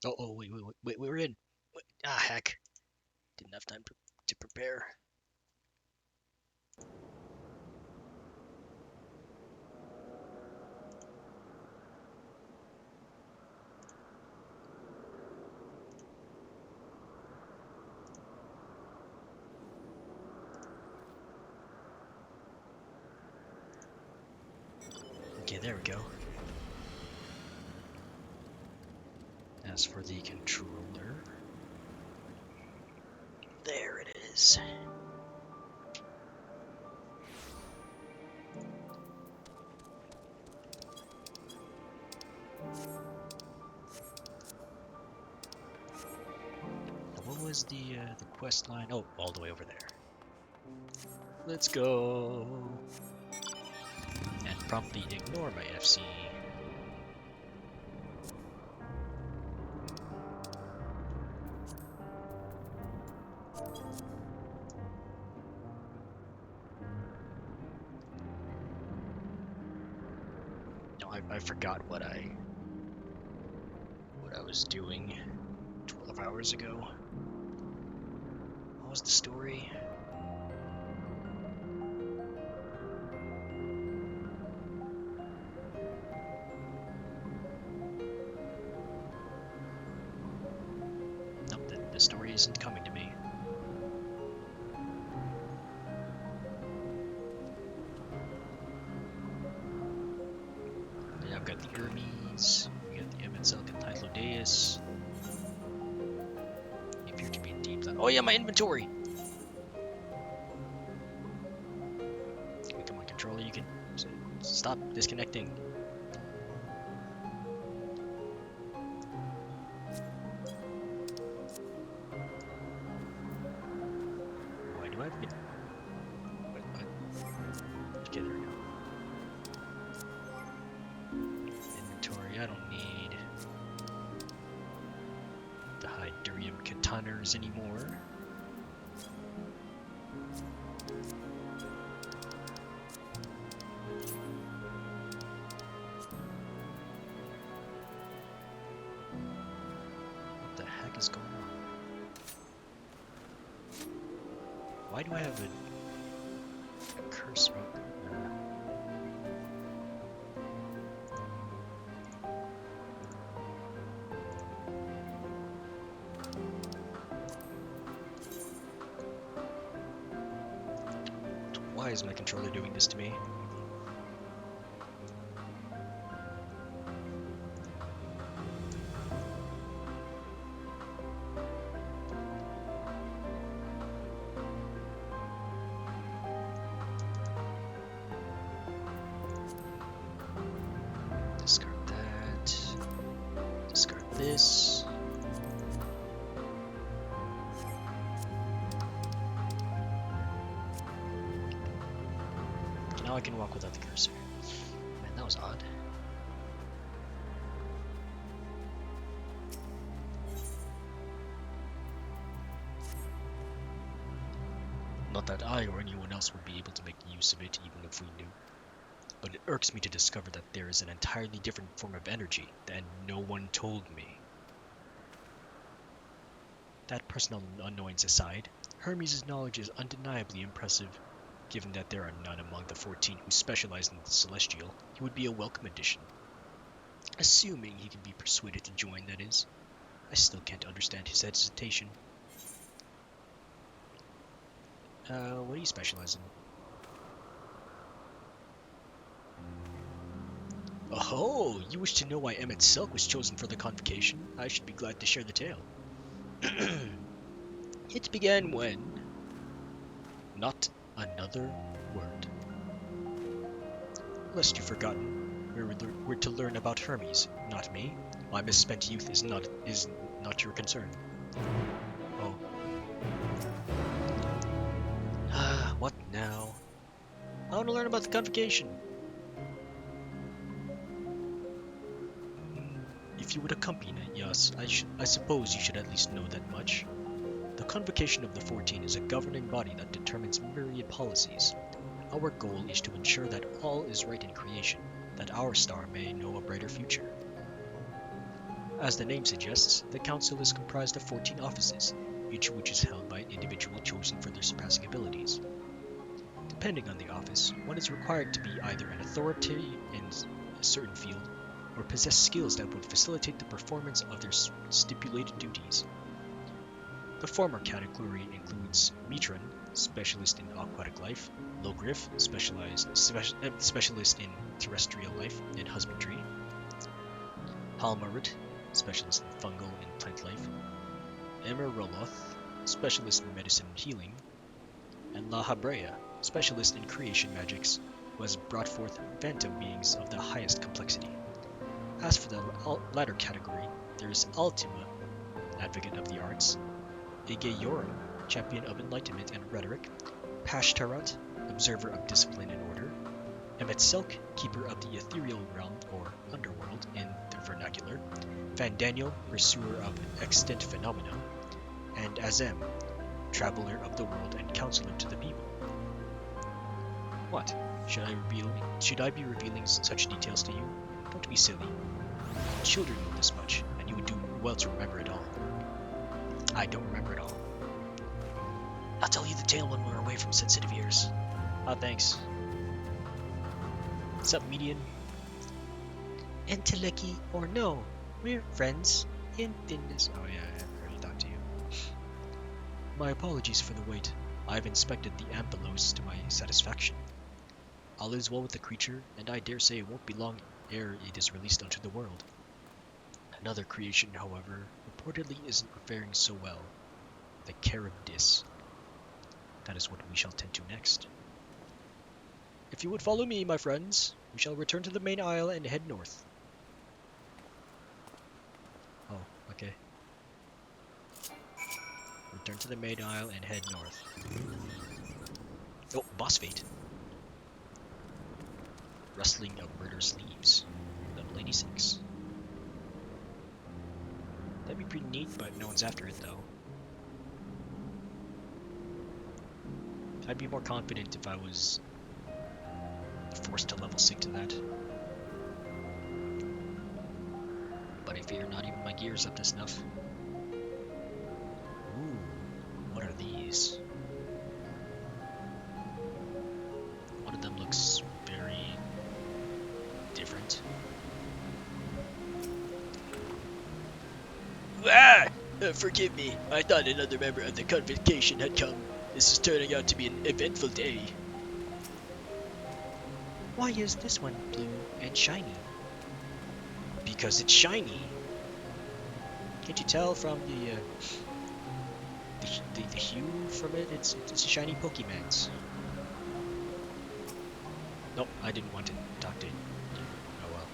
Wait, we're in. Wait, heck. Didn't have time to prepare. Okay, there we go. As for the controller, there it is. What was the quest line? Oh, all the way over there. Let's go. And promptly ignore my FC. No, I forgot what I was doing 12 hours ago. What was the story? Nope, the story isn't coming to me. Yeah, I've got the Hermes, we got the Emetzelk and Typhlodeus. You appear to be in deep. Oh yeah, my inventory! Come on, controller, you can stop disconnecting. Why do I have it? Okay, there we go. Inventory, I don't need the Hydurium Kataners anymore. What the heck is going on? Why do I have a cursor? Why is my controller doing this to me? Discard that. Discard this. Now I can walk without the cursor. Man, that was odd. Not that I or anyone else would be able to make use of it even if we knew. But it irks me to discover that there is an entirely different form of energy that no one told me. That personal annoyance aside, Hermes' knowledge is undeniably impressive. Given that there are none among the 14 who specialize in the Celestial, he would be a welcome addition. Assuming he can be persuaded to join, that is. I still can't understand his hesitation. What do you specialize in? Oh, you wish to know why Emetzelk was chosen for the convocation? I should be glad to share the tale. It began when... Not another word. Lest you've forgotten, we're to learn about Hermes, not me. My misspent youth is not your concern. Oh. What now? I want to learn about the convocation. If you would accompany, yes, I suppose you should at least know that much. The Convocation of the 14 is a governing body that determines myriad policies. Our goal is to ensure that all is right in creation, that our star may know a brighter future. As the name suggests, the council is comprised of 14 offices, each of which is held by an individual chosen for their surpassing abilities. Depending on the office, one is required to be either an authority in a certain field or possess skills that would facilitate the performance of their stipulated duties. The former category includes Meteion, specialist in aquatic life, Logriff, specialist in terrestrial life and husbandry, Halmarit, specialist in fungal and plant life, Emeroloth, specialist in medicine and healing, and La Habrea, specialist in creation magics, who has brought forth phantom beings of the highest complexity. As for the latter category, there is Ultima, advocate of the arts, Aegeorum, champion of enlightenment and rhetoric, Pashtarat, observer of discipline and order, Emetselk, keeper of the ethereal realm or underworld in the vernacular, Van Daniel, pursuer of extant phenomena, and Azem, traveler of the world and counselor to the people. What? Should I be revealing such details to you? Don't be silly. Children know this much, and you would do well to remember it all. I don't remember it all. I'll tell you the tale when we're away from sensitive ears. Ah, thanks. What's up, Meteion? Enteleki or no, we're friends in thinness. Oh yeah, I already talked to you. My apologies for the wait. I've inspected the Ampelos to my satisfaction. All is well with the creature, and I dare say it won't be long ere it is released unto the world. Another creation, however, reportedly isn't faring so well. The Charybdis. That is what we shall tend to next. If you would follow me, my friends, we shall return to the main isle and head north. Oh, okay. Return to the main isle and head north. Oh, boss fate. Rustling of murderous leaves. Level 86. That'd be pretty neat, but no one's after it though. I'd be more confident if I was forced to level sync to that. But I fear not even my gear's up to snuff. Ooh, what are these? One of them looks very different. Ah! Forgive me. I thought another member of the convocation had come. This is turning out to be an eventful day. Why is this one blue and shiny? Because it's shiny. Can't you tell from the hue from it? It's shiny Pokemons. Nope, I didn't want to talk to you. Oh well.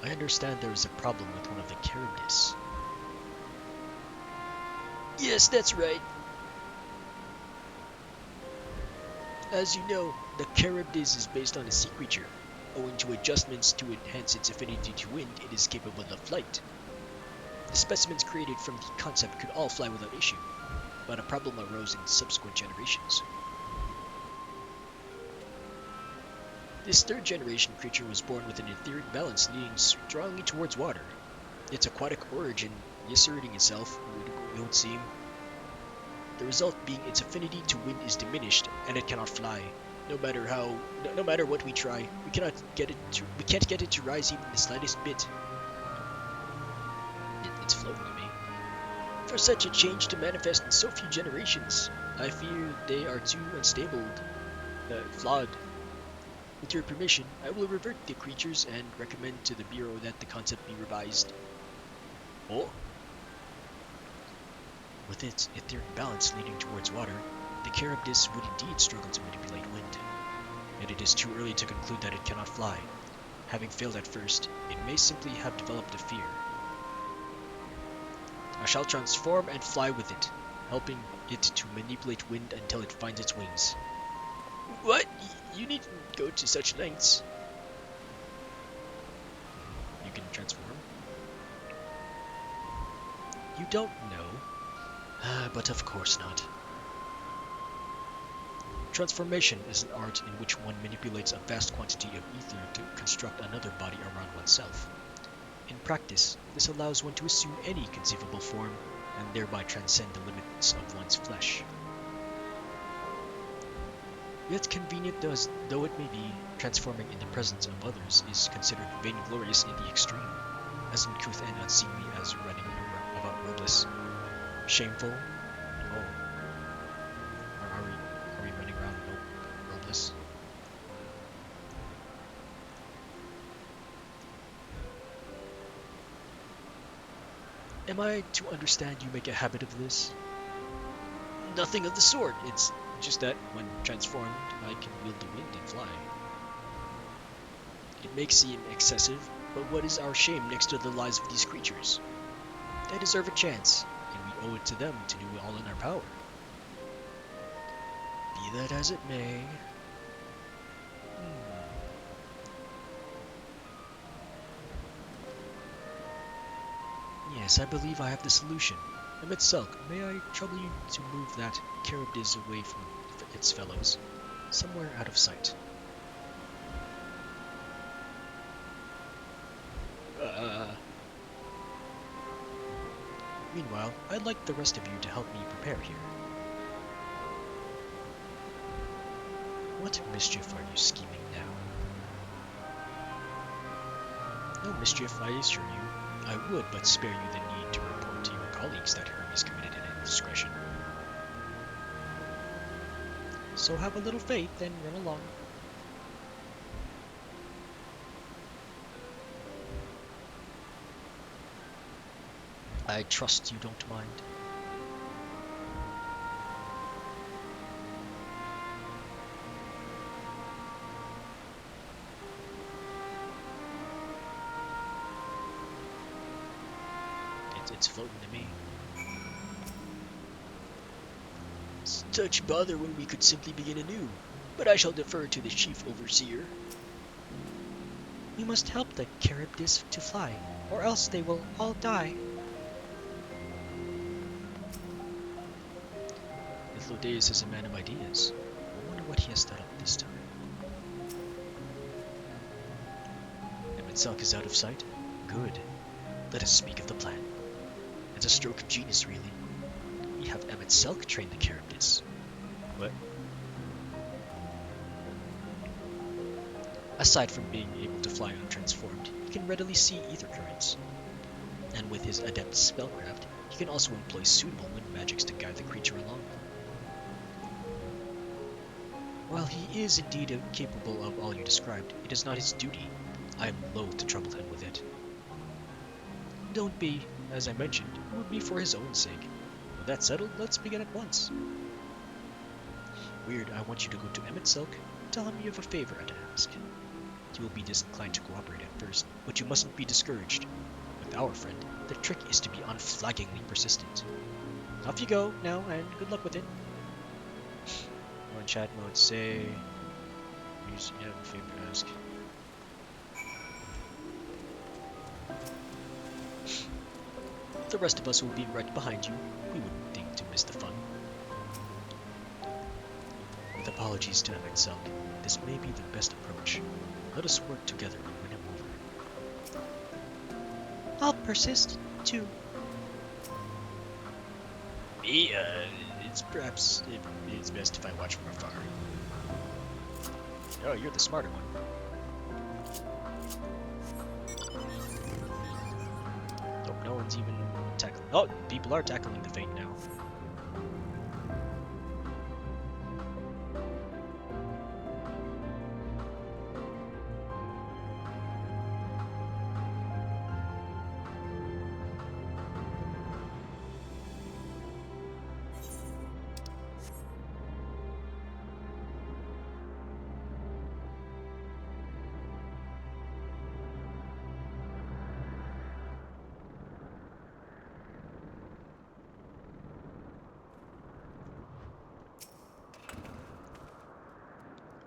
I understand there is a problem with one of the Charybdis. Yes, that's right. As you know, the Charybdis is based on a sea creature. Owing to adjustments to enhance its affinity to wind, it is capable of flight. The specimens created from the concept could all fly without issue, but a problem arose in subsequent generations. This third generation creature was born with an etheric balance leaning strongly towards water. Its aquatic origin reasserting itself, it would seem. The result being its affinity to wind is diminished, and it cannot fly. No matter what we try, we can't get it to rise even the slightest bit. It's floating to me. For such a change to manifest in so few generations, I fear they are too unstable, flawed. With your permission, I will revert the creatures and recommend to the Bureau that the concept be revised. Oh? With its etheric balance leaning towards water, the Charybdis would indeed struggle to manipulate wind. Yet it is too early to conclude that it cannot fly. Having failed at first, it may simply have developed a fear. I shall transform and fly with it, helping it to manipulate wind until it finds its wings. What? You needn't go to such lengths. You can transform? You don't know. But of course not. Transformation is an art in which one manipulates a vast quantity of ether to construct another body around oneself. In practice, this allows one to assume any conceivable form, and thereby transcend the limits of one's flesh. Yet convenient though it may be, transforming in the presence of others is considered vainglorious in the extreme, as uncouth and unseemly as running about robeless. Shameful? Oh. Are we running around robeless? Am I to understand you make a habit of this? Nothing of the sort. It's just that, when transformed, I can wield the wind and fly. It may seem excessive, but what is our shame next to the lives of these creatures? They deserve a chance, and we owe it to them to do all in our power. Be that as it may... Yes, I believe I have the solution. Emet-Selch, may I trouble you to move that Charybdis away from its fellows, somewhere out of sight? Meanwhile, I'd like the rest of you to help me prepare here. What mischief are you scheming now? No mischief, I assure you. I would but spare you the need to report to your colleagues that Hermes committed an indiscretion. So have a little faith and run along. I trust you don't mind. It's floating to me. Such bother when we could simply begin anew, but I shall defer to the chief overseer. We must help the Charybdis to fly, or else they will all die. Mithlodaeus is a man of ideas. I wonder what he has thought up this time. Emet-Selch is out of sight? Good. Let us speak of the plan. It's a stroke of genius, really. We have Emet-Selch train the Charybdis. What? Aside from being able to fly untransformed, he can readily see ether currents. And with his adept spellcraft, he can also employ suitable wind magics to guide the creature along. While he is indeed capable of all you described, it is not his duty. I am loath to trouble him with it. Don't be. As I mentioned, it would be for his own sake. With that settled, let's begin at once. Weird, I want you to go to Emet-Selch. Tell him you have a favor to ask. He will be disinclined to cooperate at first, but you mustn't be discouraged. With our friend, the trick is to be unflaggingly persistent. Off you go, now, and good luck with it. On chat mode, say... Use you have a favor to ask. The rest of us will be right behind you. We wouldn't think to miss the fun. With apologies to Emet-Selch, this may be the best approach. Let us work together and win him over. I'll persist, too. Me, it's best if I watch from afar. Oh, you're the smarter one. Nope, no one's even tackling. Oh, people are tackling the Fate now.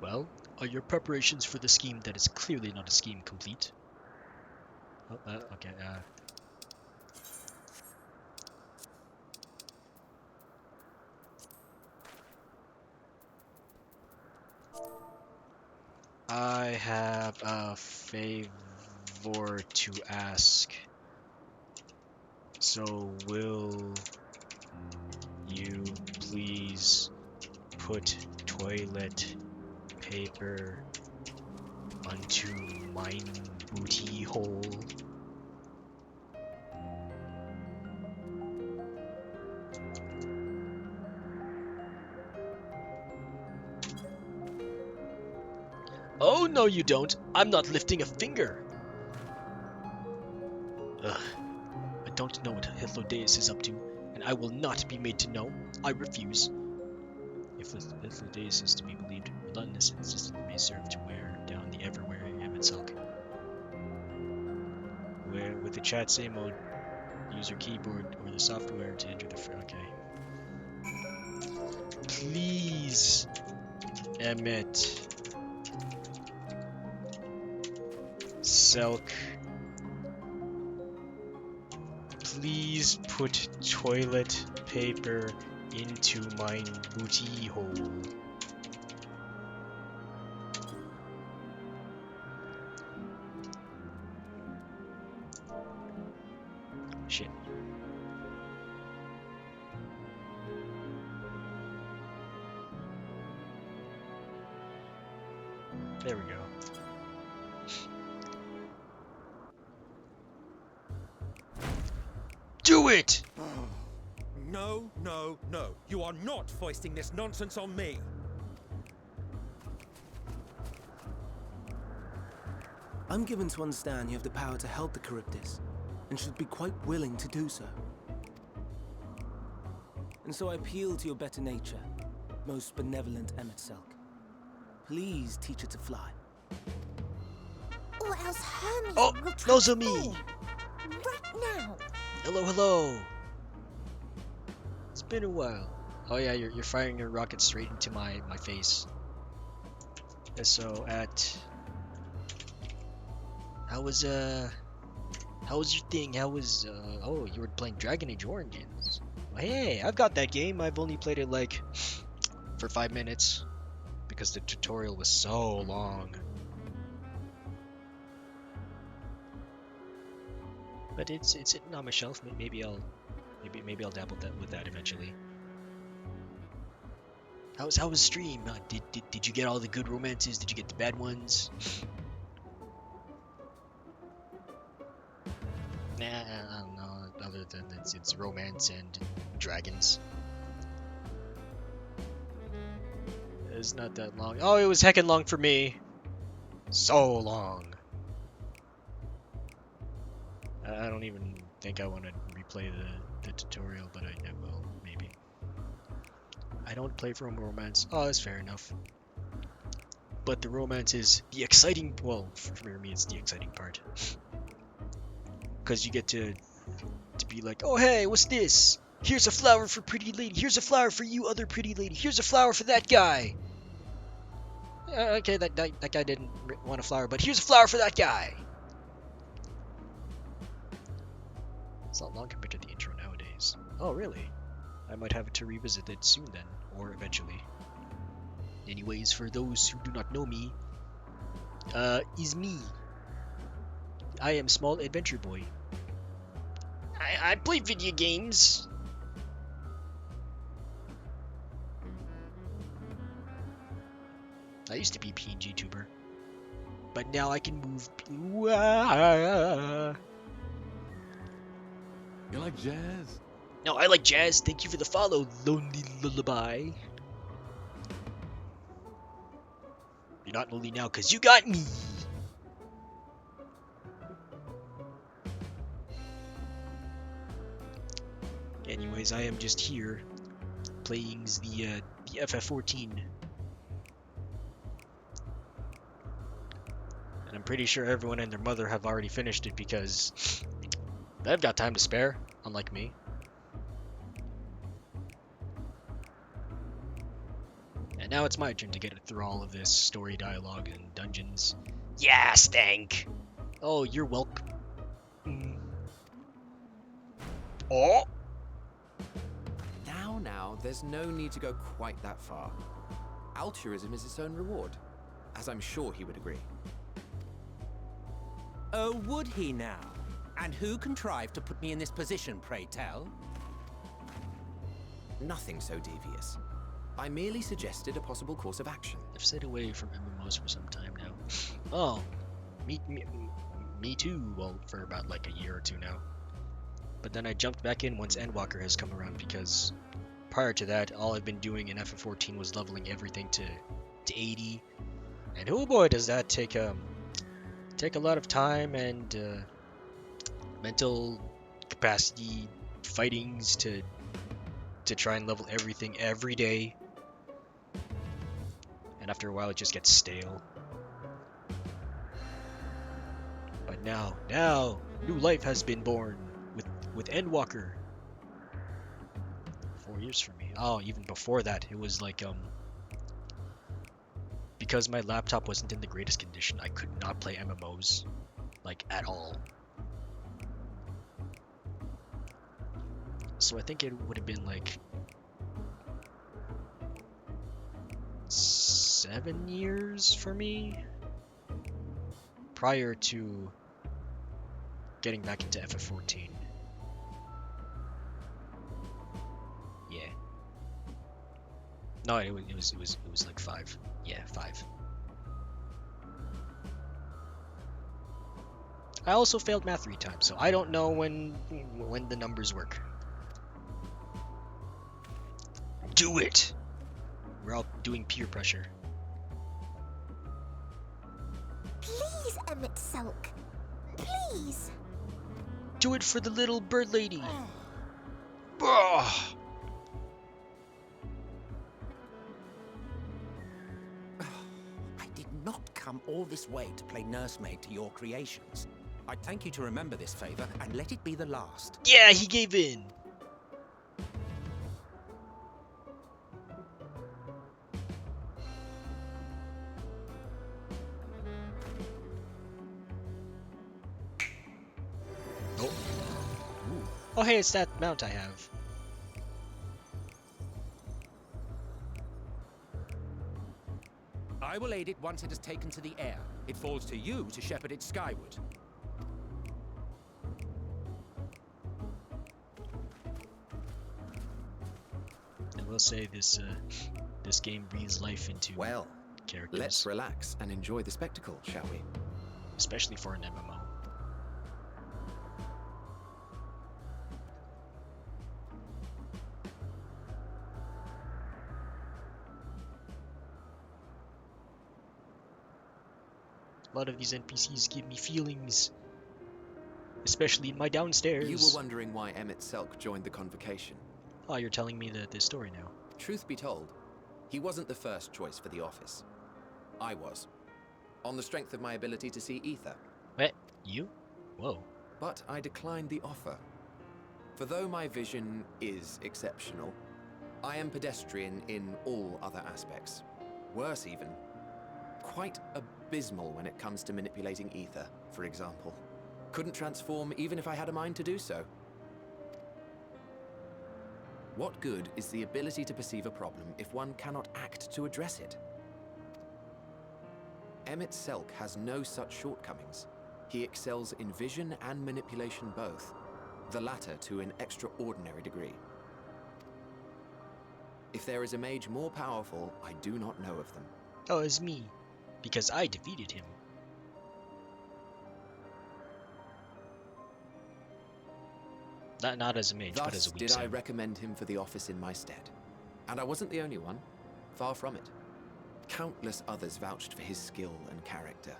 Well, are your preparations for the scheme that is clearly not a scheme complete? Oh, okay, I have a favor to ask. So will you please put toilet paper onto mine booty hole? Oh, no you don't. I'm not lifting a finger. Ugh. I don't know what Hythlodaeus is up to, and I will not be made to know. I refuse. If Hythlodaeus is to be believed, relentless insistence may serve to wear down the ever-wary Emetselk. With the chat say mode, use your keyboard or the software to enter the okay. Please, Emmet. Selk. Please put toilet paper into my booty hole. Shit. There we go. Do it! No, no, no. You are not foisting this nonsense on me. I'm given to understand you have the power to help the Charybdis, and should be quite willing to do so. And so I appeal to your better nature, most benevolent Emetselk. Please teach her to fly. Or else Hermes Oh, will those are transform. me! Right now. Hello, hello! It's been a while. Oh yeah, you're firing your rocket straight into my face. Yeah, so how was your thing? How was oh, you were playing Dragon Age Origins. Well, hey, I've got that game. I've only played it like for 5 minutes because the tutorial was so long. But it's sitting on my shelf. Maybe I'll dabble with that eventually. How was stream? Did you get all the good romances? Did you get the bad ones? Nah, I don't know. Other than it's romance and dragons. It's not that long. Oh, it was heckin' long for me. So long. I don't even think I want to replay the tutorial, but I will, maybe. I don't play for romance. Oh, that's fair enough. But the romance is the exciting, well, for me it's the exciting part. Because you get to be like, oh hey, what's this? Here's a flower for pretty lady. Here's a flower for you, other pretty lady. Here's a flower for that guy. Okay, that guy didn't want a flower, but here's a flower for that guy. It's not long compared to the intro nowadays. Oh, really? I might have to revisit it soon then, or eventually. Anyways, for those who do not know me, is me. I am Small Adventure Boy. I play video games. I used to be a PNG tuber, but now I can move. You like jazz? No, I like jazz. Thank you for the follow, Lonely Lullaby. You're not lonely now, cause you got me. Anyways, I am just here playing the FF14. And I'm pretty sure everyone and their mother have already finished it because they've got time to spare, unlike me. And now it's my turn to get through all of this story dialogue and dungeons. Yeah, stank! Oh, you're welcome. Oh! Now, there's no need to go quite that far. altruism is its own reward, as I'm sure he would agree. Oh, would he now? And who contrived to put me in this position, pray tell? Nothing so devious. I merely suggested a possible course of action. I've stayed away from MMOs for some time now. Oh, me too. Well, for about like a year or two now. But then I jumped back in once Endwalker has come around, because prior to that, all I've been doing in FF14 was leveling everything to 80. And oh boy, does that take a lot of time and mental capacity fightings to try and level everything every day. And after a while, it just gets stale. But now, new life has been born with Endwalker. 4 years for me. Oh, even before that, it was like because my laptop wasn't in the greatest condition, I could not play MMOs like at all. So I think it would have been like 7 years for me prior to getting back into FF14. Yeah. No, it was like 5. Yeah, 5. I also failed math 3 times, so I don't know when the numbers work. Do it! We're all doing peer pressure. Please, Emmett Sulk. Please. Do it for the little bird lady. Ugh. I did not come all this way to play nursemaid to your creations. I'd thank you to remember this favor and let it be the last. Yeah, he gave in. Oh hey, it's that mount I have. I will aid it once it is taken to the air. It falls to you to shepherd it skyward. I will say this game breathes life into Well, characters. let's relax and enjoy the spectacle, shall we? Especially for an MMO. A lot of these NPCs give me feelings, especially in my downstairs. You were wondering why Emmett Selk joined the convocation. Oh, you're telling me the story now. Truth be told, he wasn't the first choice for the office. I was, on the strength of my ability to see ether. What? You? Whoa. But I declined the offer. For though my vision is exceptional, I am pedestrian in all other aspects. Worse even, quite abysmal when it comes to manipulating ether, for example. Couldn't transform even if I had a mind to do so. What good is the ability to perceive a problem if one cannot act to address it? Emmett Selk has no such shortcomings. He excels in vision and manipulation both, the latter to an extraordinary degree. If there is a mage more powerful, I do not know of them. Oh, it's me. Because I defeated him. Not as a mage, but as a Thus weak did I sim. recommend him for the office in my stead. And I wasn't the only one. Far from it. Countless others vouched for his skill and character.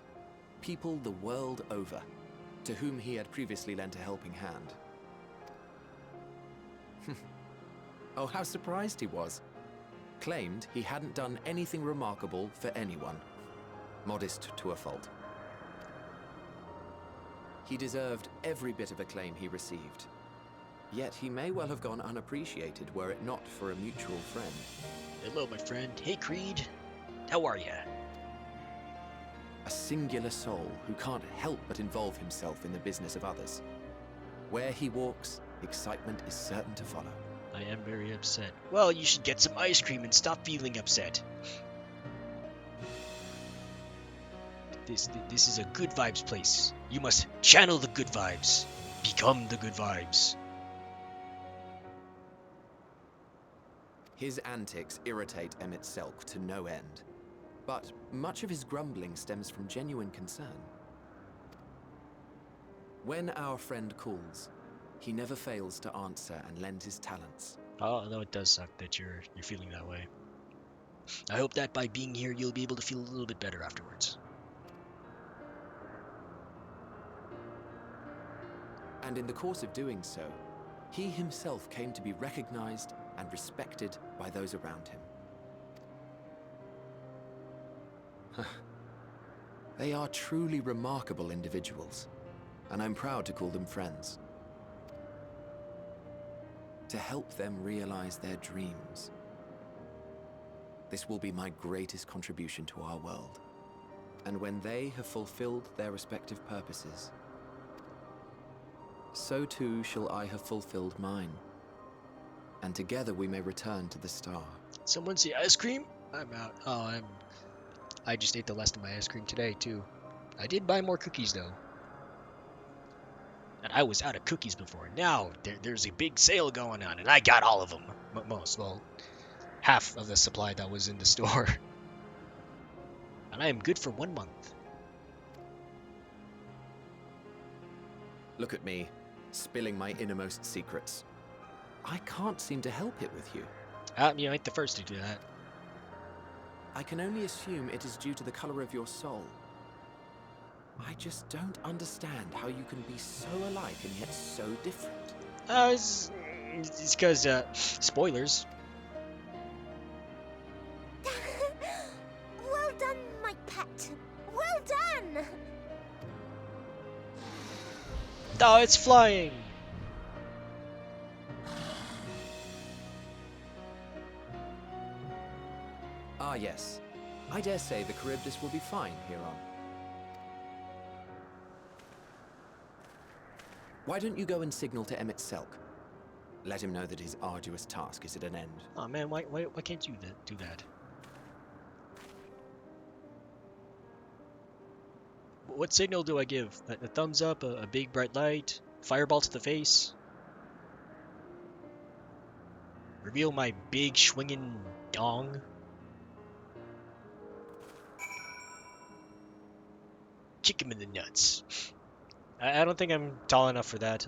People the world over, to whom he had previously lent a helping hand. Oh, how surprised he was. Claimed he hadn't done anything remarkable for anyone. Modest to a fault. He deserved every bit of acclaim he received. Yet he may well have gone unappreciated were it not for a mutual friend. Hello, my friend. Hey, Creed. How are ya? A singular soul who can't help but involve himself in the business of others. Where he walks, excitement is certain to follow. I am very upset. Well, you should get some ice cream and stop feeling upset. This is a good vibes place. You must channel the good vibes. Become the good vibes. His antics irritate Emmett Selk to no end, but much of his grumbling stems from genuine concern. When our friend calls, he never fails to answer and lend his talents. Oh, no, it does suck that you're feeling that way. I hope that by being here, you'll be able to feel a little bit better afterwards. And in the course of doing so, he himself came to be recognized and respected by those around him. They are truly remarkable individuals, and I'm proud to call them friends. To help them realize their dreams. This will be my greatest contribution to our world. And when they have fulfilled their respective purposes, so too shall I have fulfilled mine. And together we may return to the star. Someone say ice cream? I'm out. Oh, I just ate the last of my ice cream today, too. I did buy more cookies, though. And I was out of cookies before. Now, there's a big sale going on, and I got all of them. Well, half of the supply that was in the store. And I am good for 1 month. Look at me, spilling my innermost secrets. I can't seem to help it with you. You ain't the first to do that. I can only assume it is due to the color of your soul. I just don't understand how you can be so alike and yet so different. It's because, spoilers. Well done, my pet. Well done. Oh, it's flying! Ah, yes. I dare say the Charybdis will be fine here on. Why don't you go and signal to Emmett Selk? Let him know that his arduous task is at an end. Oh man, why can't you do that? What signal do I give? A thumbs up, a big bright light, fireball to the face? Reveal my big swinging dong? Kick him in the nuts. I don't think I'm tall enough for that.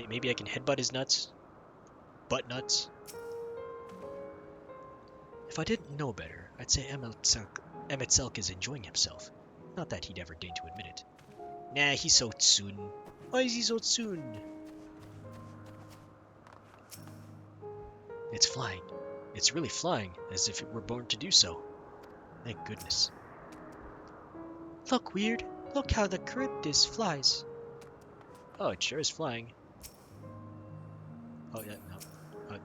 Maybe I can headbutt his nuts. Butt nuts. If I didn't know better, I'd say Emmett Selk is enjoying himself. Not that he'd ever deign to admit it. Nah, he's so tsun. Why is he so tsun? It's flying. It's really flying, as if it were born to do so. Thank goodness. Look, Weird. Look how the Charybdis flies. Oh, it sure is flying. Oh, yeah,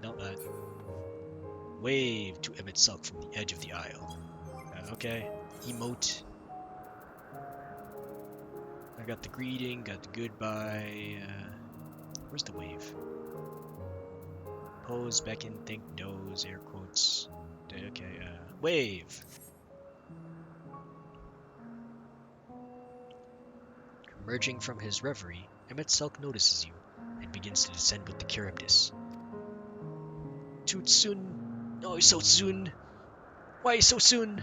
no. Wave to Emmett Selk from the edge of the aisle. Okay. Emote. I got the greeting, got the goodbye. Where's the wave? Pose, beckon, think, doze, air quotes. Okay, wave. Emerging from his reverie, Emmett Selk notices you and begins to descend with the Charybdis. Too soon. Oh, so soon. Why so soon?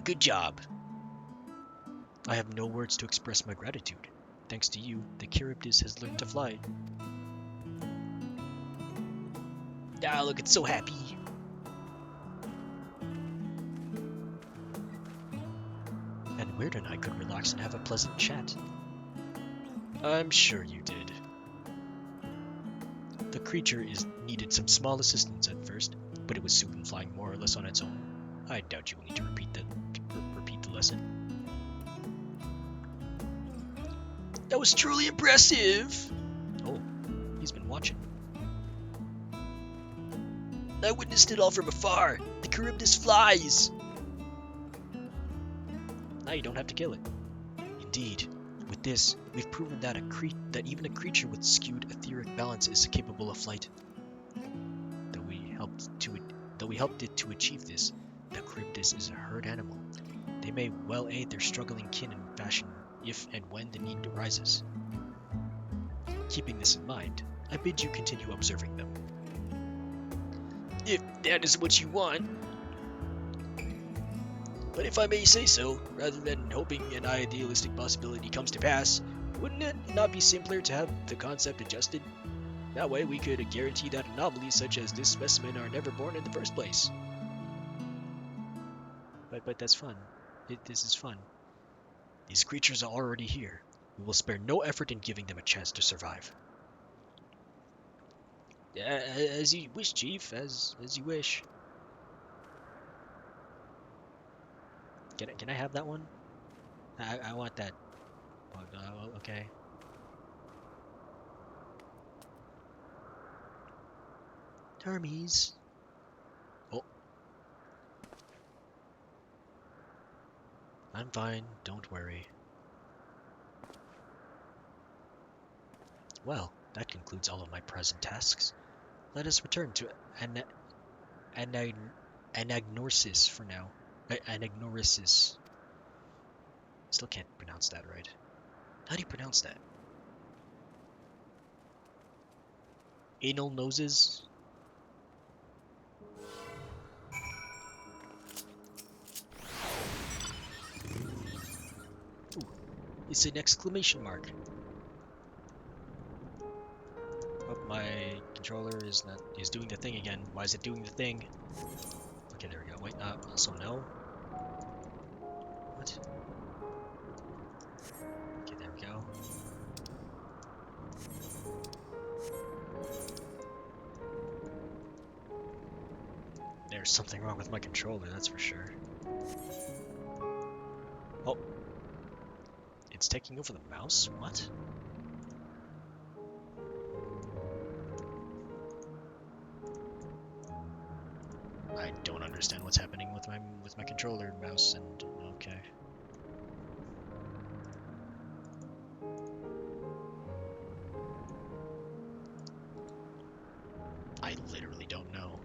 Good job. I have no words to express my gratitude. Thanks to you, the Charybdis has learned to fly. Look, it's so happy. And Weird and I could relax and have a pleasant chat. I'm sure you did. The creature needed some small assistance at first, but it was soon flying more or less on its own. I doubt you will need to repeat the lesson. That was truly impressive! Oh, he's been watching. I witnessed it all from afar. The Charybdis flies! Now you don't have to kill it. Indeed, with this, we've proven that even a creature with skewed etheric balance is capable of flight. Though we helped it to achieve this, the Cryptus is a herd animal. They may well aid their struggling kin in fashion if and when the need arises. Keeping this in mind, I bid you continue observing them. If that is what you want. But if I may say so, rather than hoping an idealistic possibility comes to pass, wouldn't it not be simpler to have the concept adjusted? That way we could guarantee that anomalies such as this specimen are never born in the first place. But that's fun. This is fun. These creatures are already here. We will spare no effort in giving them a chance to survive. As you wish, Chief. As you wish. Can I have that one? I want that. Oh, okay. Hermes. Oh. I'm fine. Don't worry. Well, that concludes all of my present tasks. Let us return to Anagnosis for now. Anagnorisis. Still can't pronounce that right. How do you pronounce that? Anal noses? Ooh, it's an exclamation mark. Oh, my controller is doing the thing again. Why is it doing the thing? Okay, there we go. Wait, also no. What? Okay, there we go. There's something wrong with my controller, that's for sure. Oh. It's taking over the mouse? What? I don't understand what's happening with my controller, mouse, and okay. I literally don't know.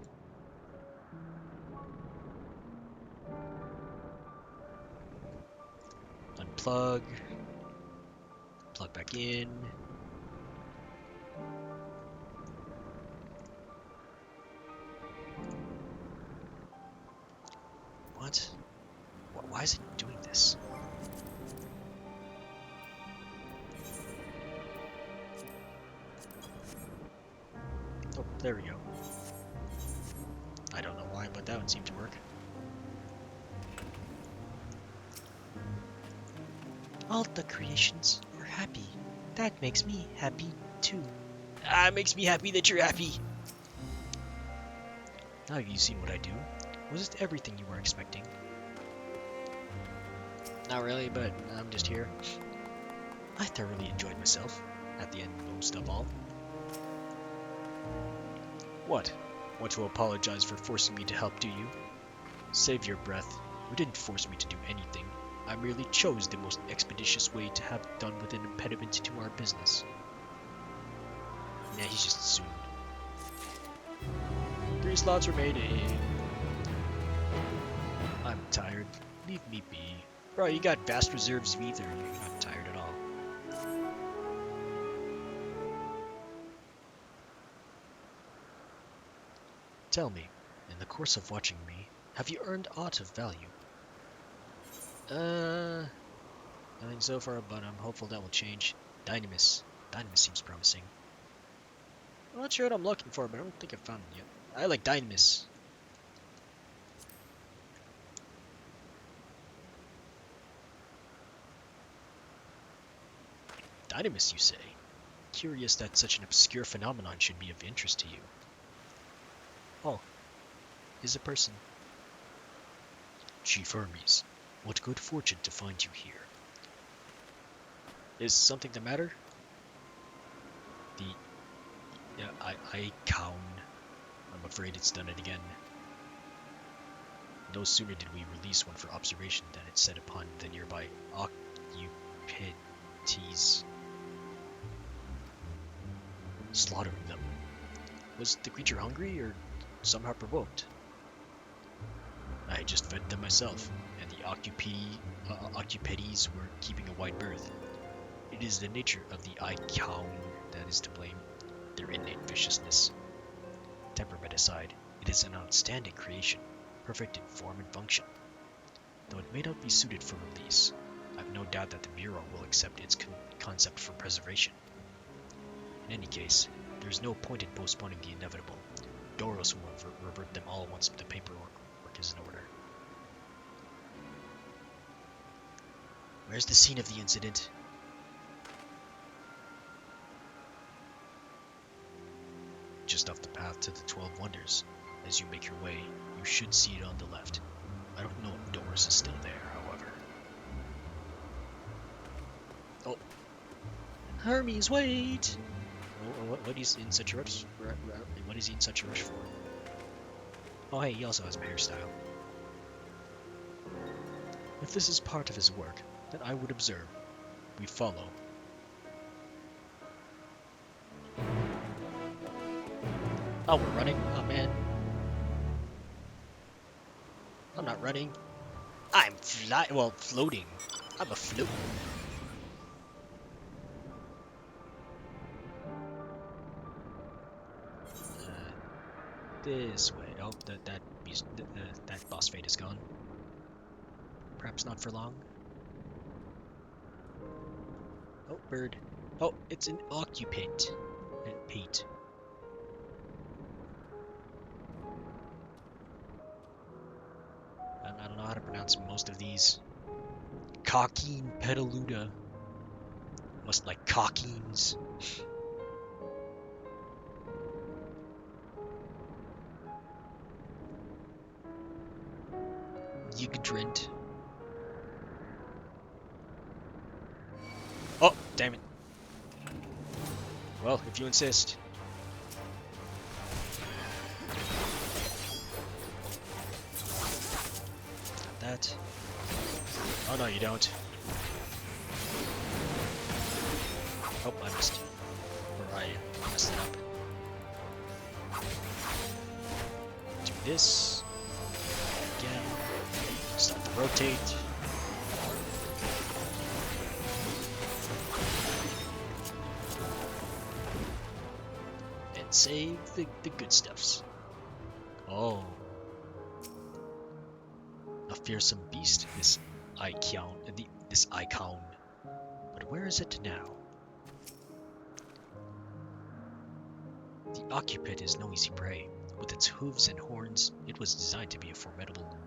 Unplug. Plug back in. What? Why is it doing this? Oh, there we go. I don't know why, but that one seemed to work. All the creations are happy. That makes me happy too. It makes me happy that you're happy. Now you've seen what I do. Was it everything you were expecting? Not really, but I'm just here. I thoroughly enjoyed myself, at the end most of all. What? Want to apologize for forcing me to help, do you? Save your breath. You didn't force me to do anything. I merely chose the most expeditious way to have done with an impediment to our business. Nah, he's just assumed. 3 slots remaining. I'm tired. Leave me be. Bro, you got vast reserves of ether. You're not tired at all. Tell me, in the course of watching me, have you earned aught of value? Nothing so far, but I'm hopeful that will change. Dynamis. Dynamis seems promising. I'm not sure what I'm looking for, but I don't think I've found it yet. I like Dynamis. Dynamis, you say? Curious that such an obscure phenomenon should be of interest to you. Oh, is a person. Chief Hermes, what good fortune to find you here. Is something the matter? I count. I'm afraid it's done it again. No sooner did we release one for observation than it set upon the nearby occupities, slaughtering them. Was the creature hungry or somehow provoked? I just fed them myself, and the occupedes were keeping a wide berth. It is the nature of the Icon that is to blame, their innate viciousness. Temperament aside, it is an outstanding creation, perfect in form and function. Though it may not be suited for release, I've no doubt that the Bureau will accept its concept for preservation. In any case, there is no point in postponing the inevitable. Doros will revert them all once the paperwork is in order. Where's the scene of the incident? Just off the path to the 12 Wonders. As you make your way, you should see it on the left. I don't know if Doris is still there, however. Oh. Hermes, wait! What is in such a rush? What is he in such a rush for? Oh hey, he also has my hairstyle. If this is part of his work, then I would observe. We follow. Oh, we're running? Oh man. I'm not running. I'm floating. I'm a float. This way. Oh, that boss fate is gone. Perhaps not for long. Oh, bird. Oh, it's an occupant. Pete. I don't know how to pronounce most of these. Cockine petaluda. Must like cockines. Yggdrant. Oh, damn it. Well, if you insist. Not that. Oh no, you don't. Oh, I missed. Or I messed it up. Do this. Again. Start to rotate. And save the good stuffs. Oh. A fearsome beast, this icon. But where is it now? The occupant is no easy prey. With its hooves and horns, it was designed to be formidable,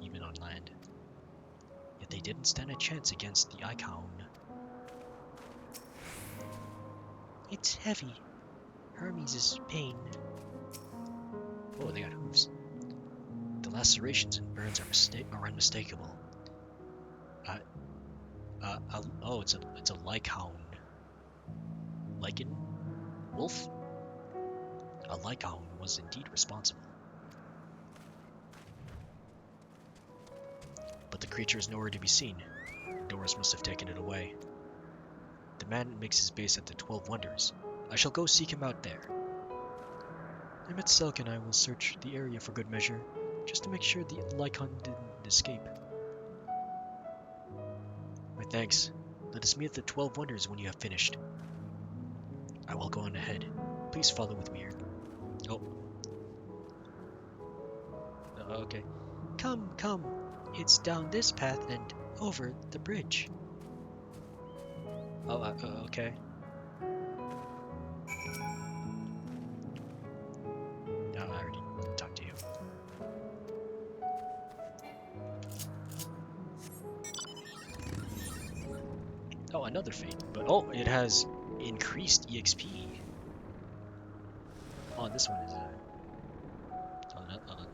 even on land. Yet they didn't stand a chance against the icon. It's heavy. Hermes' pain. Oh, they got hooves. The lacerations and burns are unmistakable. Oh, it's a lycaon. Lichen? Wolf? A lycaon was indeed responsible. But the creature is nowhere to be seen. Doris must have taken it away. The man makes his base at the 12 Wonders. I shall go seek him out there. Emmett Selk and I will search the area for good measure, just to make sure the lycaon didn't escape. My thanks. Let us meet at the 12 Wonders when you have finished. I will go on ahead. Please follow with me. Oh. Okay. Come. It's down this path and over the bridge. Oh, okay. I already talked to you. Oh, another fate. But oh, it has increased EXP. Oh, this one is a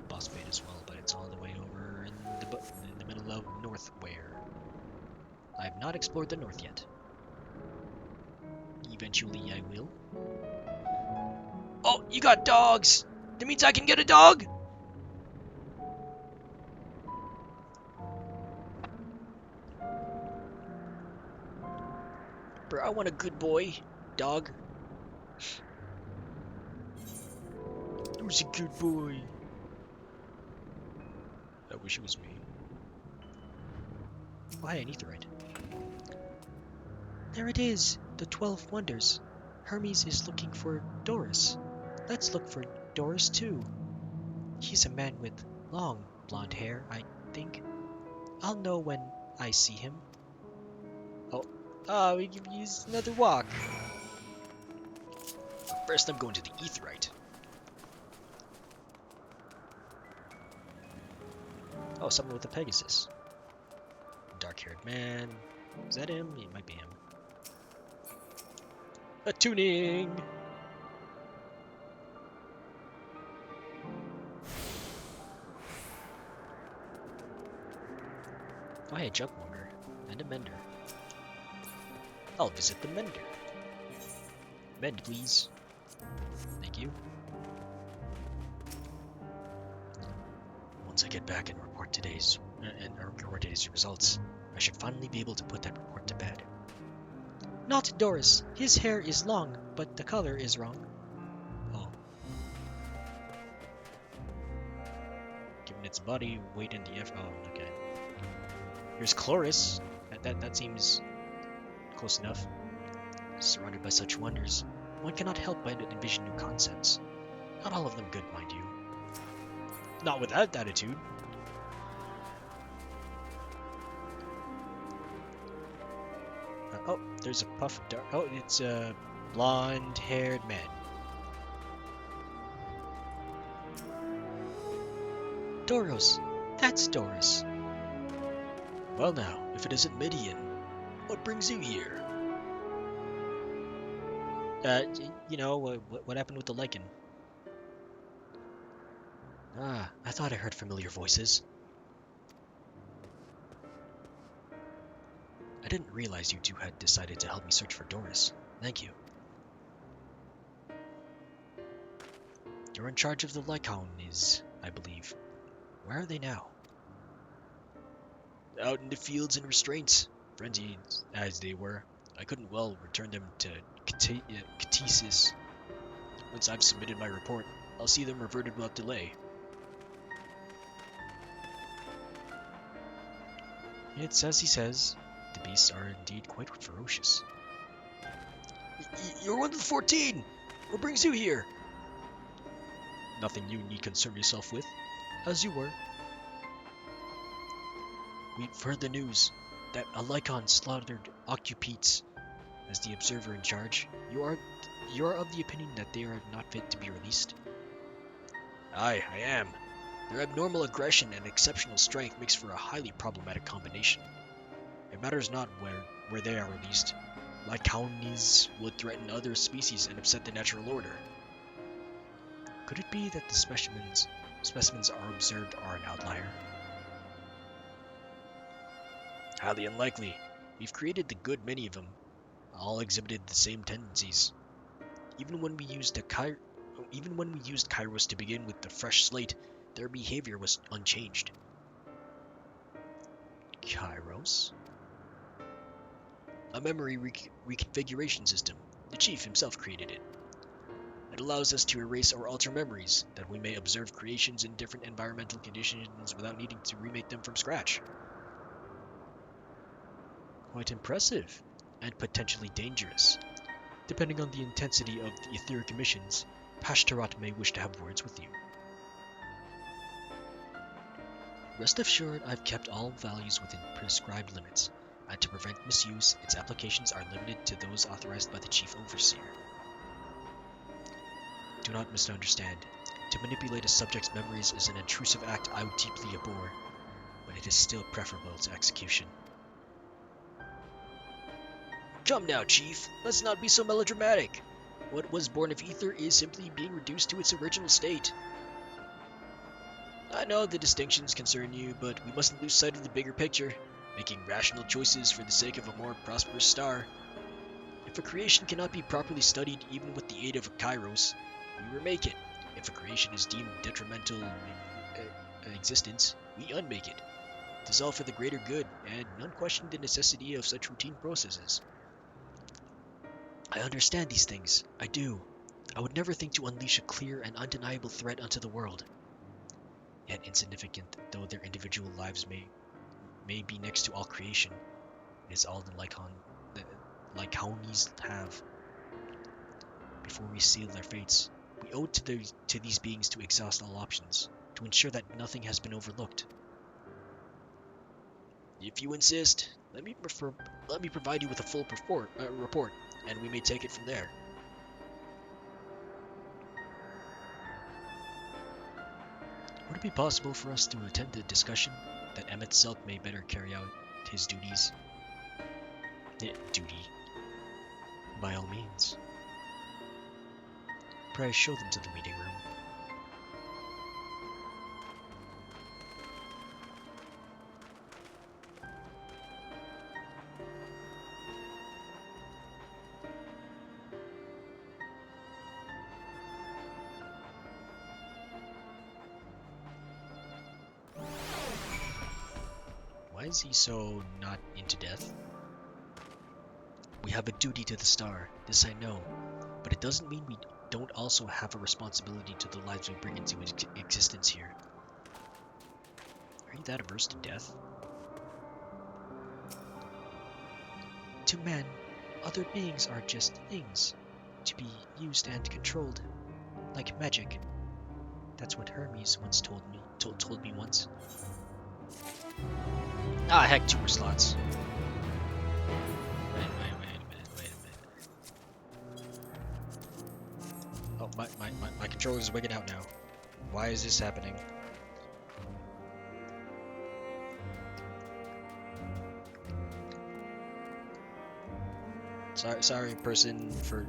boss fate as well, but it's all the way over in the middle of North where I have not explored the north yet. Eventually I will. Oh, you got dogs! That means I can get a dog? Bro, I want a good boy. Dog. That was a good boy. That wish it was me. Oh, hey, an aetherite. There it is, the 12 Wonders. Hermes is looking for Doris. Let's look for Doris too. He's a man with long blonde hair, I think. I'll know when I see him. Oh, we can use another walk. First, I'm going to the aetherite. Oh, someone with a Pegasus. Dark-haired man. Is that him? It might be him. A tuning! Oh, hey, Junkmonger. And a mender. I'll visit the mender. Mend, please. Thank you. Once I get back and report today's results, I should finally be able to put that report to bed. Not Doris. His hair is long, but the color is wrong. Oh. Given its body, weight, and the oh, okay. Here's Chloris. That seems close enough. Surrounded by such wonders, one cannot help but envision new concepts. Not all of them good, mind you. Not with that attitude. Oh, there's a puff of dark. Oh, it's a blonde-haired man. Doros. That's Doris. Well now, if it isn't Meteion, what brings you here? You know, what happened with the lichen? Ah, I thought I heard familiar voices. I didn't realize you two had decided to help me search for Doris. Thank you. You're in charge of the Lycaones, I believe. Where are they now? Out in the fields and restraints. Frenzied as they were, I couldn't well return them to Catesis. Once I've submitted my report, I'll see them reverted without delay. It's as he says. The beasts are indeed quite ferocious. You're one of the 14! What brings you here? Nothing you need concern yourself with, as you were. We've heard the news that a Lycaon slaughtered Occupites. As the observer in charge, you are of the opinion that they are not fit to be released? Aye, I am. Their abnormal aggression and exceptional strength makes for a highly problematic combination. It matters not where they are released. Lycaones would threaten other species and upset the natural order. Could it be that the specimens are observed are an outlier? Highly unlikely. We've created a good many of them. All exhibited the same tendencies. Even when we used Kairos to begin with the fresh slate, their behavior was unchanged. Kairos? A memory reconfiguration system. The chief himself created it. It allows us to erase or alter memories, that we may observe creations in different environmental conditions without needing to remake them from scratch. Quite impressive, and potentially dangerous. Depending on the intensity of the etheric emissions, Pashtarat may wish to have words with you. Rest assured, I've kept all values within prescribed limits, and to prevent misuse, its applications are limited to those authorized by the Chief Overseer. Do not misunderstand. To manipulate a subject's memories is an intrusive act I would deeply abhor, but it is still preferable to execution. Come now, Chief. Let's not be so melodramatic. What was born of ether is simply being reduced to its original state. I know the distinctions concern you, but we mustn't lose sight of the bigger picture, making rational choices for the sake of a more prosperous star. If a creation cannot be properly studied even with the aid of a Kairos, we remake it. If a creation is deemed detrimental existence, we unmake it. It is all for the greater good, and none question the necessity of such routine processes. I understand these things. I do. I would never think to unleash a clear and undeniable threat unto the world. Yet insignificant though their individual lives may be next to all creation, it is all the Lycaonies have. Before we seal their fates, we owe to these beings to exhaust all options, to ensure that nothing has been overlooked. If you insist, let me provide you with a full report, and we may take it from there. Would it be possible for us to attend a discussion that Emmett Selk may better carry out his duties? Duty. By all means. Pray show them to the meeting room. Why is he so not into death? We have a duty to the star, this I know, but it doesn't mean we don't also have a responsibility to the lives we bring into existence here. Are you that averse to death? To man, other beings are just things, to be used and controlled, like magic. That's what Hermes once told me once. Ah, heck, 2 more slots. Wait a minute. Oh, my controller's wigging out now. Why is this happening? Sorry, person, for...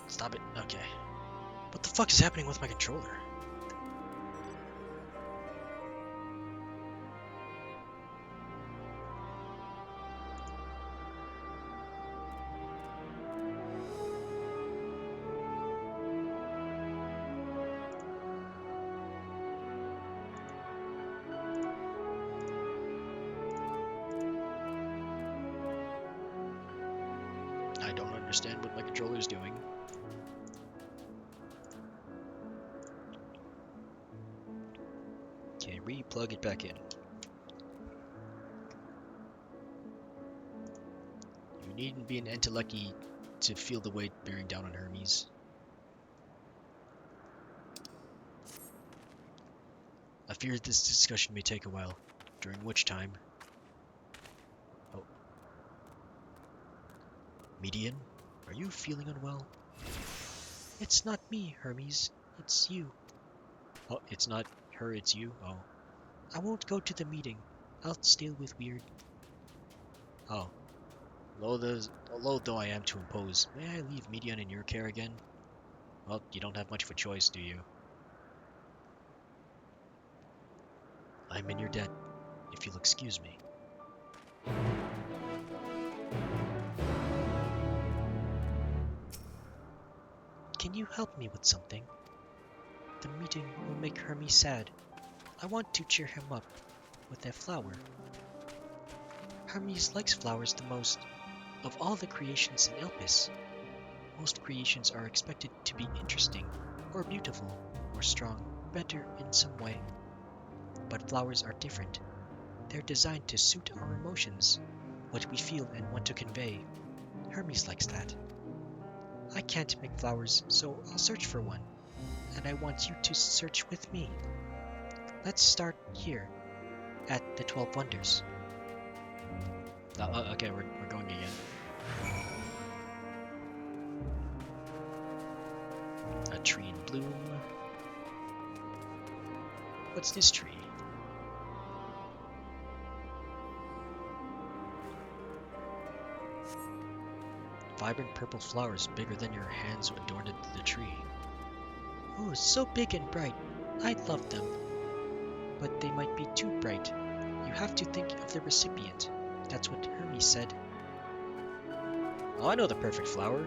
Stop it. Okay. What the fuck is happening with my controller? I don't understand what my controller is doing. Okay, re-plug it back in. You needn't be an entelechy to feel the weight bearing down on Hermes. I fear this discussion may take a while, during which time... Oh. Meteion, are you feeling unwell? It's not me, Hermes. It's you. Oh, it's not her, it's you? Oh. I won't go to the meeting. I'll deal with Weird. Oh. Loath though I am to impose, may I leave Meteion in your care again? Well, you don't have much of a choice, do you? I'm in your debt, if you'll excuse me. Can you help me with something? The meeting will make Hermes sad. I want to cheer him up with a flower. Hermes likes flowers the most of all the creations in Elpis. Most creations are expected to be interesting, or beautiful, or strong, better in some way. But flowers are different. They're designed to suit our emotions, what we feel and want to convey. Hermes likes that. I can't make flowers, so I'll search for one, and I want you to search with me. Let's start here, at the 12 Wonders. Okay, we're going again. A tree in bloom. What's this tree? Vibrant purple flowers bigger than your hands adorned the tree. Oh, so big and bright. I love them. But they might be too bright. You have to think of the recipient. That's what Hermes said. Oh, I know the perfect flower.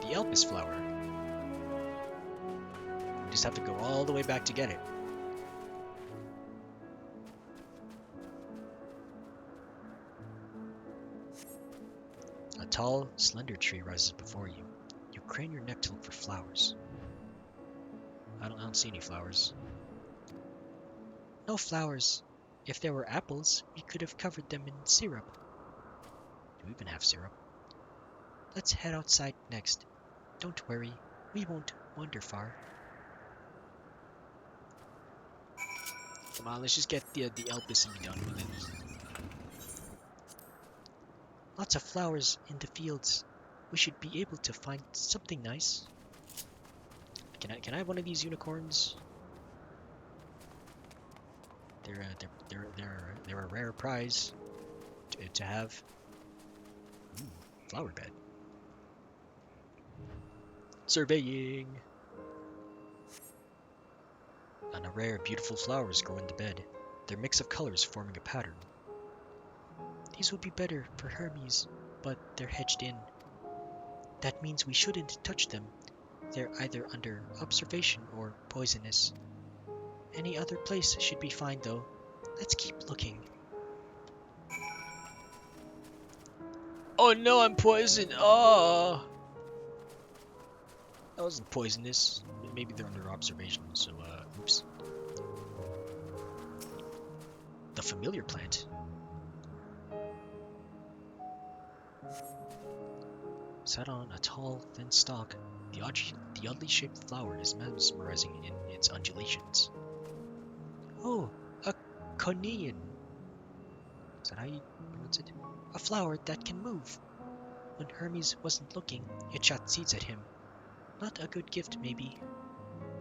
The Elpis flower. We just have to go all the way back to get it. A tall, slender tree rises before you. You Crane your neck to look for flowers. I don't see any flowers. No flowers. If there were apples, we could have covered them in syrup. Do we even have syrup? Let's head outside next. Don't worry, we won't wander far. Come on, let's just get the Elpis and be done with it. Lots of flowers in the fields. We should be able to find something nice. Can I have one of these unicorns? They're a rare prize to have. Ooh, flower bed. Surveying. And a rare, beautiful flowers grow in the bed. Their mix of colors forming a pattern. These would be better for Hermes, but they're hedged in. That means we shouldn't touch them. They're either under observation or poisonous. Any other place should be fine though. Let's keep looking. Oh no, I'm poisoned! Oh! That wasn't poisonous. Maybe they're under observation, so, oops. The familiar plant. Set on a tall, thin stalk, the oddly shaped flower is mesmerizing in its undulations. Oh, a conian. Is that how you pronounce it? A flower that can move. When Hermes wasn't looking, it shot seeds at him. Not a good gift, maybe.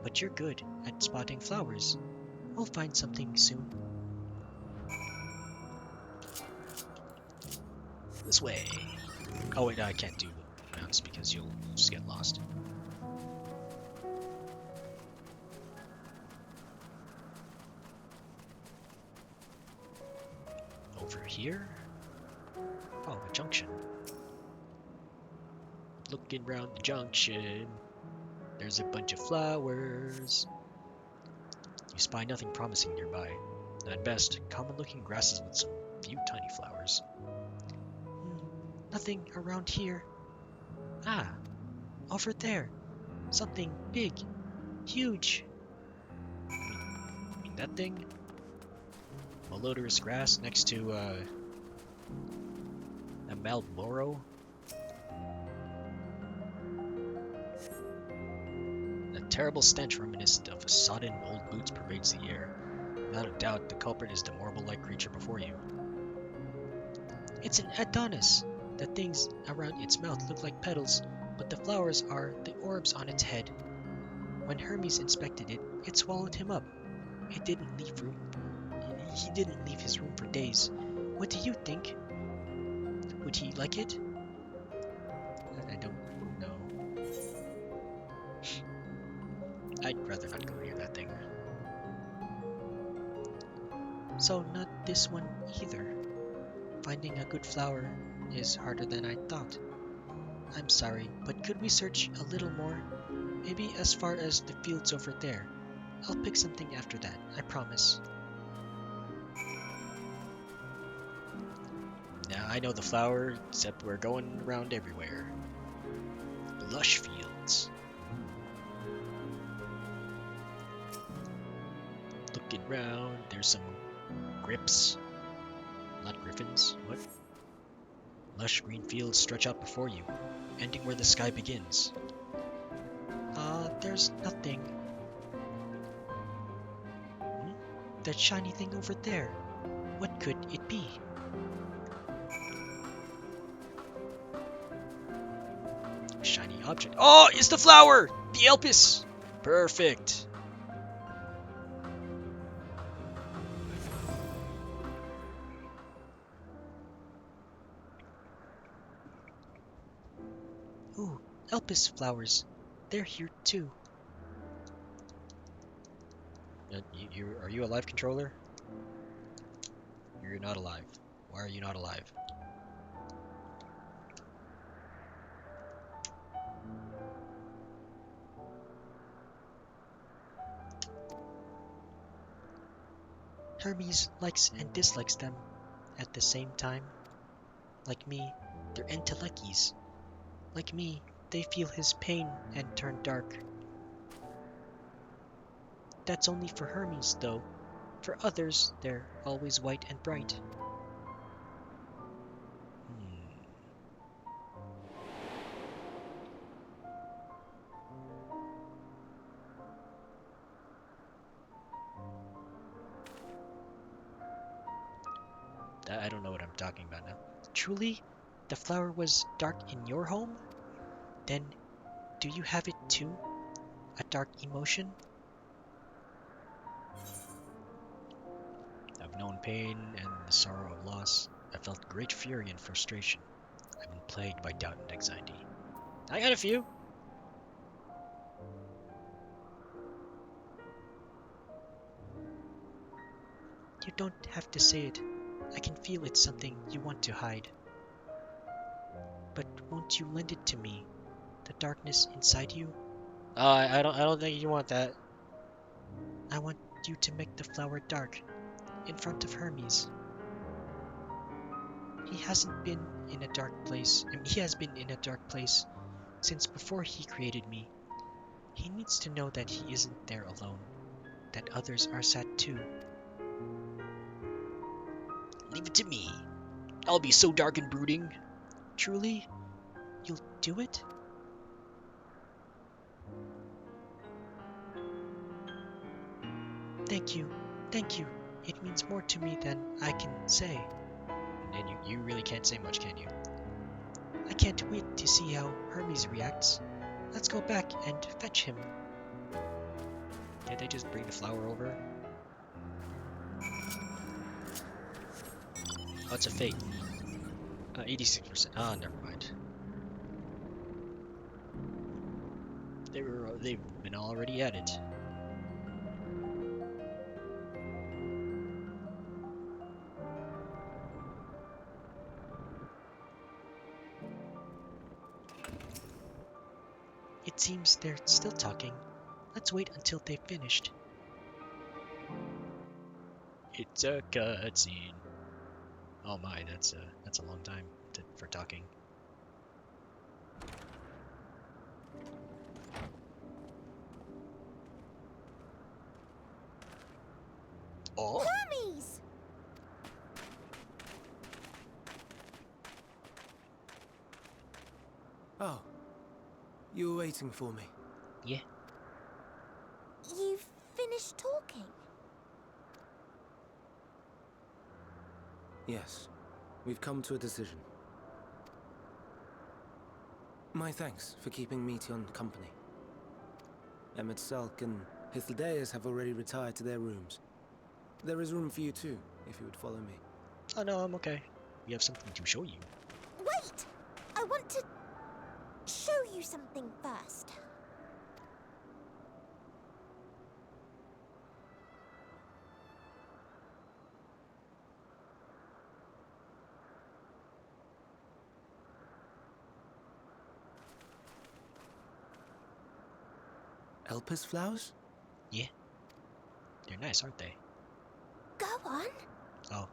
But you're good at spotting flowers. We'll find something soon. This way. Oh wait, I can't do pronounce because you'll just get lost. Over here? Oh, a junction. Looking round the junction. There's a bunch of flowers. You spy nothing promising nearby. At best, common-looking grasses with some few tiny flowers. Nothing around here. Ah, over there. Something big. Huge. You mean that thing? Malodorous grass next to, a Malboro? A terrible stench reminiscent of sodden old boots pervades the air. Without a doubt, the culprit is the marble-like creature before you. It's an Adonis. The things around its mouth look like petals, but the flowers are the orbs on its head. When Hermes inspected it, it swallowed him up. He didn't leave his room for days. What do you think? Would he like it? I don't know. I'd rather not go near that thing. So not this one either. Finding a good flower is harder than I thought. I'm sorry, but could we search a little more? Maybe as far as the fields over there. I'll pick something after that, I promise. Now I know the flower, except we're going around everywhere. Lush fields. Looking round, there's some grips. Not griffins, what? Lush green fields stretch out before you, ending where the sky begins. There's nothing. That shiny thing over there. What could it be? Shiny object. Oh, it's the flower! The Elpis! Perfect. Ooh, Elpis flowers. They're here too. Are you a live controller? You're not alive. Why are you not alive? Hermes likes and dislikes them at the same time. Like me, they're entelecchies. Like me, they feel his pain and turn dark. That's only for Hermes, though. For others, they're always white and bright. I don't know what I'm talking about now. Truly, the flower was dark in your home? Then, do you have it too? A dark emotion? I've known pain and the sorrow of loss. I felt great fury and frustration. I've been plagued by doubt and anxiety. I got a few. You don't have to say it. I can feel it's something you want to hide. But won't you lend it to me? The darkness inside you? I don't think you want that. I want you to make the flower dark, in front of Hermes. He hasn't been in a dark place. He has been in a dark place since before he created me. He needs to know that he isn't there alone, that others are sad too. Leave it to me. I'll be so dark and brooding. Truly? You'll do it? Thank you. Thank you. It means more to me than I can say. And you really can't say much, can you? I can't wait to see how Hermes reacts. Let's go back and fetch him. Can't they just bring the flower over? Oh, it's a fate. 86%. Ah, never mind. They've been already at it. It seems they're still talking. Let's wait until they've finished. It's a cutscene. Oh my, that's a long time for talking. Oh, Hermes! Oh, you were waiting for me. Yeah. You've finished talking? Yes, we've come to a decision. My thanks for keeping Meteion company. Emmett Salk and Hythlodaeus have already retired to their rooms. There is room for you too, if you would follow me. oh no, I'm okay. We have something to show you. Wait! I want to show you something first. Elpis flowers? Yeah. They're nice, aren't they? Go on. Oh.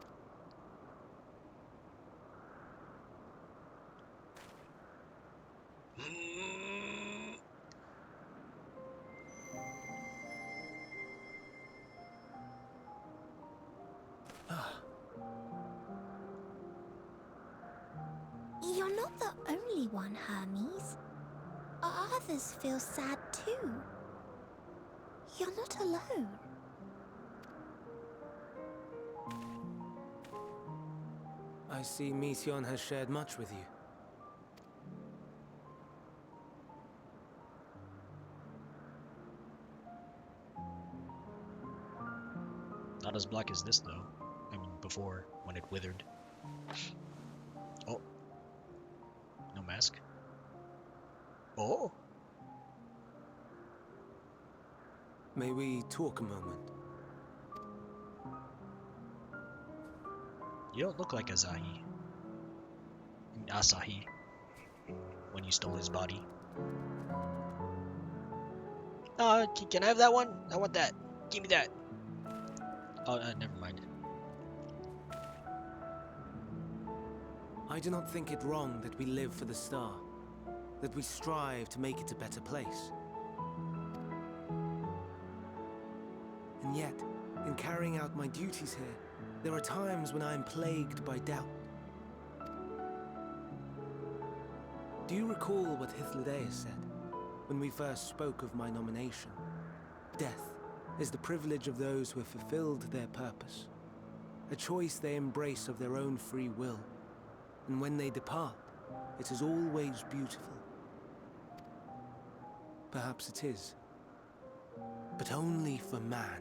You're not the only one, Hermes. Others feel sad too. You're not alone. I see Meteion has shared much with you. Not as black as this though. I mean, before, when it withered. Oh. No mask. Oh. May we talk a moment? You don't look like Asahi. I mean, Asahi. When you stole his body. Can I have that one? I want that. Give me that. Oh, never mind. I do not think it wrong that we live for the star. that we strive to make it a better place. And yet, in carrying out my duties here, there are times when I am plagued by doubt. Do you recall what Hythlodaeus said when we first spoke of my nomination? Death is the privilege of those who have fulfilled their purpose, a choice they embrace of their own free will, and when they depart, it is always beautiful. Perhaps it is, but only for man.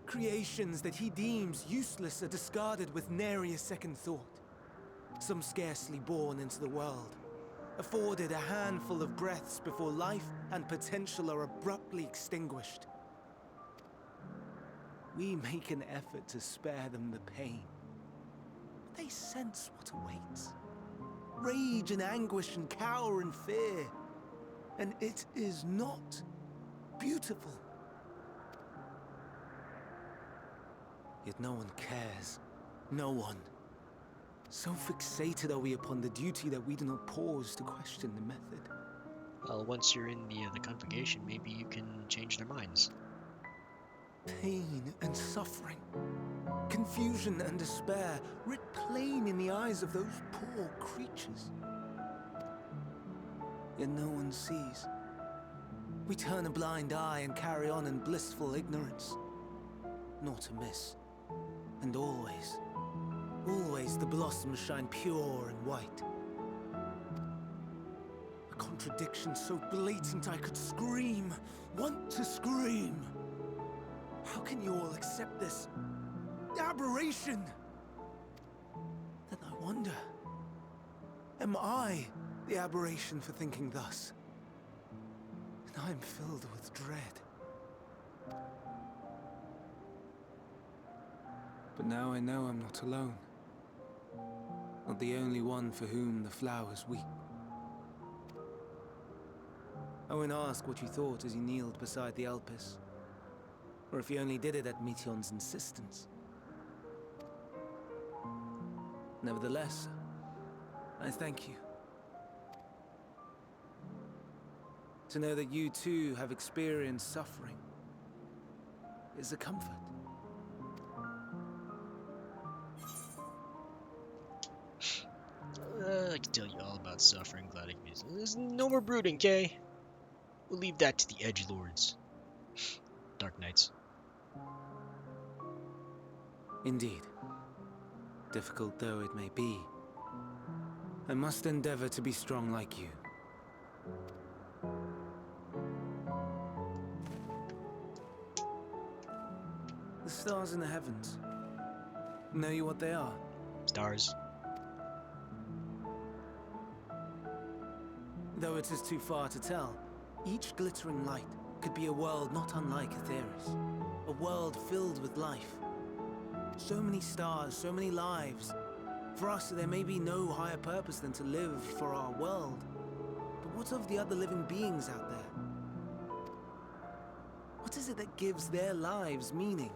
Creations that he deems useless are discarded with nary a second thought. Some scarcely born into the world, afforded a handful of breaths before life and potential are abruptly extinguished. We make an effort to spare them the pain, but they sense what awaits. Rage and anguish and cower and fear, and it is not beautiful. Yet no one cares. No one. So fixated are we upon the duty that we do not pause to question the method. Well, once you're in the congregation, maybe you can change their minds. Pain and suffering, confusion and despair, writ plain in the eyes of those poor creatures. Yet no one sees. We turn a blind eye and carry on in blissful ignorance. Not amiss. And always, always the blossoms shine pure and white. A contradiction so blatant I could scream, want to scream. How can you all accept this aberration? Then I wonder, am I the aberration for thinking thus? And I am filled with dread. But now I know I'm not alone. Not the only one for whom the flowers weep. I won't ask what you thought as you kneeled beside the Elpis, or if you only did it at Meteion's insistence. Nevertheless, I thank you. To know that you too have experienced suffering is a comfort. I can tell you all about suffering, glad I can. There's no more brooding, okay? We'll leave that to the edgelords. Dark Knights. Indeed. Difficult though it may be, I must endeavor to be strong like you. The stars in the heavens. Know you what they are? Stars. Though it is too far to tell, each glittering light could be a world not unlike Aetheris. A world filled with life. So many stars, so many lives. For us, there may be no higher purpose than to live for our world. But what of the other living beings out there? What is it that gives their lives meaning?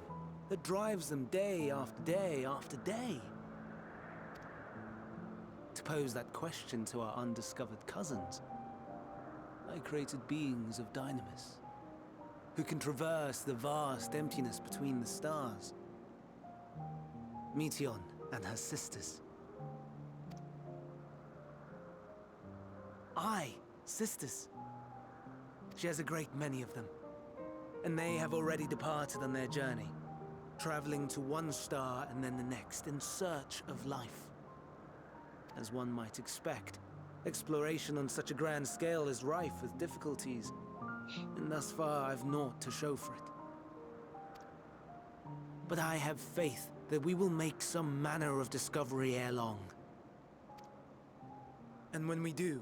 That drives them day after day after day? To pose that question to our undiscovered cousins, I created beings of dynamis, who can traverse the vast emptiness between the stars. Meteion and her sisters. Aye, sisters. She has a great many of them, and they have already departed on their journey, traveling to one star and then the next in search of life. As one might expect, exploration on such a grand scale is rife with difficulties, and thus far I've naught to show for it. But I have faith that we will make some manner of discovery ere long. And when we do,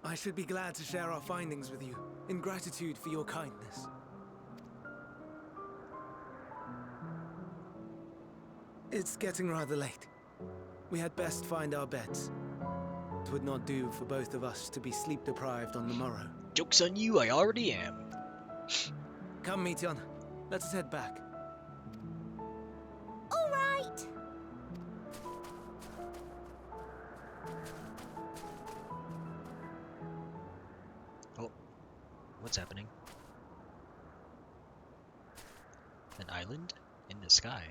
I should be glad to share our findings with you, in gratitude for your kindness. It's getting rather late. We had best find our beds. It would not do for both of us to be sleep-deprived on the morrow. Joke's on you, I already am. Come, Meteion. Let us head back. All right. what's happening. An island in the sky.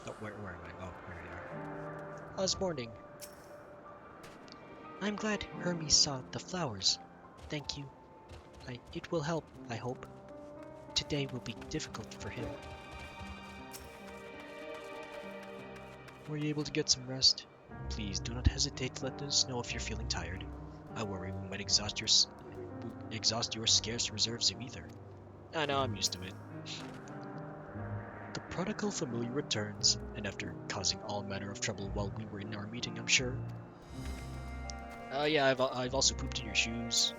Oh, where am I? Oh, here we are. Osborning. I'm glad Hermes saw the flowers. Thank you. It will help, I hope. Today will be difficult for him. Were you able to get some rest? Please do not hesitate to let us know if you're feeling tired. I worry we might exhaust your scarce reserves of ether. I know, I'm used to it. The prodigal familiar returns, and after causing all manner of trouble while we were in our meeting, I'm sure. Yeah, I've also pooped in your shoes.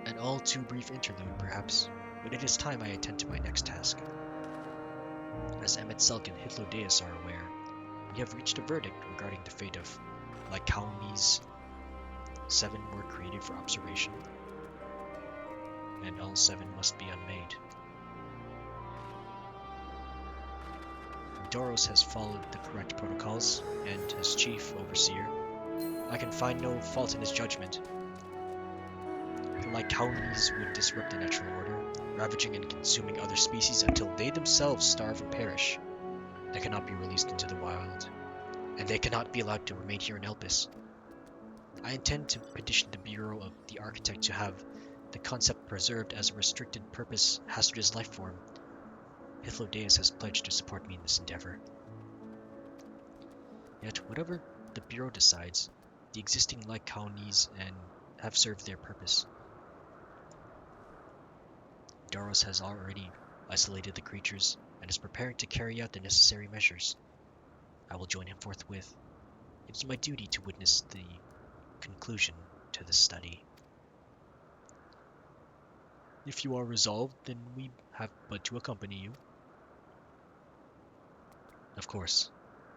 An all too brief interlude, perhaps, but it is time I attend to my next task. As Emmet Selk and Hythlodaeus are aware, we have reached a verdict regarding the fate of Lycaunes. 7 were created for observation, and all 7 must be unmade. Doros has followed the correct protocols, and as chief overseer, I can find no fault in his judgment. The Lycaunes would disrupt the natural order, ravaging and consuming other species until they themselves starve or perish. They cannot be released into the wild, and they cannot be allowed to remain here in Elpis. I intend to petition the Bureau of the Architect to have the concept preserved as a restricted purpose hazardous life form. Hythlodaeus has pledged to support me in this endeavor. Yet, whatever the Bureau decides, the existing Lycaunes and have served their purpose. Doros has already isolated the creatures and is preparing to carry out the necessary measures. I will join him forthwith. It is my duty to witness the conclusion to this study. If you are resolved, then we have but to accompany you. Of course.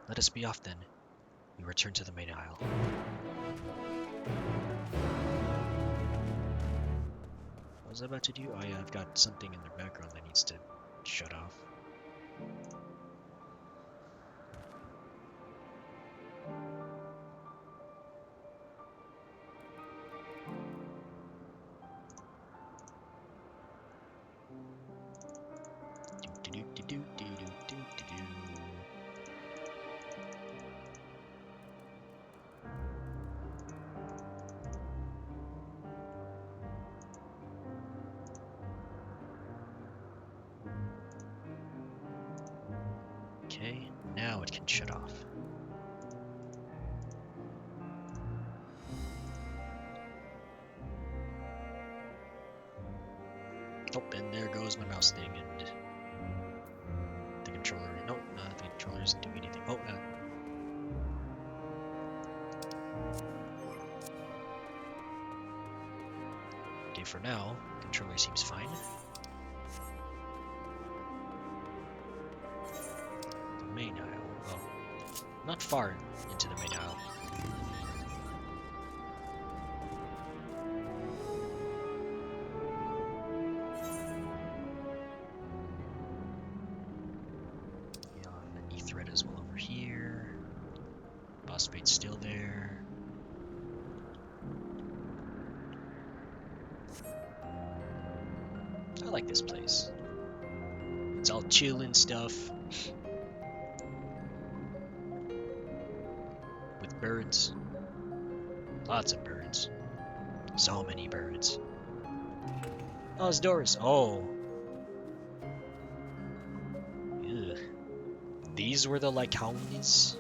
Let us be off then. We return to the main aisle. What was I about to do? Oh yeah, I've got something in the background that needs to shut off. Okay, now it can shut off. Oh, and there goes my mouse thing and the controller. No, the controller doesn't do anything. Oh, okay, for now, controller seems fine. The main aisle. Well, not far into the main aisle. An E-thread as well over here. Phosphate's still there. I like this place. It's all chill and stuff. With birds. Lots of birds. So many birds. Oh, it's Doris. Oh. Ugh. These were the Lycaunes?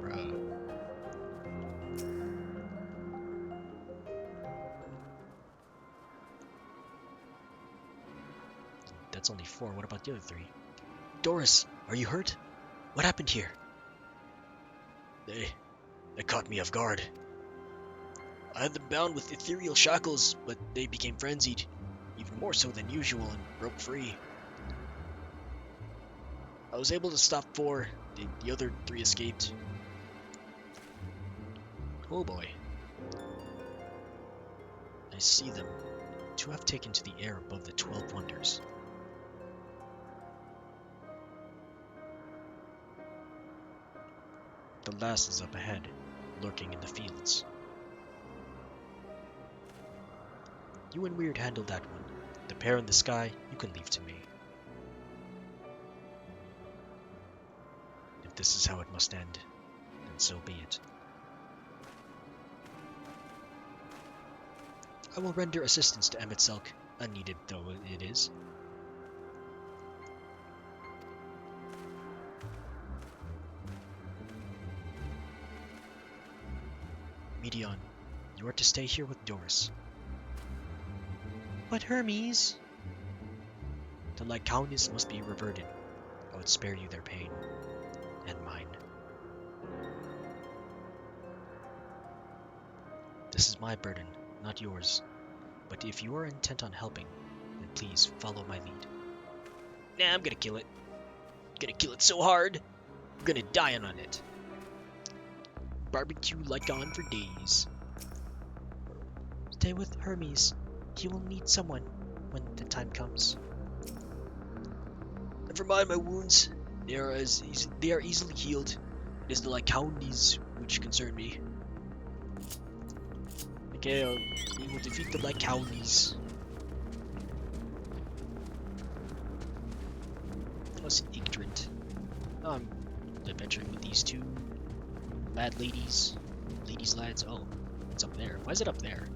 Bruh. That's only 4. What about the other 3? Doris, are you hurt? What happened here? They caught me off guard. I had them bound with ethereal shackles, but they became frenzied. even more so than usual, and broke free. I was able to stop 4. The other 3 escaped. Oh boy. I see them. 2 have taken to the air above the 12 wonders. The last is up ahead, lurking in the fields. You and Weird handle that one. The pair in the sky, you can leave to me. If this is how it must end, then so be it. I will render assistance to Emetzelk, unneeded though it is. Meteion, you are to stay here with Doris. But Hermes... The Lycaonians must be reverted. I would spare you their pain. And mine. This is my burden, not yours. But if you are intent on helping, then please follow my lead. Nah, I'm gonna kill it. Gonna kill it so hard, I'm gonna die on it. Barbecue Lycaon for days. Stay with Hermes. He will need someone when the time comes. Never mind my wounds. They are easily healed. It is the Lycaonians which concern me. Okay, we will defeat the Lycaonians. What's ignorant? I'm adventuring with these 2 bad ladies. Ladies, lads. Oh, it's up there. Why is it up there?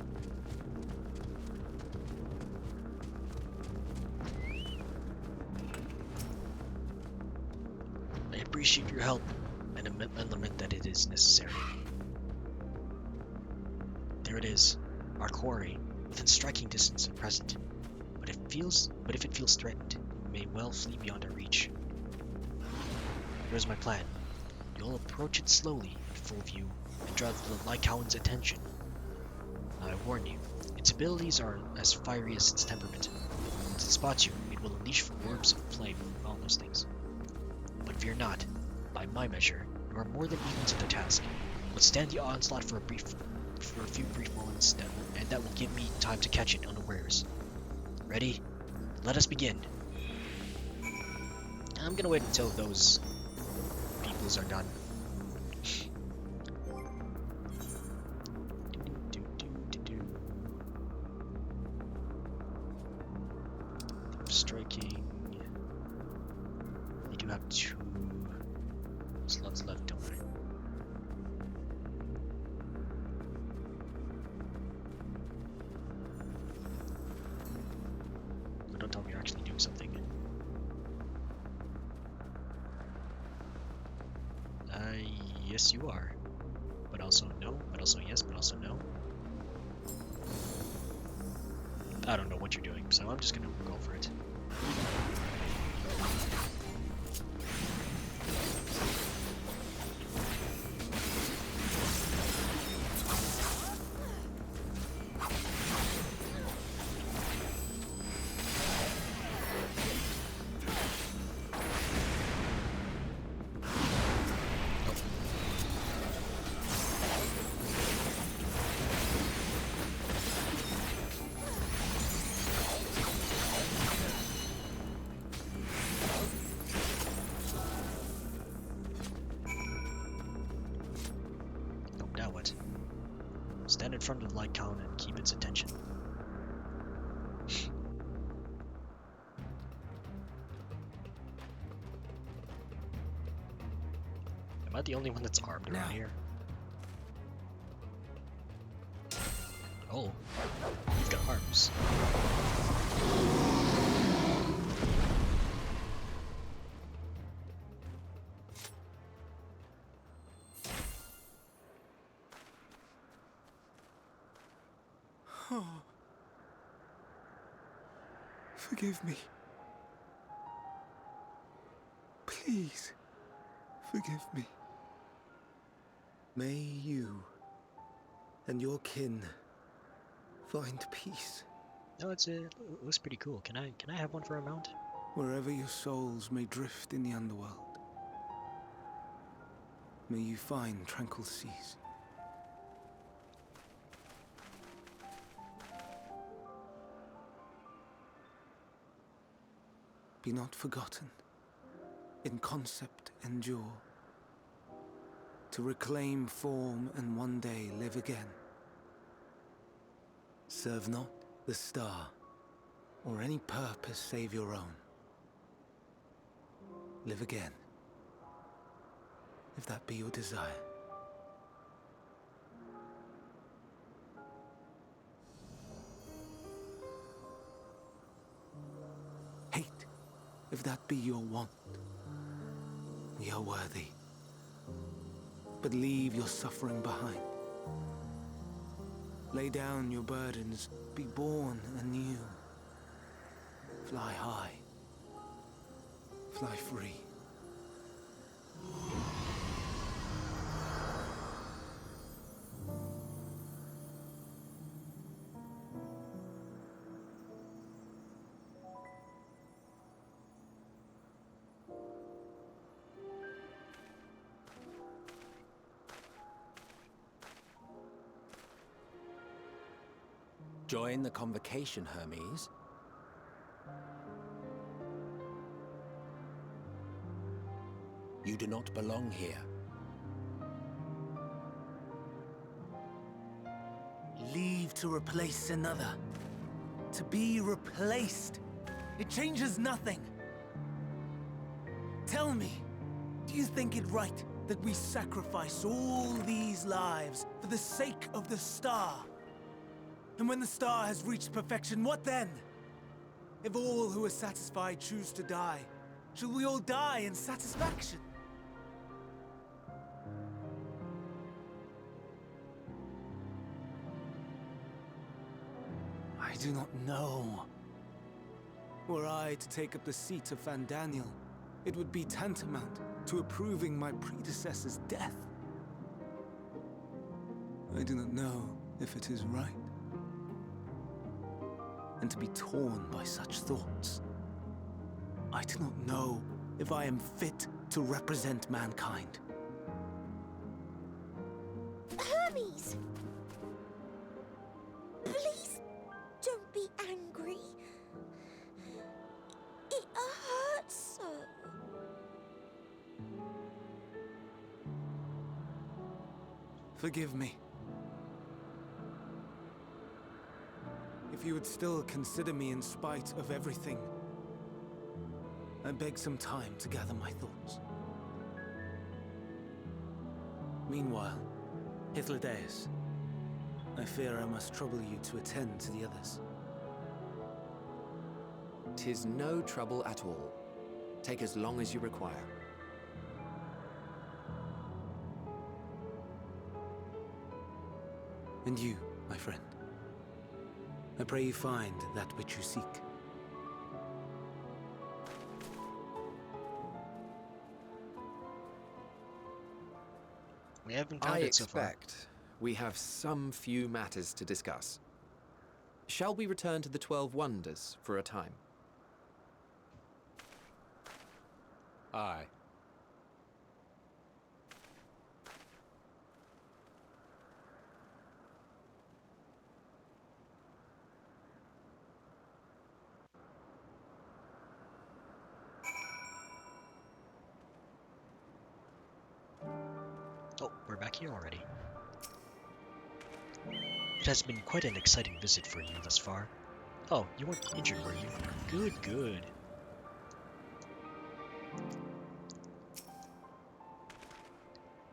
I appreciate your help and lament that it is necessary. There it is, our quarry, within striking distance at present. But if it feels threatened, it may well flee beyond our reach. Here's my plan. You'll approach it slowly in full view and draw the Lycaon's attention. Now I warn you, its abilities are as fiery as its temperament. Once it spots you, it will unleash orbs of flame, all those things. But fear not. By my measure, you are more than equal to the task. Withstand the onslaught for a few brief moments, and that will give me time to catch it unawares. Ready? Let us begin. I'm gonna wait until those peoples are done. Striking. I do have 2 slots left, don't I? But don't tell me you're actually doing something. Yes you are. But also no, but also yes, but also no. I don't know what you're doing, so I'm just gonna go for it. Now what? Stand in front of the Lycaon and keep its attention. Am I the only one that's armed around here? Oh, you've got arms. Forgive me. Please, forgive me. May you and your kin find peace No, it looks pretty cool. Can I have one for a mount? Wherever your souls may drift in the underworld, may you find tranquil seas. Be not forgotten, in concept endure, to reclaim form and one day live again. Serve not the star, or any purpose save your own. Live again, if that be your desire. Hate, if that be your want. We are worthy. But leave your suffering behind. Lay down your burdens, be born anew. Fly high, fly free. Join the convocation, Hermes. You do not belong here. Leave to replace another. To be replaced. It changes nothing. Tell me, do you think it right that we sacrifice all these lives for the sake of the star? And when the star has reached perfection, what then? If all who are satisfied choose to die, shall we all die in satisfaction? I do not know. Were I to take up the seat of Van Daniel, it would be tantamount to approving my predecessor's death. I do not know if it is right. And to be torn by such thoughts, I do not know if I am fit to represent mankind. Hermes! Please don't be angry. It hurts so. Forgive me. If you would still consider me in spite of everything, I beg some time to gather my thoughts. Meanwhile, Hythlodaeus, I fear I must trouble you to attend to the others. 'Tis no trouble at all. Take as long as you require. And you, my friend, I pray you find that which you seek. We haven't I found it so far. expect we have some few matters to discuss. Shall we return to the 12 Wonders for a time? Aye. Oh, we're back here already. It has been quite an exciting visit for you thus far. Oh, you weren't injured, were you? Good, good.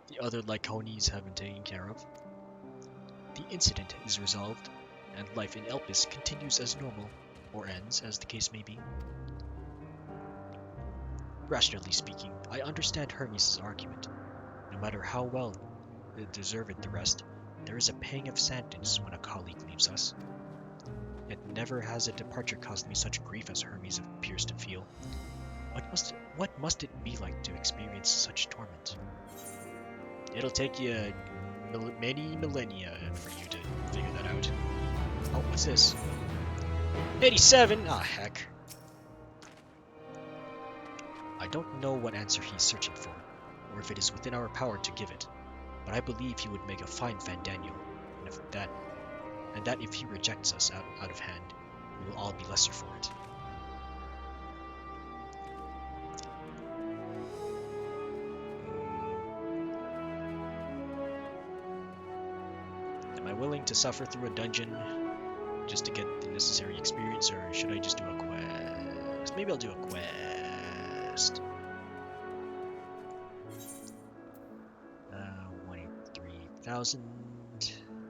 The other Lycones have been taken care of. The incident is resolved, and life in Elpis continues as normal, or ends, as the case may be. Rationally speaking, I understand Hermes' argument. No matter how well deserved the rest, there is a pang of sadness when a colleague leaves us. Yet never has a departure caused me such grief as Hermes appears to feel. What must it be like to experience such torment? It'll take you many millennia for you to figure that out. Oh, what's this? 87? Ah, heck. I don't know what answer he's searching for, or if it is within our power to give it, but I believe he would make a fine Fandaniel, and that if he rejects us out of hand, we will all be lesser for it. Am I willing to suffer through a dungeon just to get the necessary experience, or should I just do a quest? Maybe I'll do a quest. 183,000.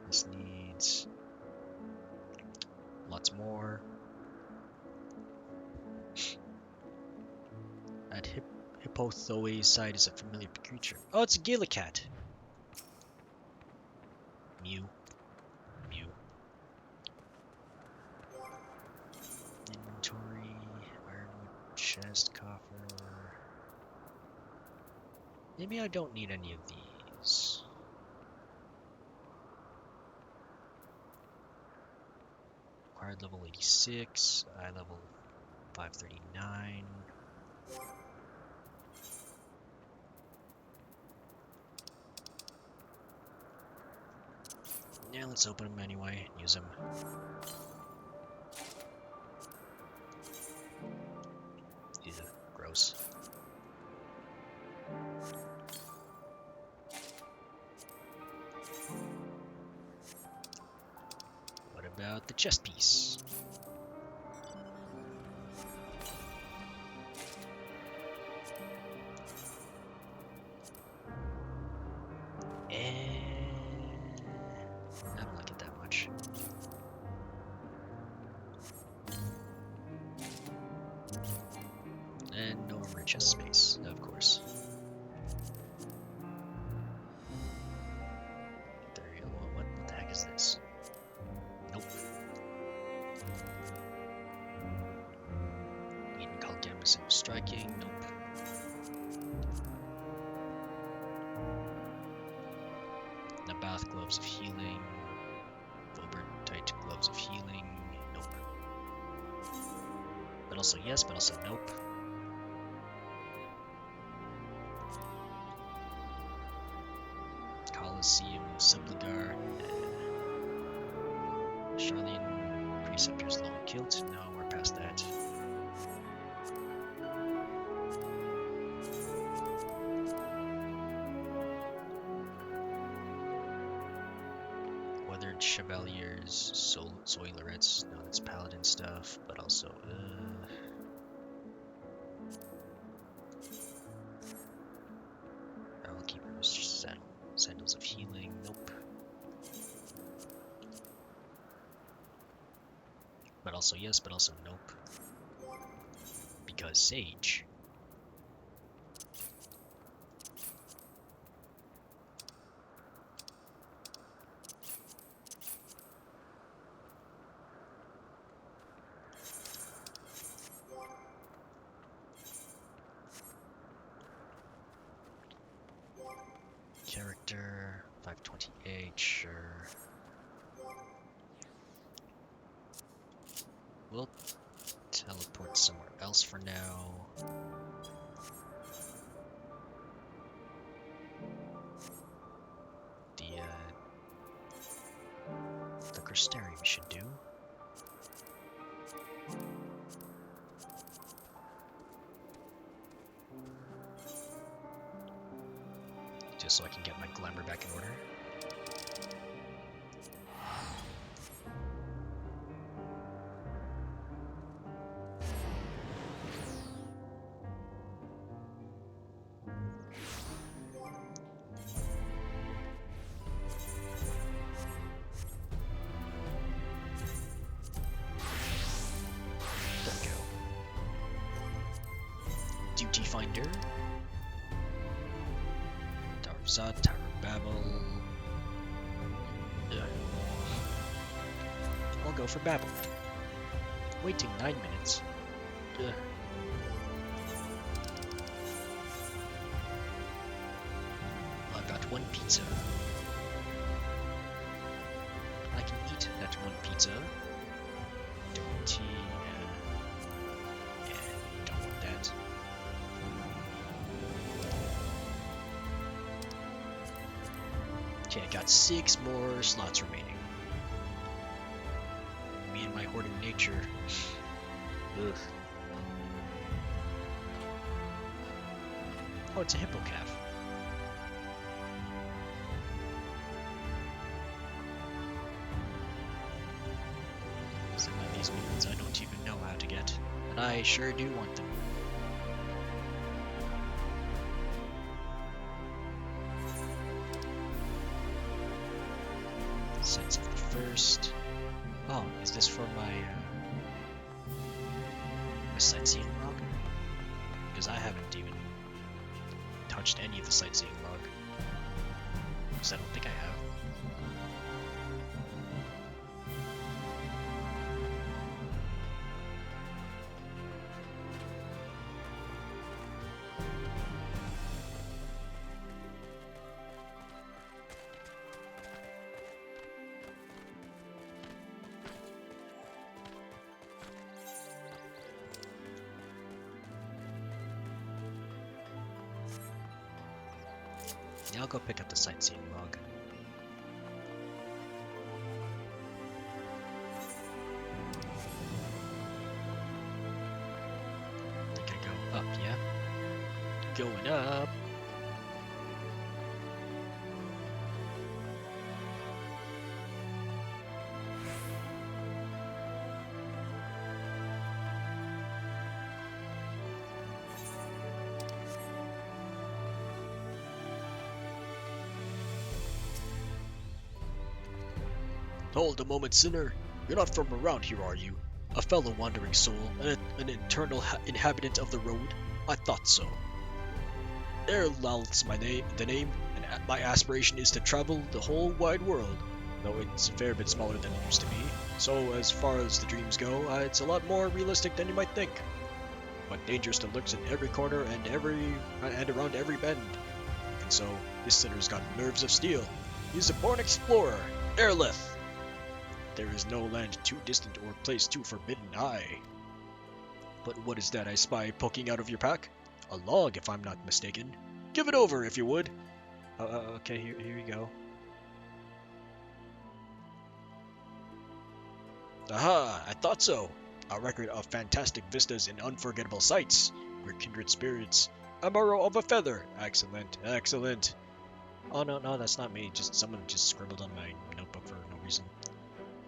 This needs lots more. At Hippothoe's side is a familiar creature. Oh, it's a Gillicat. Mew. Mew. Inventory, ironwood chest, coffer. Maybe I don't need any of these. Required level 86, eye level 539. Yeah, let's open them anyway, use them. Ew, gross. What about the chest piece? I don't like it that much. And no more chest space, of course. What the heck is this? Nope. Eden called Damnus and striking. Nope. Nabath gloves of healing. Filbert tight gloves of healing. Nope. But also yes, but also nope. Colosseum, Subligar, Charlene Preceptor's long kilt. No, we're past that. Weathered Chevaliers, Soilerettes. No, that's Paladin stuff, but also, Keepers, Sandals of Healing. Nope. But also yes, but also nope. Because Sage. Character 528, sure. We'll teleport somewhere else for now. The Crystarium should do. Just so I can get my glamour back in order. There we go. Duty Finder. Zod, Tower of Babel. Ugh. I'll go for Babel. Waiting 9 minutes. Ugh. I've got one pizza. I can eat that one pizza. Don't Okay, I got 6 more slots remaining. Me and my hoarding nature. Ugh. Oh, it's a hippo calf. Some of these mutants I don't even know how to get, and I sure do want them. Sense of the first. Oh, is this for my sightseeing log? Because I haven't even touched any of the sightseeing log. Because I don't think I have. Yeah, I'll go pick up the sightseeing log. I think I go up, yeah? Going up! Hold a moment, sinner. You're not from around here, are you? A fellow wandering soul, an eternal inhabitant of the road? I thought so. Erlal's the name, and my aspiration is to travel the whole wide world, though it's a fair bit smaller than it used to be. So as far as the dreams go, it's a lot more realistic than you might think. But danger still lurks in every corner and around every bend. And so, this sinner's got nerves of steel. He's a born explorer, Erlith. There is no land too distant or place too forbidden, aye. But what is that I spy poking out of your pack? A log, if I'm not mistaken. Give it over, if you would. Okay, here you go. Aha, I thought so. A record of fantastic vistas and unforgettable sights. We're kindred spirits. A burrow of a feather. Excellent, excellent. Oh, no, that's not me. Someone just scribbled on my notebook for no reason.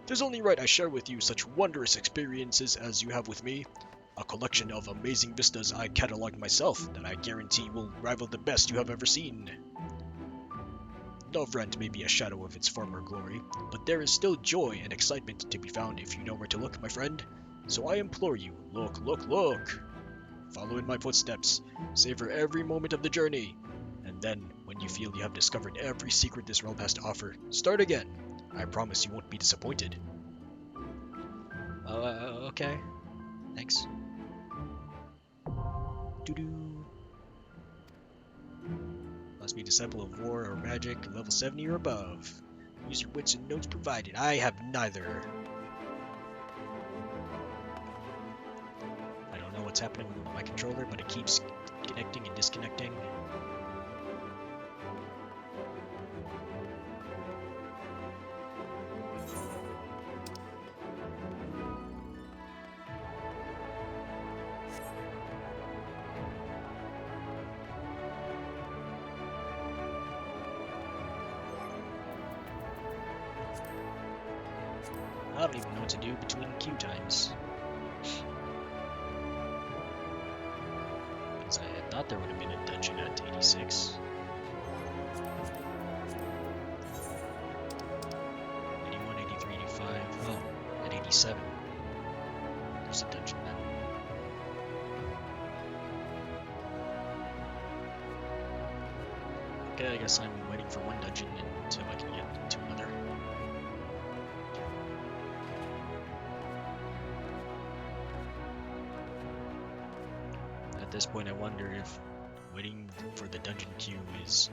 'Tis only right I share with you such wondrous experiences as you have with me. A collection of amazing vistas I catalogued myself that I guarantee will rival the best you have ever seen. Novrent may be a shadow of its former glory, but there is still joy and excitement to be found if you know where to look, my friend. So I implore you, look, look, look! Follow in my footsteps, savor every moment of the journey, and then, when you feel you have discovered every secret this realm has to offer, start again. I promise you won't be disappointed. Okay. Thanks. Doo-doo. Must be disciple of war or magic, level 70 or above. Use your wits and notes provided. I have neither. I don't know what's happening with my controller, but it keeps connecting and disconnecting. I don't even know what to do between queue times. Because I thought there would have been a dungeon at 86. 81, 83, 85. Oh, at 87. There's a dungeon then. Okay, I guess I'm waiting for one dungeon until I can get to another. At this point, I wonder if waiting for the dungeon queue is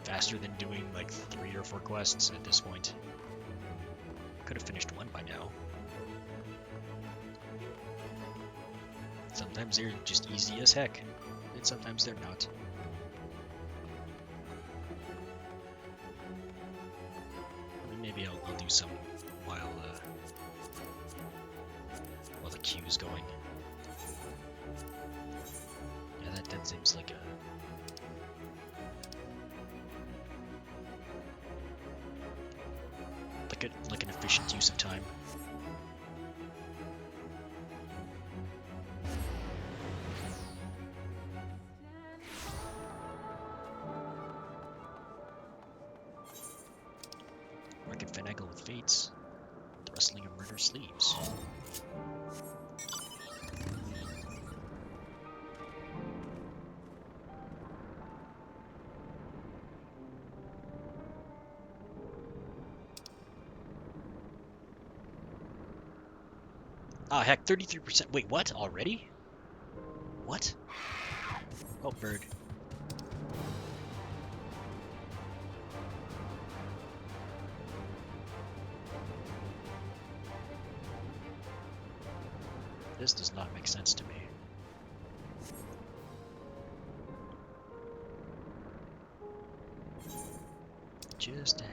faster than doing like 3 or 4 quests at this point. Could have finished one by now. Sometimes they're just easy as heck, and sometimes they're not. maybe I'll do some while the queue's going. Yeah, that seems like like an efficient use of time. Or I can finagle with fates, the rustling of murder sleeves. Ah, heck, 33%. Wait, what? Already? What? Oh, bird. This does not make sense to me. Just ahead.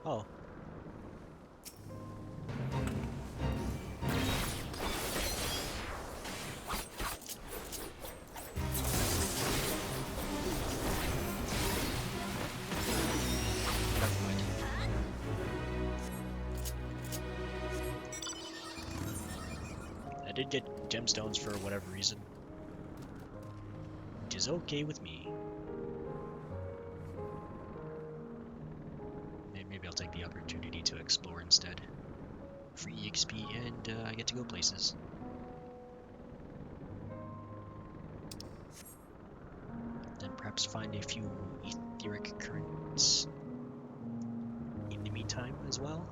Oh. Never mind. I did get gemstones for whatever reason. Which is okay with me. Maybe I'll take the opportunity to explore instead. Free EXP and I get to go places. Then perhaps find a few etheric currents in the meantime as well.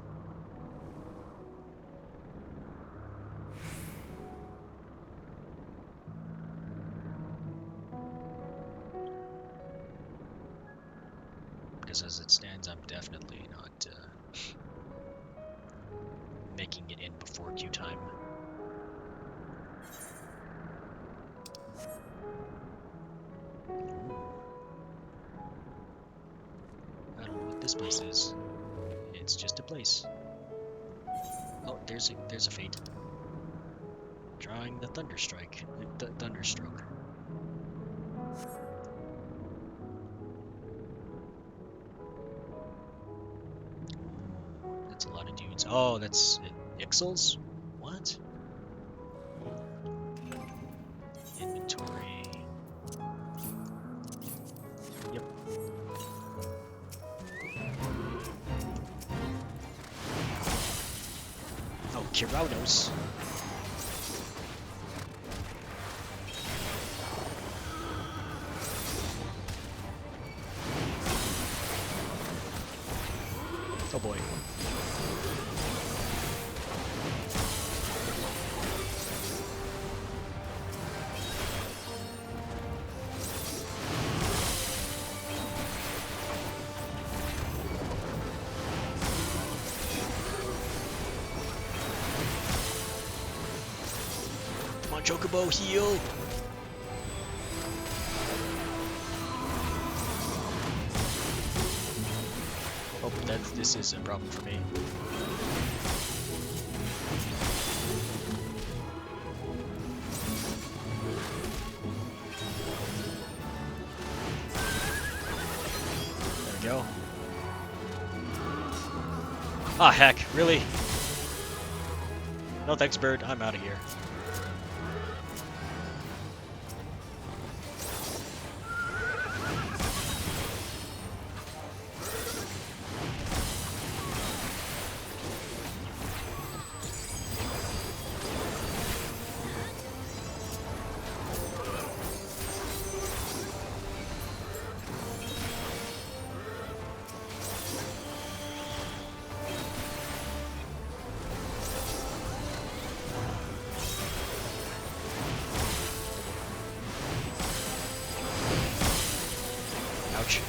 Because as it stands, I'm definitely not making it in before queue time. Ooh. I don't know what this place is. It's just a place. Oh, there's a fate. Drawing the thunderstrike, the thunderstroke. That's a lot of dudes. Oh, that's Ixals? What? Inventory. Yep. Oh, Kiranos. Oh boy. Come on, Chocobo, heal! Oh, this is a problem for me. There we go. Ah, heck, really? No thanks, bird. I'm out of here. Ouch.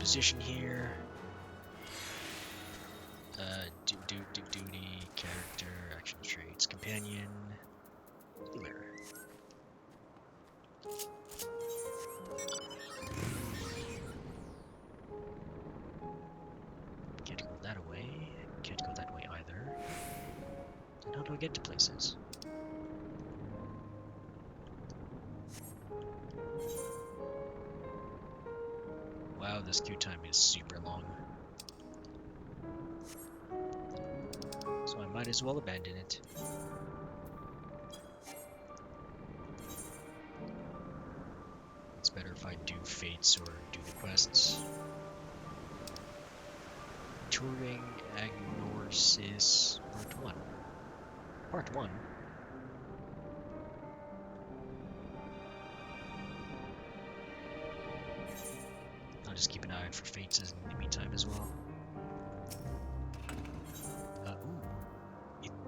position here. Duty, character, action traits, companion, healer. Can't go that way. Can't go that way either. And how do I get to places? Wow, this queue time is super long. So I might as well abandon it. It's better if I do fates or do the quests. Touring Agnosis Part 1. Part 1? I'll just keep an eye out for fates in the meantime as well.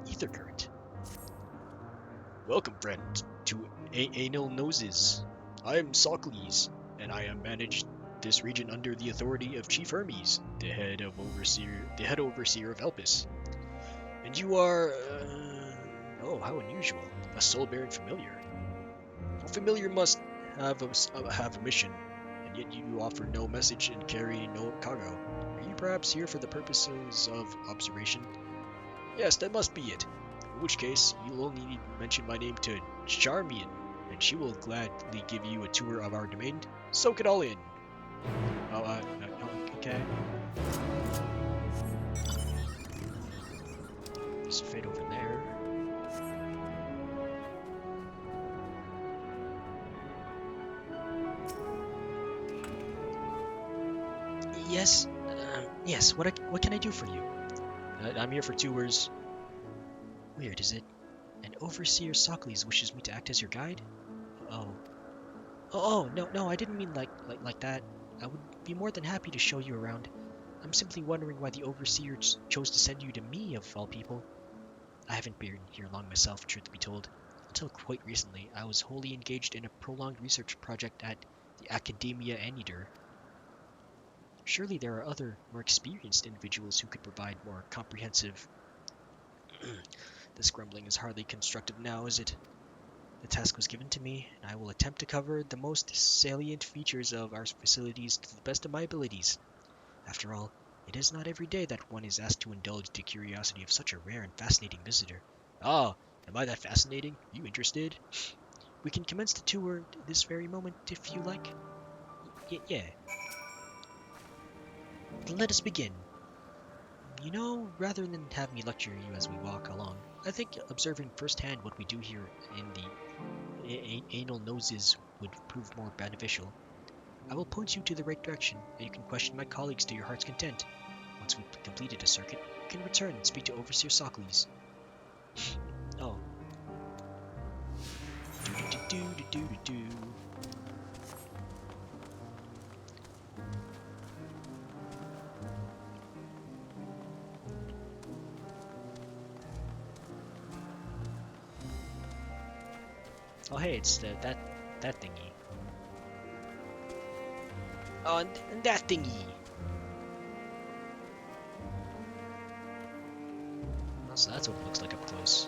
Ether current. Welcome, friend, to Anal Noses. I am Socles, and I am managed this region under the authority of Chief Hermes, the head overseer of Elpis. And you are, oh, how unusual, a soul-bearing familiar. A familiar must have a mission, and yet you offer no message and carry no cargo. Are you perhaps here for the purposes of observation? Yes, that must be it. In which case, you'll only need to mention my name to Charmian, and she will gladly give you a tour of our domain. Soak it all in. Oh, okay. There's a fate over there. Yes, yes, what can I do for you? I'm here for tours. Weird, is it? An overseer Socles wishes me to act as your guide? Oh, no, I didn't mean like that. I would be more than happy to show you around. I'm simply wondering why the overseer chose to send you to me, of all people. I haven't been here long myself, truth be told. Until quite recently, I was wholly engaged in a prolonged research project at the Academia Annider. Surely there are other, more experienced individuals who could provide more comprehensive... This grumbling is hardly constructive now, is it? The task was given to me, and I will attempt to cover the most salient features of our facilities to the best of my abilities. After all, it is not every day that one is asked to indulge the curiosity of such a rare and fascinating visitor. Ah, am I that fascinating? You interested? We can commence the tour this very moment, if you like. Yeah. Then let us begin. You know, rather than have me lecture you as we walk along, I think observing firsthand what we do here in the anal noses would prove more beneficial. I will point you to the right direction, and you can question my colleagues to your heart's content. Once we've completed a circuit, you can return and speak to Overseer Socles. Oh. Do. Oh hey, it's that thingy. Oh, and that thingy. Oh, so that's what it looks like up close.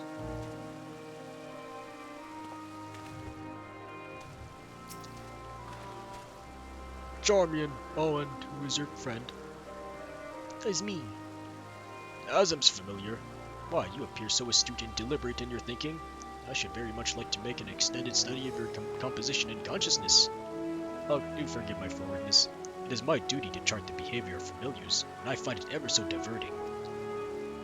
Charmian, and who is your friend? It's me. As I'm familiar. Why, you appear so astute and deliberate in your thinking. I should very much like to make an extended study of your composition and consciousness. Oh, do forgive my forwardness. It is my duty to chart the behavior of familiars, and I find it ever so diverting.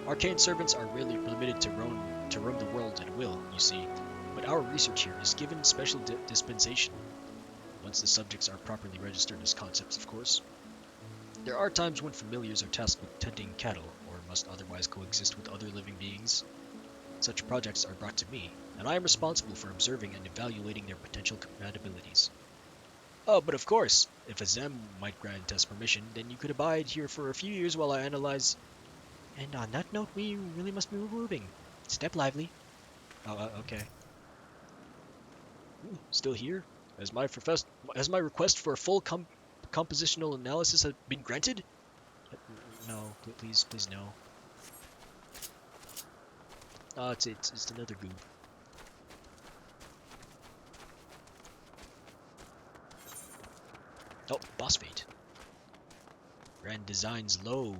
Arcane servants are rarely permitted to roam the world at will, you see, but our research here is given special dispensation, once the subjects are properly registered as concepts, of course. There are times when familiars are tasked with tending cattle, or must otherwise coexist with other living beings. Such projects are brought to me, and I am responsible for observing and evaluating their potential compatibilities. Oh, but of course, if a Zem might grant us permission, then you could abide here for a few years while I analyze... And on that note, we really must be moving. Step lively. Okay. Ooh, still here? As my request for a full compositional analysis has been granted? No, please, please no. Oh, it's another goob. Oh, boss fate. Grand designs low.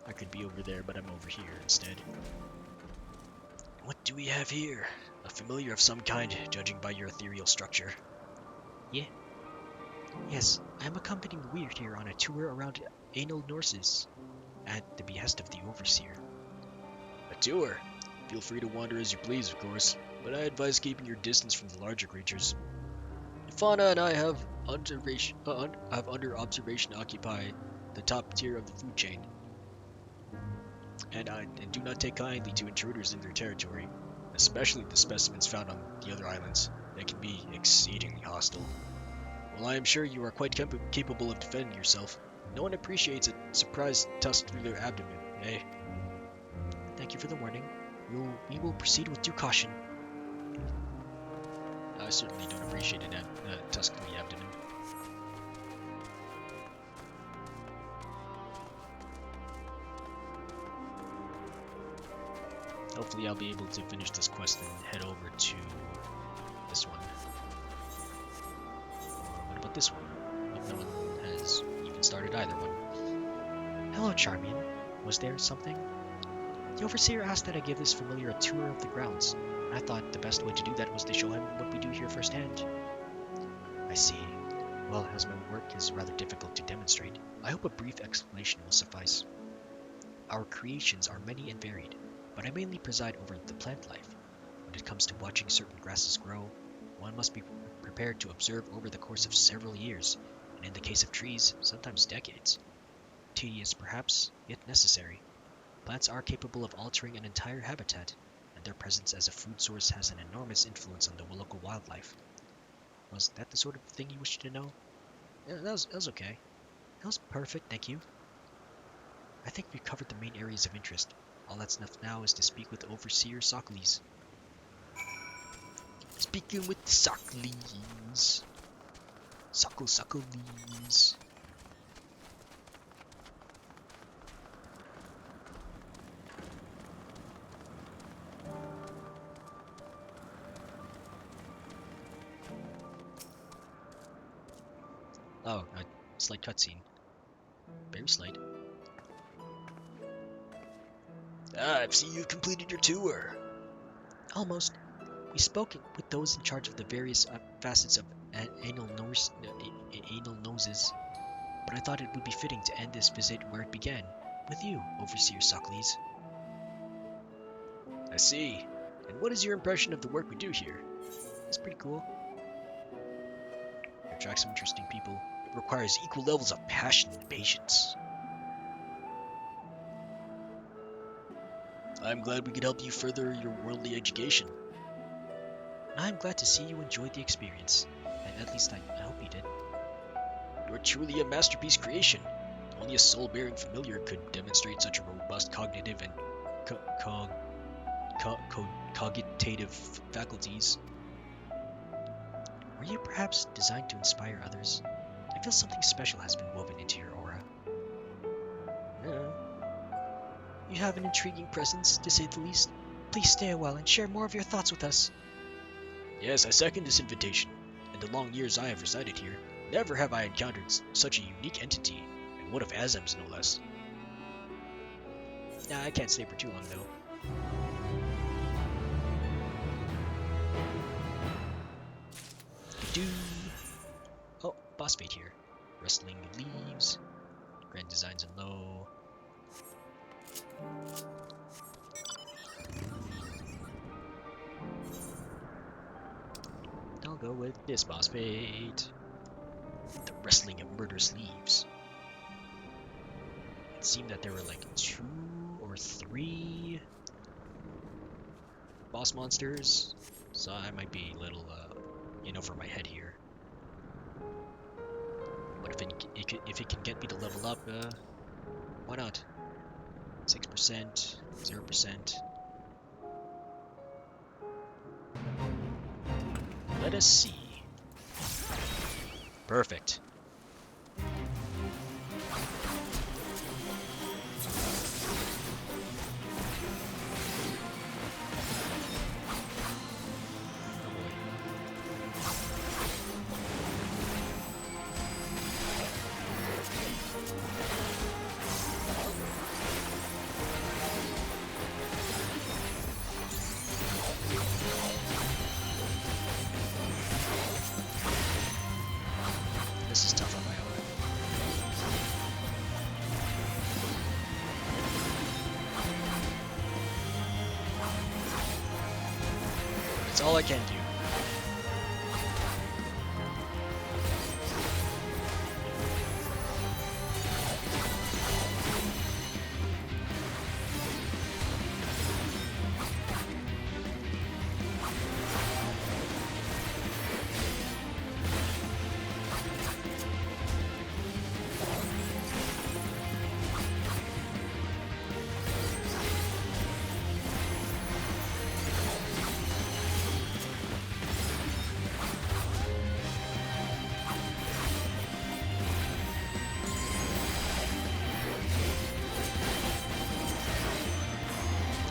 I could be over there, but I'm over here instead. What do we have here? A familiar of some kind, judging by your ethereal structure. Yeah. Yes, I am accompanying Weird here on a tour around Anal Norses, at the behest of the Overseer. A tour? Feel free to wander as you please, of course, but I advise keeping your distance from the larger creatures. Fauna and I have under observation occupy the top tier of the food chain, and do not take kindly to intruders in their territory, especially the specimens found on the other islands. They can be exceedingly hostile. While I am sure you are quite capable of defending yourself, no one appreciates a surprise tusk through their abdomen, eh? Thank you for the warning. We will proceed with due caution. I certainly don't appreciate a tusk through the abdomen. Hopefully I'll be able to finish this quest and head over to this one. What about this one? If no one has even started either one. Hello, Charmian. Was there something? The Overseer asked that I give this familiar a tour of the grounds. I thought the best way to do that was to show him what we do here firsthand. I see. Well, as my work is rather difficult to demonstrate, I hope a brief explanation will suffice. Our creations are many and varied, but I mainly preside over the plant life. When it comes to watching certain grasses grow, one must be prepared to observe over the course of several years, and in the case of trees, sometimes decades. Tedious perhaps, yet necessary. Plants are capable of altering an entire habitat, and their presence as a food source has an enormous influence on the local wildlife. Was that the sort of thing you wished to know? Yeah, that was okay. That was perfect, thank you. I think we've covered the main areas of interest. All that's left now is to speak with Overseer Socles. Speaking with Socles. Socles. Oh, a slight cutscene. Very slight. I see you've completed your tour. Almost. We spoke with those in charge of the various facets of anal noses, but I thought it would be fitting to end this visit where it began, with you, Overseer Socles. I see. And what is your impression of the work we do here? It's pretty cool. It attracts some interesting people. It requires equal levels of passion and patience. I'm glad we could help you further your worldly education. I'm glad to see you enjoyed the experience. At least I hope you did. You're truly a masterpiece creation. Only a soul-bearing familiar could demonstrate such a robust cognitive and cogitative faculties. Were you perhaps designed to inspire others? I feel something special has been woven into your aura. You have an intriguing presence, to say the least. Please stay a while and share more of your thoughts with us. Yes, I second this invitation. In the long years I have resided here, never have I encountered such a unique entity, and one of Azem's no less. I can't stay for too long, though. Oh, boss bait here. Rustling leaves. Grand designs and low. I'll go with this boss bait. The wrestling of murderous leaves. It seemed that there were like 2 or 3 boss monsters, so I might be a little, over my head here. But if it can get me to level up, why not? 6%, 0%. Let us see. Perfect. This is tough on my own. It's all I can do.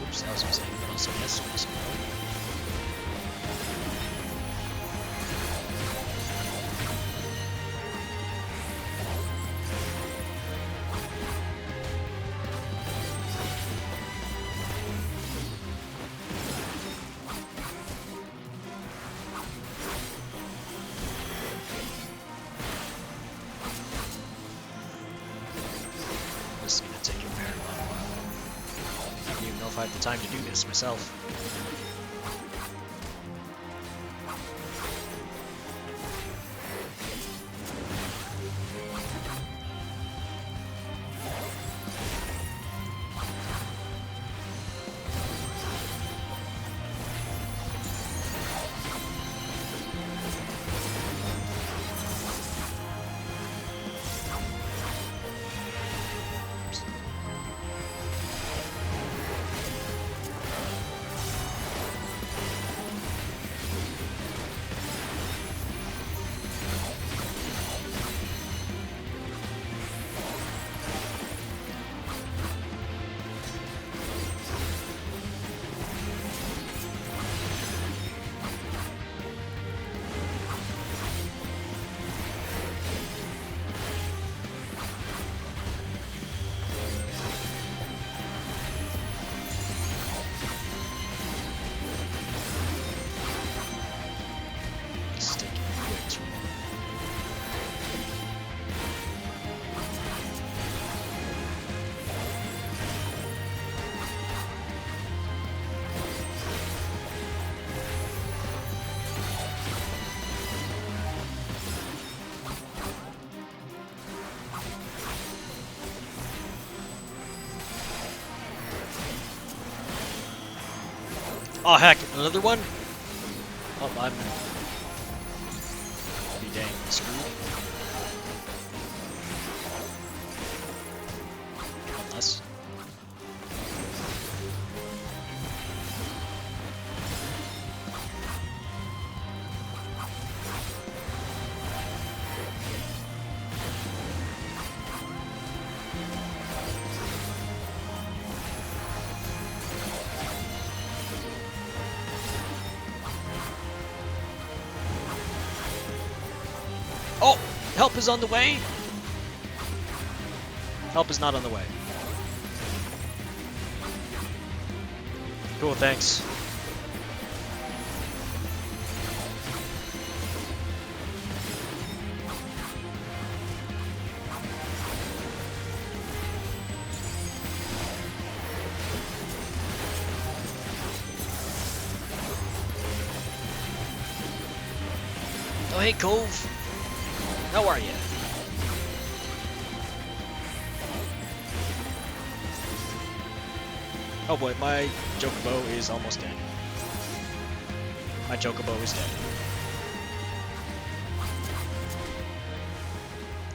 Oops, that was a mistake, but also yes, also no. This is gonna take a very long while. I don't even know if I have the time to do this myself. This is taking way too long. Oh heck, another one? Oh, I'm be dang screwed. Unless. Oh! Help is on the way! Help is not on the way. Cool, thanks. Oh, hey, Cove. How are you? Oh boy, my Chocobo is almost dead. My Chocobo is dead.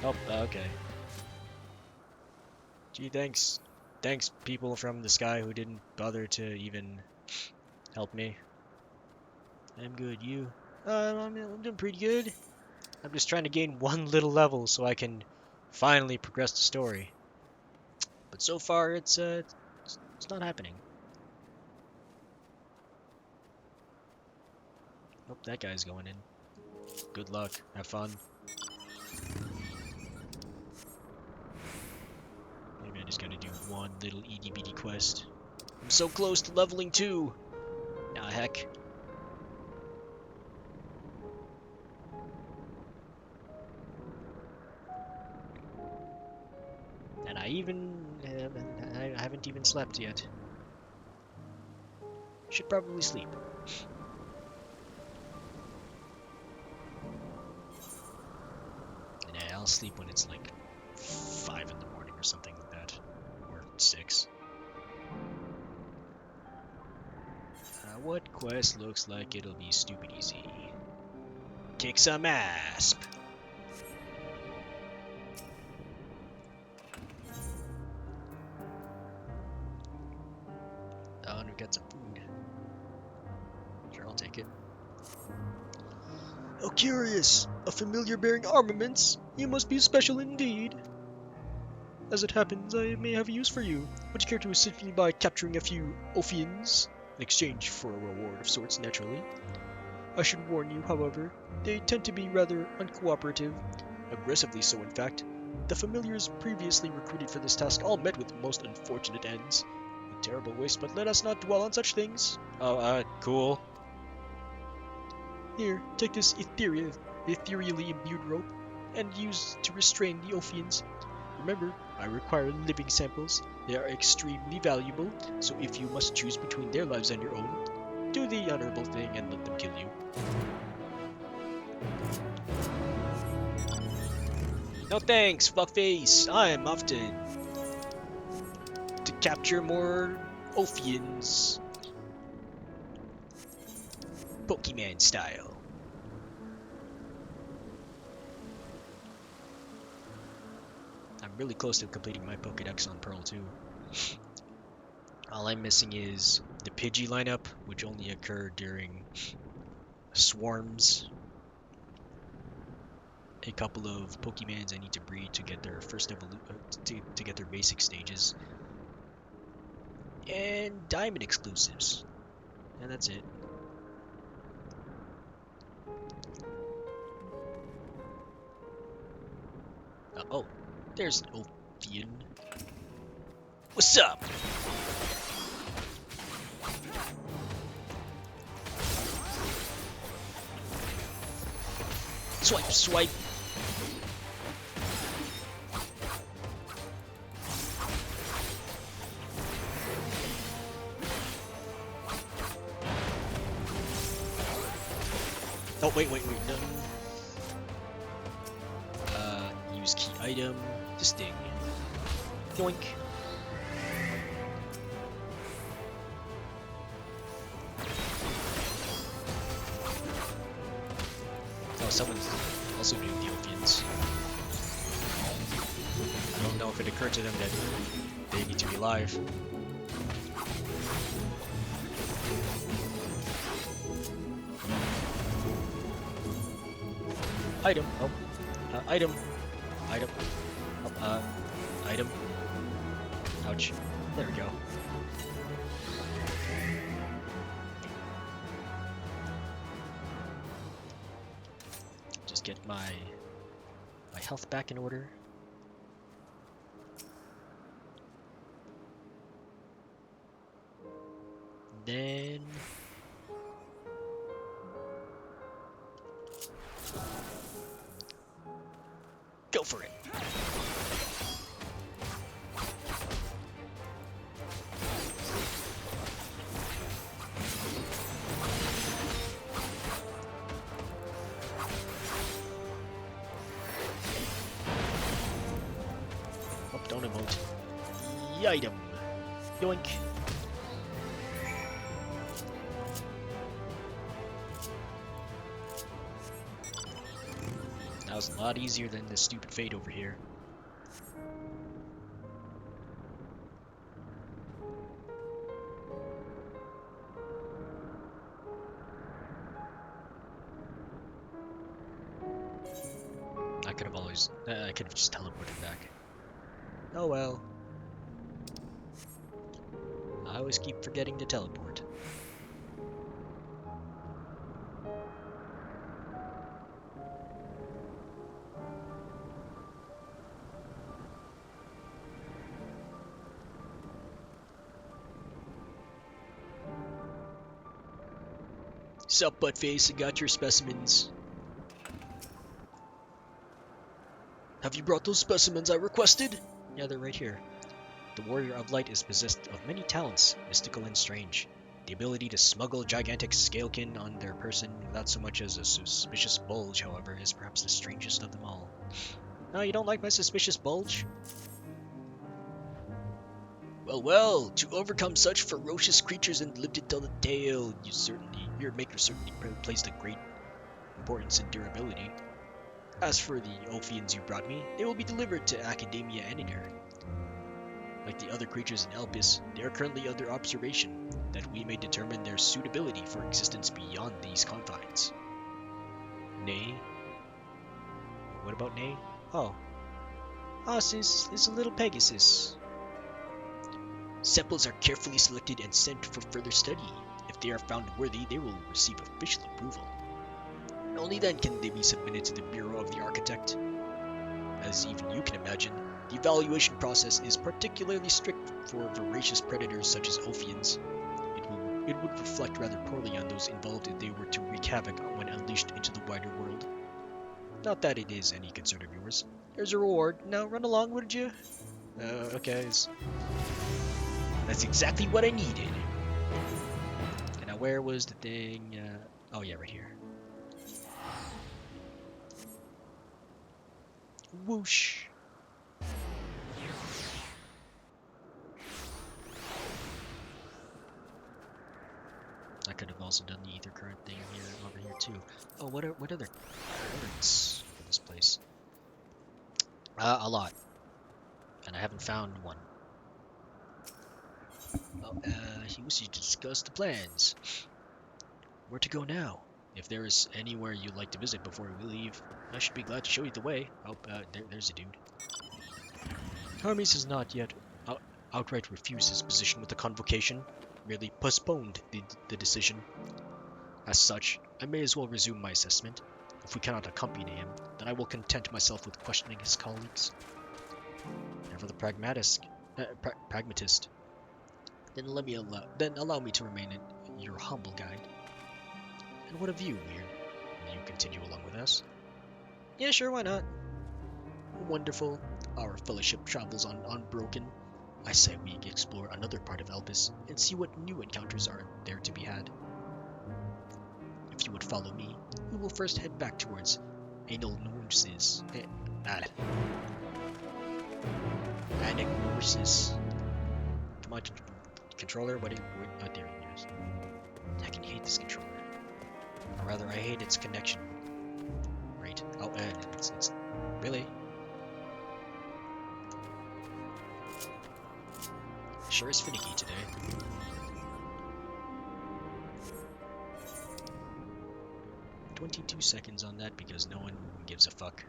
Oh, okay. Gee, thanks. Thanks, people from the sky who didn't bother to even help me. I'm good, you? I'm doing pretty good. I'm just trying to gain one little level so I can finally progress the story. But so far, it's not happening. Nope, that guy's going in. Good luck. Have fun. Maybe I just gotta do one little itty bitty quest. I'm so close to leveling 2! Nah, heck. And I haven't even slept yet. Should probably sleep. Nah, I'll sleep when it's like 5 in the morning or something like that. Or 6. What quest looks like it'll be stupid easy? Kick some ass! Oh, and we've got some food. Sure, I'll take it. Oh, curious! A familiar bearing armaments? You must be special indeed. As it happens, I may have use for you. Would you care to assist me by capturing a few Ophians? In exchange for a reward of sorts, naturally. I should warn you, however, they tend to be rather uncooperative. Aggressively so, in fact. The familiars previously recruited for this task all met with most unfortunate ends. A terrible waste, but let us not dwell on such things. Oh, cool. Here, take this ethereally imbued rope, and use to restrain the Ophians. Remember, I require living samples. They are extremely valuable, so if you must choose between their lives and your own, do the honorable thing and let them kill you. No thanks, fuckface. I'm off to capture more Ophians. Pokemon style. I'm really close to completing my Pokédex on Pearl 2. All I'm missing is the Pidgey lineup, which only occur during swarms. A couple of Pokemons I need to breed to get their first to get their basic stages. And Diamond exclusives. And that's it. Oh, there's an Ophian. What's up? Swipe, swipe. Oh, wait, no. Use key item to sting. Yoink. Oh, someone's also doing the Ophians. I don't know if it occurred to them that they need to be alive. Item. Oh. Item. Item. Oh, item. Ouch. There we go. Just get my health back in order. Then go for it. Oh, don't emote. Yitem. Yoink. That was a lot easier than this stupid fate over here. I could have just teleported back. Oh well. I always keep forgetting to teleport. Sup, buttface? I got your specimens. Have you brought those specimens I requested? Yeah, they're right here. The Warrior of Light is possessed of many talents, mystical and strange. The ability to smuggle gigantic scalekin on their person without so much as a suspicious bulge, however, is perhaps the strangest of them all. No, you don't like my suspicious bulge? Well, well, to overcome such ferocious creatures and live to tell the tale, your maker certainly placed a great importance in durability. As for the Ophians you brought me, they will be delivered to Academia Enidir. Like the other creatures in Elpis, they are currently under observation, that we may determine their suitability for existence beyond these confines. Nay? What about Nay? Oh. Us is a little Pegasus. Sepals are carefully selected and sent for further study. If they are found worthy, they will receive official approval. Only then can they be submitted to the Bureau of the Architect. As even you can imagine, the evaluation process is particularly strict for voracious predators such as Ophians. It would reflect rather poorly on those involved if they were to wreak havoc when unleashed into the wider world. Not that it is any concern of yours. Here's a reward. Now run along, would you? Okay. That's exactly what I needed. And now where was the thing? Oh yeah, right here. Whoosh. I could have also done the ether current thing here over here too. Oh, what other currents for this place? A lot, and I haven't found one. Well, he wishes to discuss the plans. Where to go now? If there is anywhere you'd like to visit before we leave, I should be glad to show you the way. Oh, there's a dude. Hermes has not yet outright refused his position with the convocation, merely postponed the decision. As such, I may as well resume my assessment. If we cannot accompany him, then I will content myself with questioning his colleagues. Never the pragmatist. Then allow me to remain your humble guide. And what of you, Weird? Will you continue along with us? Yeah, sure, why not? Wonderful. Our fellowship travels on unbroken. I say we explore another part of Elpis and see what new encounters are there to be had. If you would follow me, we will first head back towards Anal Norses. Anagnosis. Come on, controller, what oh, there it is. I can hate this controller. Or rather, I hate its connection. Right. Oh, it's really? Sure is finicky today. "22 seconds on that because no one gives a fuck."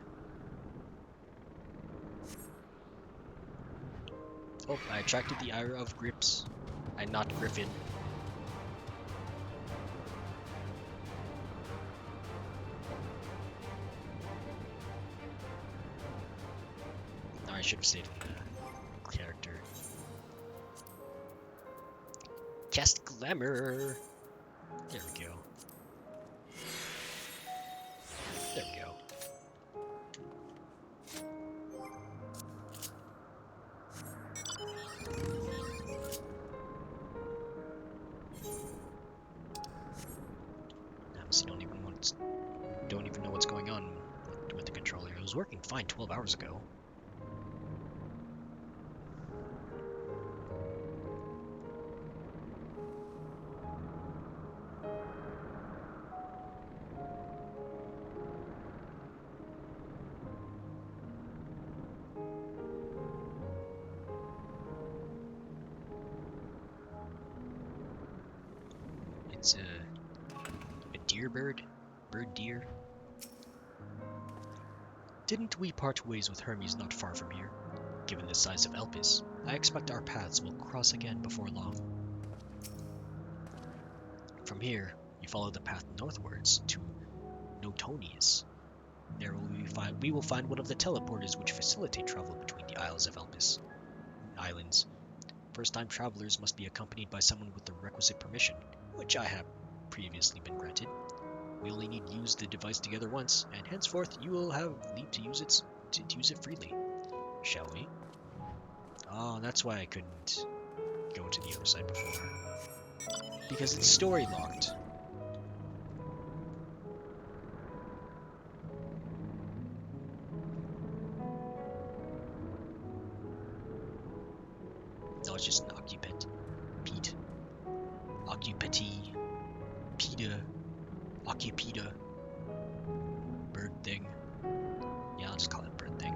Oh, I attracted the ire of Grips, and not Griffin. No, I should have stayed in the character. Cast Glamour! There we go. There we go. Honestly, don't even know what's going on with the controller. It was working fine 12 hours ago. It's a deer bird? Bird deer? Didn't we part ways with Hermes not far from here? Given the size of Elpis, I expect our paths will cross again before long. From here, you follow the path northwards to Notonius. There we will find one of the teleporters which facilitate travel between the Isles of Elpis. Islands. First-time travelers must be accompanied by someone with the requisite permission, which I have previously been granted. We only need use the device together once, and henceforth you will have leave to use it freely. Shall we? Oh, that's why I couldn't go to the other side before. Because it's story locked. No, it's just an occupant. Pete. Occupatee. Peta. Occupita. Bird thing. Yeah, I'll just call it bird thing.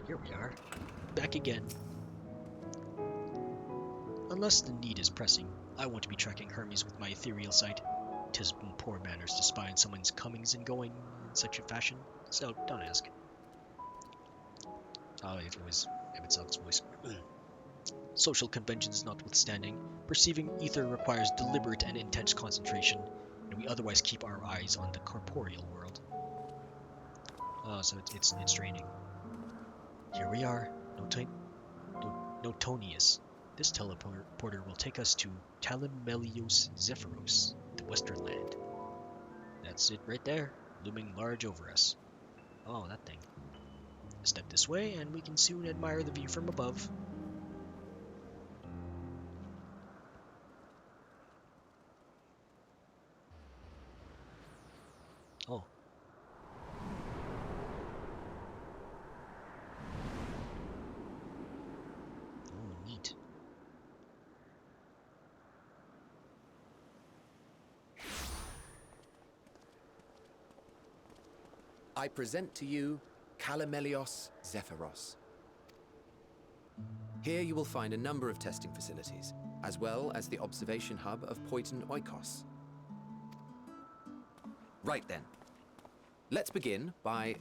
Here we are. Back again. Unless the need is pressing, I want to be tracking Hermes with my ethereal sight. 'Tis poor manners to spy on someone's comings and going in such a fashion, so don't ask. Oh, it was Ebbitsock's voice. Social conventions notwithstanding, perceiving ether requires deliberate and intense concentration, and we otherwise keep our eyes on the corporeal world. Oh, so it's draining. Here we are, Notonius. This teleporter will take us to Talimelios Zephyros, the Western Land. That's it right there, looming large over us. Oh, that thing. Step this way, and we can soon admire the view from above. Oh. Oh, neat. I present to you Talimelios Zephyros. Here you will find a number of testing facilities, as well as the observation hub of Poiton Oikos. Right then. Let's begin by...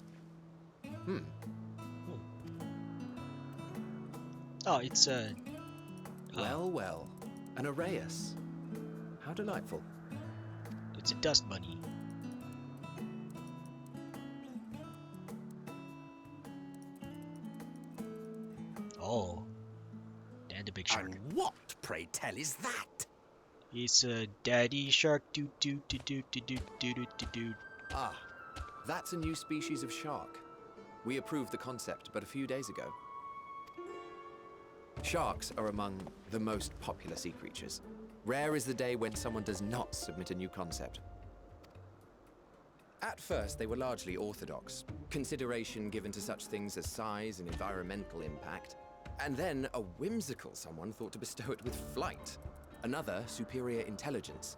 Oh, it's Well, an Arrayus. How delightful. it's a dust bunny. Oh, and a big shark. And what, pray tell, is that? It's a daddy shark. Do do do do do do do do do do. Ah, that's a new species of shark. We approved the concept but a few days ago. Sharks are among the most popular sea creatures. Rare is the day when someone does not submit a new concept. At first, they were largely orthodox, consideration given to such things as size and environmental impact, and then a whimsical someone thought to bestow it with flight, another superior intelligence.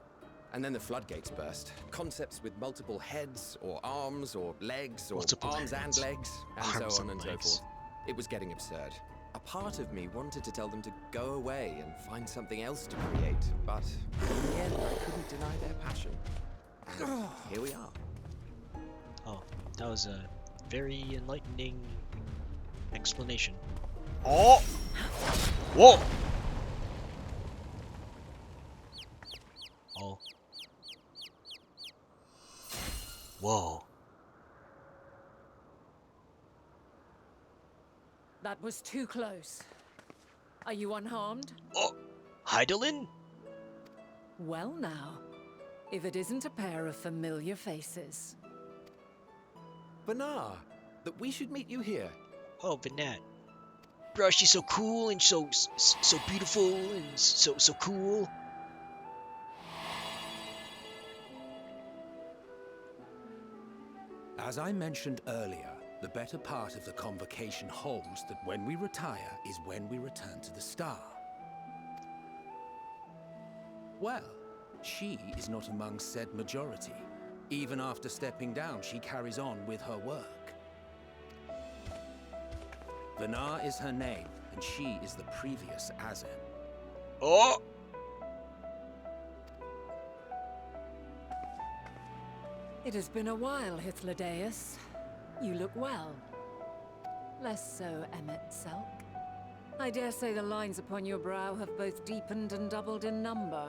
And then the floodgates burst. Concepts with multiple heads, or arms, or legs, or Multiple arms heads. and legs, and Arms so on and and so legs. forth. It was getting absurd. A part of me wanted to tell them to go away and find something else to create, but in the end, I couldn't deny their passion. And here we are. Oh, that was a very enlightening explanation. Oh! Whoa! Oh. Whoa. That was too close. Are you unharmed? Oh! Heidelin? Well now, if it isn't a pair of familiar faces. Banar, that we should meet you here. Oh, Vinat. Bro, she's so cool and so beautiful and so cool. As I mentioned earlier, the better part of the convocation holds that when we retire is when we return to the star. Well, she is not among said majority. Even after stepping down, she carries on with her work. Vanar is her name, and she is the previous Azem. Oh! It has been a while, Hythlodaeus. You look well. Less so, Emmet Selk. I dare say the lines upon your brow have both deepened and doubled in number.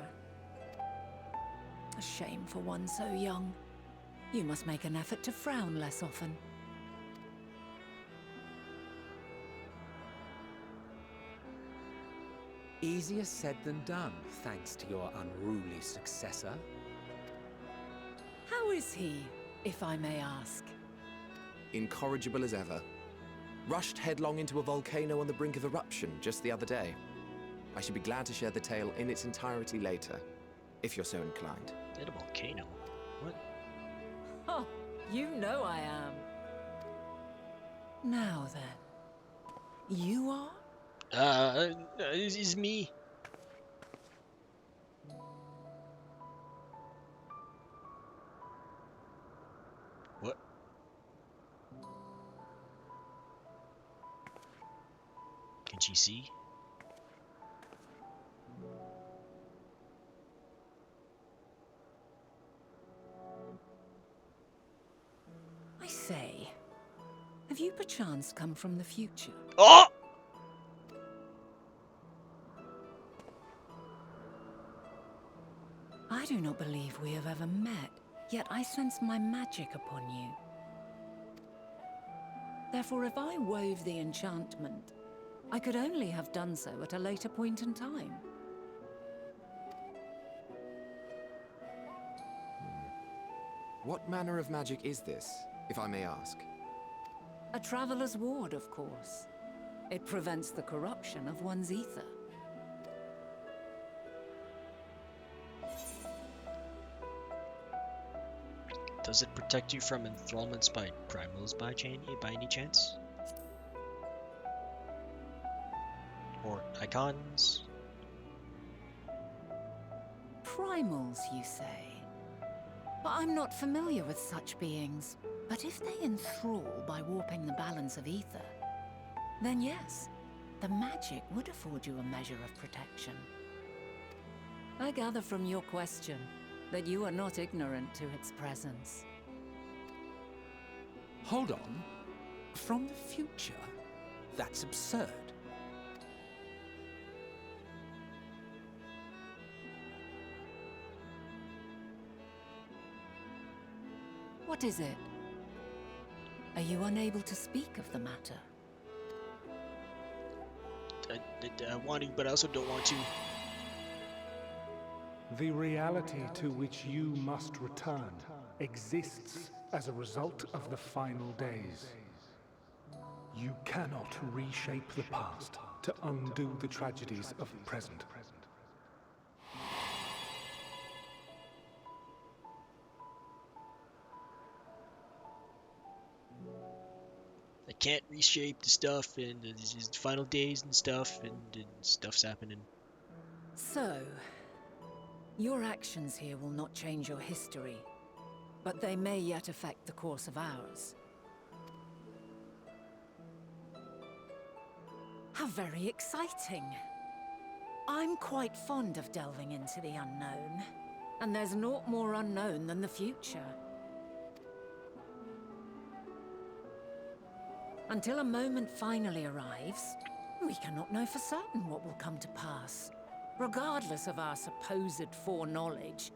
A shame for one so young. You must make an effort to frown less often. Easier said than done, thanks to your unruly successor. How is he, if I may ask? Incorrigible as ever. Rushed headlong into a volcano on the brink of eruption just the other day. I should be glad to share the tale in its entirety later, if you're so inclined. At a volcano? What? Oh, you know I am. Now then, you are? It's me. What? Can she see? I say, have you perchance come from the future? Oh! I do not believe we have ever met, yet I sense my magic upon you. Therefore, if I wove the enchantment, I could only have done so at a later point in time. What manner of magic is this, if I may ask? A traveler's ward, of course. It prevents the corruption of one's ether. Does it protect you from enthrallments by primals by any chance? Or icons? Primals, you say? But I'm not familiar with such beings. But if they enthrall by warping the balance of ether, then yes, the magic would afford you a measure of protection. I gather from your question that you are not ignorant to its presence. Hold on. From the future? That's absurd. What is it? Are you unable to speak of the matter? I want to, but I also don't want to. The reality to which you must return exists as a result of the final days. You cannot reshape the past to undo the tragedies of the present. I can't reshape the stuff, and it's the final days and stuff, and stuff's happening. So, your actions here will not change your history, but they may yet affect the course of ours. How very exciting! I'm quite fond of delving into the unknown, and there's naught more unknown than the future. Until a moment finally arrives, we cannot know for certain what will come to pass, regardless of our supposed foreknowledge,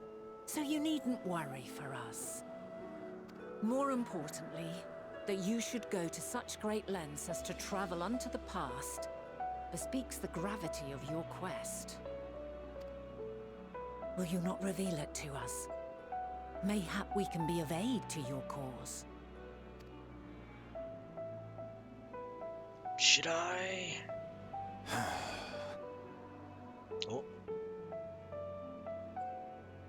so you needn't worry for us. More importantly, that you should go to such great lengths as to travel unto the past bespeaks the gravity of your quest. Will you not reveal it to us? Mayhap we can be of aid to your cause. Should I? Oh.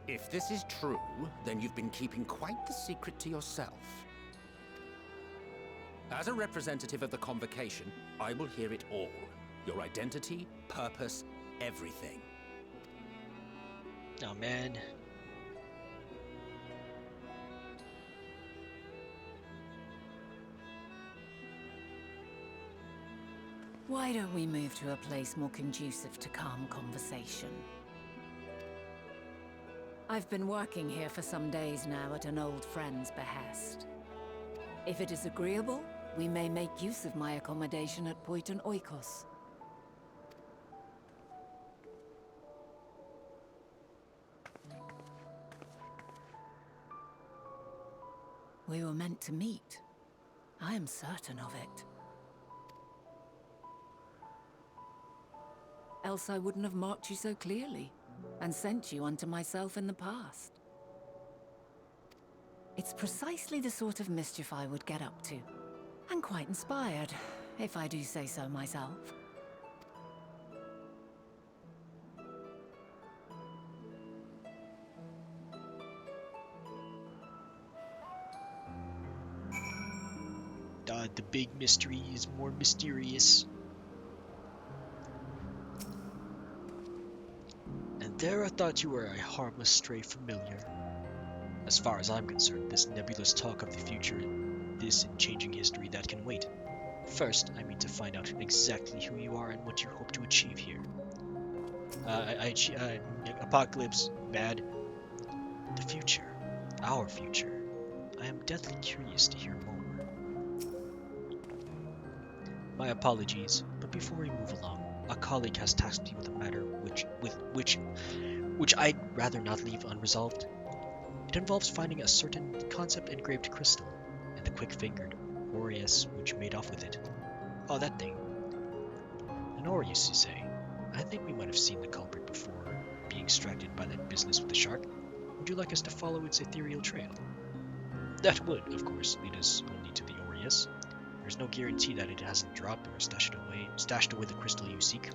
If this is true, then you've been keeping quite the secret to yourself. As a representative of the Convocation, I will hear it all. Your identity, purpose, everything. Oh man. Why don't we move to a place more conducive to calm conversation? I've been working here for some days now at an old friend's behest. If it is agreeable, we may make use of my accommodation at Poiton Oikos. We were meant to meet. I am certain of it. Else I wouldn't have marked you so clearly, and sent you unto myself in the past. It's precisely the sort of mischief I would get up to, and quite inspired, if I do say so myself. The big mystery is more mysterious. And there I thought you were a harmless stray familiar. As far as I'm concerned, this nebulous talk of the future, this and changing history, that can wait. First, I need to find out exactly who you are and what you hope to achieve here. Apocalypse, bad. The future. Our future. I am deathly curious to hear more. My apologies, but before we move along, a colleague has tasked me with a matter which I'd rather not leave unresolved. It involves finding a certain concept engraved crystal, and the quick-fingered Aureus which made off with it. Oh, that thing. An Aureus, you say? I think we might have seen the culprit before, being distracted by that business with the shark. Would you like us to follow its ethereal trail? That would, of course, lead us only to the Aureus. There's no guarantee that it hasn't dropped or stashed away the crystal you seek.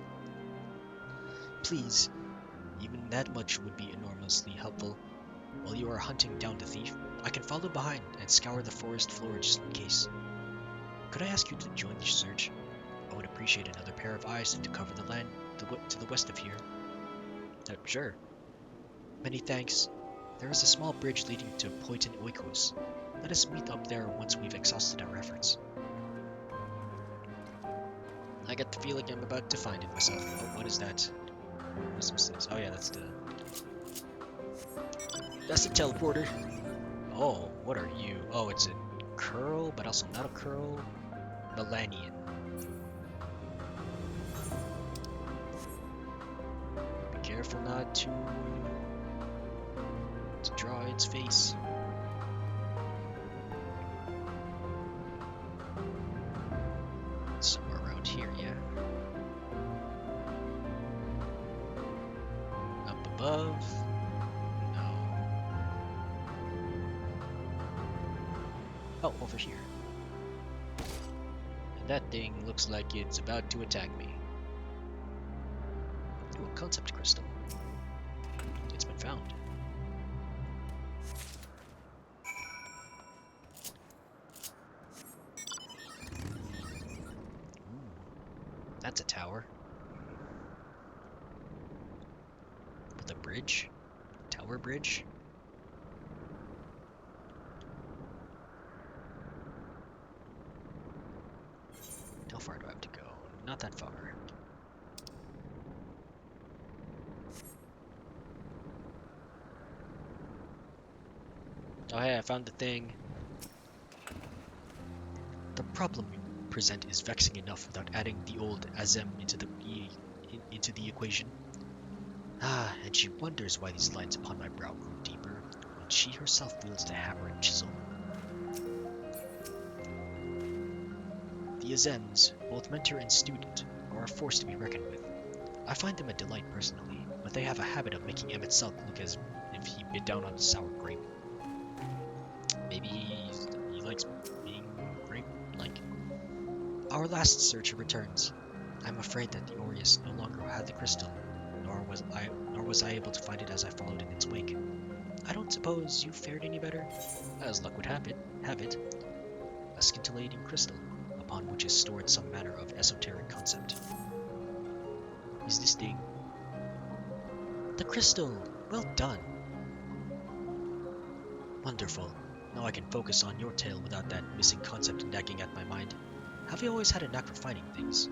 Please, even that much would be enormously helpful. While you are hunting down the thief, I can follow behind and scour the forest floor just in case. Could I ask you to join the search? I would appreciate another pair of eyes to cover the land to the west of here. Sure. Many thanks. There is a small bridge leading to Poiton Oikos. Let us meet up there once we've exhausted our efforts. I get the feeling I'm about to find it myself. Oh, what is that? What's this? Oh yeah, that's the teleporter. Oh, what are you? Oh, it's a curl, but also not a curl. Melanian. Be careful not to draw its face. Somewhere around here, yeah. Up above. No. Oh, over here. And that thing looks like it's about to attack me. Ooh, a concept crystal. It's been found. That's a tower. With a bridge? Tower bridge? How far do I have to go? Not that far. Oh hey, I found the thing. The problem you present is vexing enough without adding the old Azem into the equation. Ah, and she wonders why these lines upon my brow grew deeper, when she herself wields the hammer and chisel. The Azems, both mentor and student, are a force to be reckoned with. I find them a delight personally, but they have a habit of making Emmett Selk look as if he bit down on a sour grape. Maybe he likes being grape-like. Our last searcher returns. I'm afraid that the Aureus no longer had the crystal, nor was I able to find it as I followed in its wake. I don't suppose you fared any better? As luck would have it, a scintillating crystal, upon which is stored some manner of esoteric concept. Is this thing? The crystal! Well done! Wonderful. Now I can focus on your tale without that missing concept nagging at my mind. Have you always had a knack for finding things?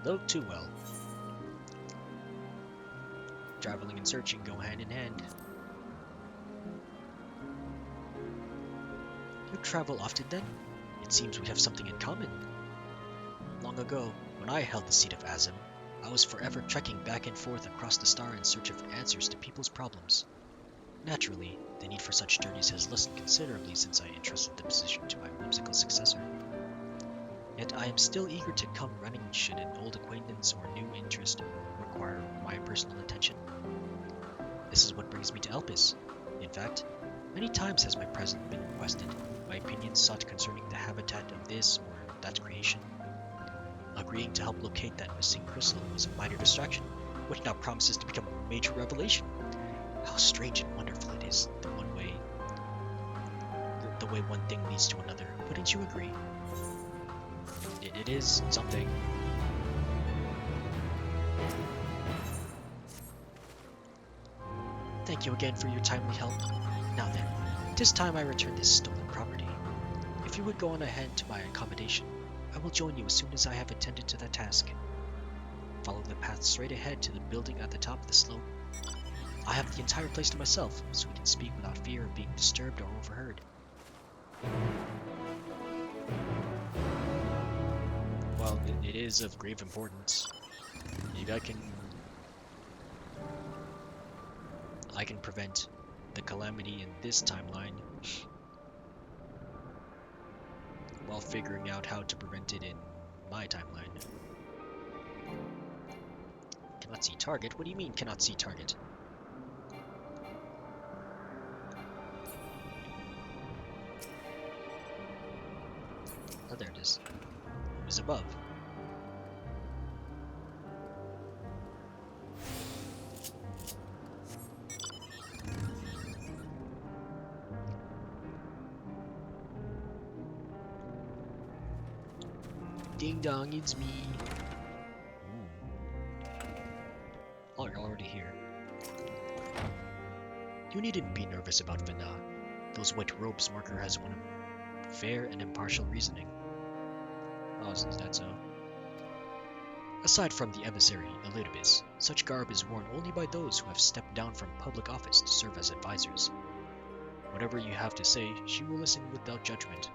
Little too well. Traveling and searching go hand in hand. would travel often then? It seems we have something in common. Long ago, when I held the seat of Azim, I was forever trekking back and forth across the star in search of answers to people's problems. Naturally, the need for such journeys has lessened considerably since I entrusted the position to my whimsical successor. Yet I am still eager to come running should an old acquaintance or new interest require my personal attention. This is what brings me to Elpis. In fact, many times has my presence been requested, my opinions sought concerning the habitat of this or that creation. Agreeing to help locate that missing crystal was a minor distraction, which now promises to become a major revelation. How strange and wonderful it is, the way one thing leads to another. Wouldn't you agree? It is something. Thank you again for your timely help. Now then, it is time I return this stolen property. If you would go on ahead to my accommodation, I will join you as soon as I have attended to that task. Follow the path straight ahead to the building at the top of the slope. I have the entire place to myself, so we can speak without fear of being disturbed or overheard. Well, it is of grave importance. Maybe I can prevent the calamity in this timeline while figuring out how to prevent it in my timeline. Cannot see target? What do you mean cannot see target? Oh, there it is. It was above. Ding dong, it's me. Oh, you're already here. You needn't be nervous about Vana. Those white robes mark her as one of fair and impartial reasoning. Oh, is that so? Aside from the emissary, Elidibus, such garb is worn only by those who have stepped down from public office to serve as advisors. Whatever you have to say, she will listen without judgment.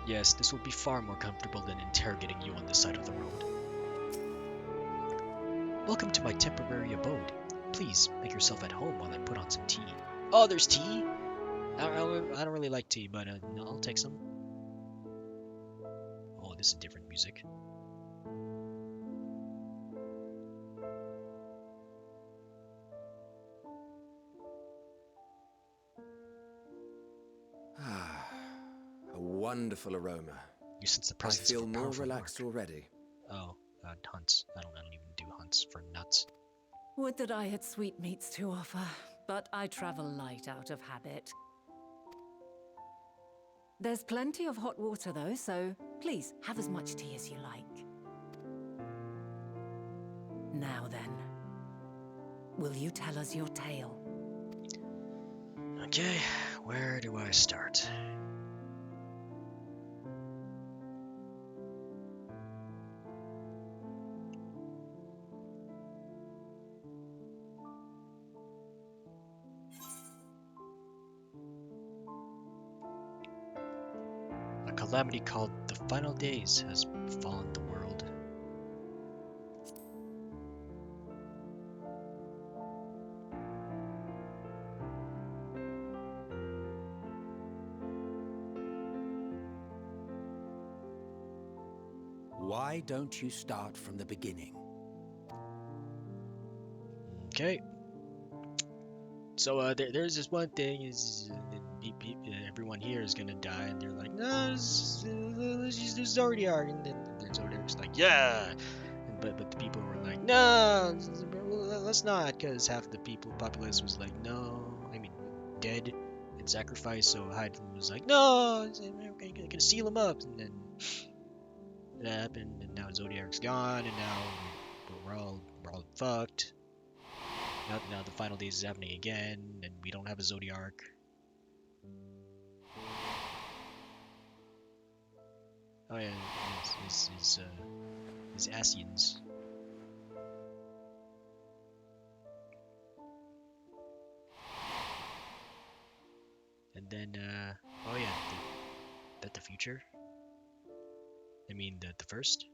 Yes, this will be far more comfortable than interrogating you on this side of the road. Welcome to my temporary abode. Please, make yourself at home while I put on some tea. Oh, there's tea? I don't really like tea, but no, I'll take some. Oh, this is different music. A wonderful aroma. You sense the I presence feel of a more powerful relaxed mark. already. Oh, hunts. I don't even do hunts for nuts. Would that I had sweetmeats to offer, but I travel light out of habit. There's plenty of hot water though, so please have as much tea as you like. Now then, will you tell us your tale? Okay, where do I start? A calamity called the Final Days has befallen the world. Why don't you start from the beginning? Okay. So there's this one thing is everyone here is gonna die, and they're like, no, this is Zodiac, and then Zodiac's like, yeah, but the people were like, no, let's not, because half the populace was like, no, I mean, dead and sacrificed, so Hyden was like, no, we're gonna seal him up, and then that happened, and now Zodiac's gone, and now we're all fucked. Now the Final Days is happening again, and we don't have a Zodiac. Oh yeah, his Asians. And then, oh yeah, that the future? I mean, the first?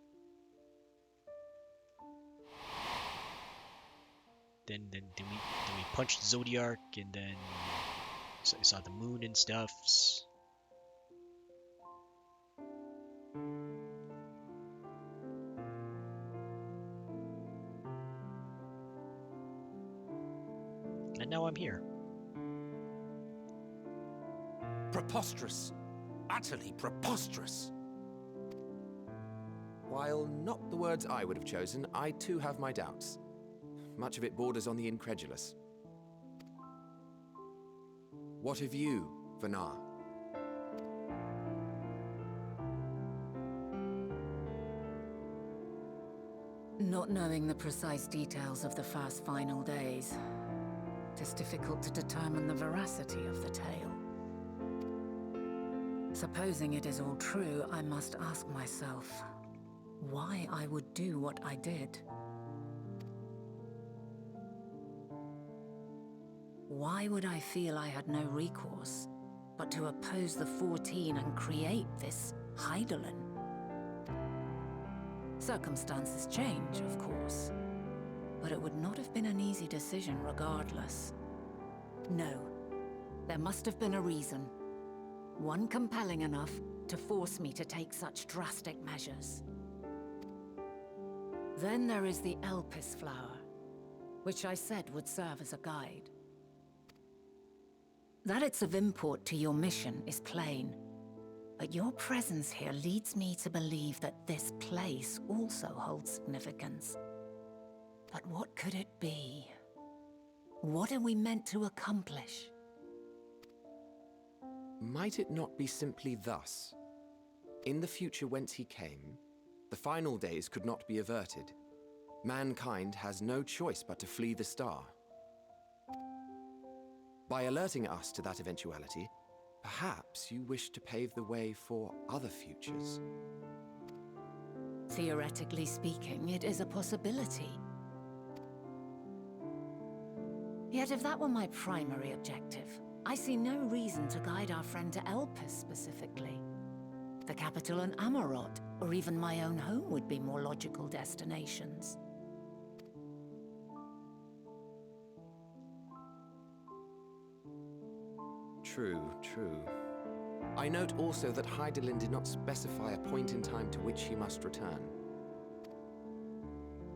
Then we punched Zodiac, and then saw the moon and stuff. And now I'm here. Preposterous. Utterly preposterous. While not the words I would have chosen, I too have my doubts. Much of it borders on the incredulous. What of you, Vanar? Not knowing the precise details of the first final days, it is difficult to determine the veracity of the tale. Supposing it is all true, I must ask myself why I would do what I did. Why would I feel I had no recourse but to oppose the 14 and create this Hydaelyn? Circumstances change, of course, but it would not have been an easy decision regardless. No, there must have been a reason. One compelling enough to force me to take such drastic measures. Then there is the Elpis flower, which I said would serve as a guide. That it's of import to your mission is plain, but your presence here leads me to believe that this place also holds significance. But what could it be? What are we meant to accomplish? Might it not be simply thus? In the future whence he came, the final days could not be averted. Mankind has no choice but to flee the star. By alerting us to that eventuality, perhaps you wish to pave the way for other futures. Theoretically speaking, it is a possibility. Yet if that were my primary objective, I see no reason to guide our friend to Elpis specifically. The capital and Amarot, or even my own home would be more logical destinations. True, true. I note also that Hydaelyn did not specify a point in time to which he must return.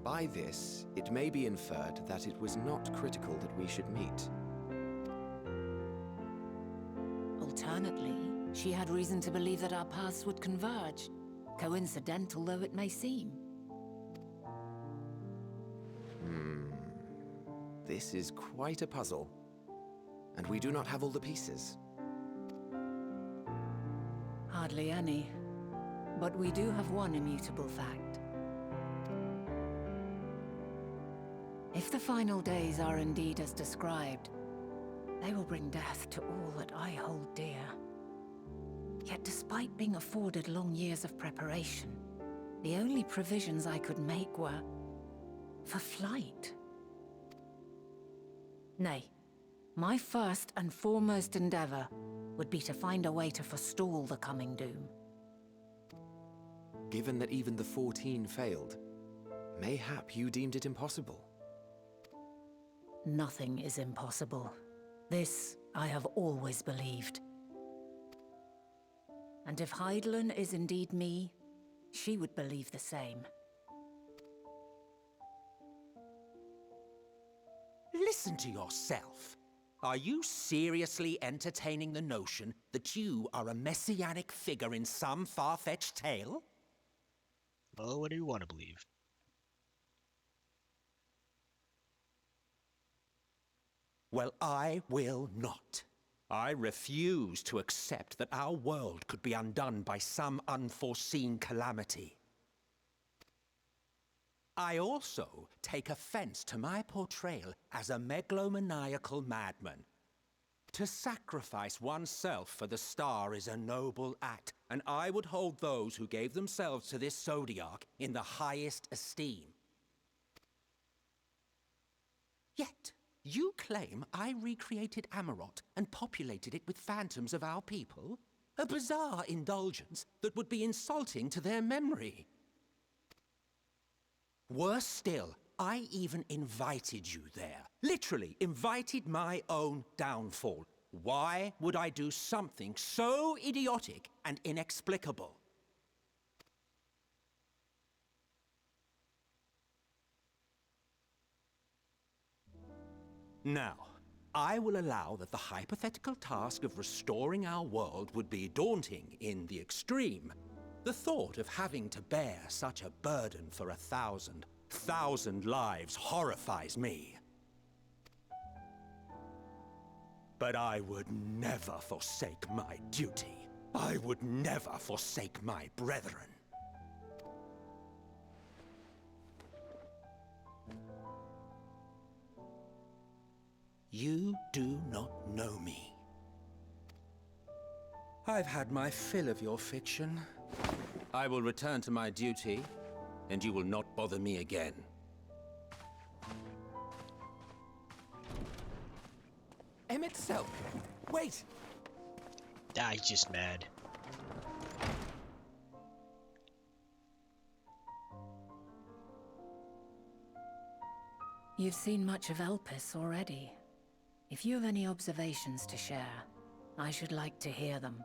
By this, it may be inferred that it was not critical that we should meet. Alternately, she had reason to believe that our paths would converge, coincidental though it may seem. This is quite a puzzle, and we do not have all the pieces. Hardly any, but we do have one immutable fact. If the final days are indeed as described, they will bring death to all that I hold dear. Yet despite being afforded long years of preparation, the only provisions I could make were for flight. Nay, my first and foremost endeavor would be to find a way to forestall the coming doom. Given that even the 14 failed, mayhap you deemed it impossible. Nothing is impossible. This I have always believed. And if Hydaelyn is indeed me, she would believe the same. Listen to yourself. Are you seriously entertaining the notion that you are a messianic figure in some far-fetched tale? Well, what do you want to believe? Well, I will not. I refuse to accept that our world could be undone by some unforeseen calamity. I also take offense to my portrayal as a megalomaniacal madman. To sacrifice oneself for the star is a noble act, and I would hold those who gave themselves to this zodiac in the highest esteem. Yet, You claim I recreated Amarot and populated it with phantoms of our people? A bizarre indulgence that would be insulting to their memory. Worse still, I even invited you there. Literally invited my own downfall. Why would I do something so idiotic and inexplicable? Now, I will allow that the hypothetical task of restoring our world would be daunting in the extreme. The thought of having to bear such a burden for 1,000 lives horrifies me. But I would never forsake my duty. I would never forsake my brethren. You do not know me. I've had my fill of your fiction. I will return to my duty, and you will not bother me again. Emmett Selk, wait! Ah, he's just mad. You've seen much of Elpis already. If you have any observations to share, I should like to hear them.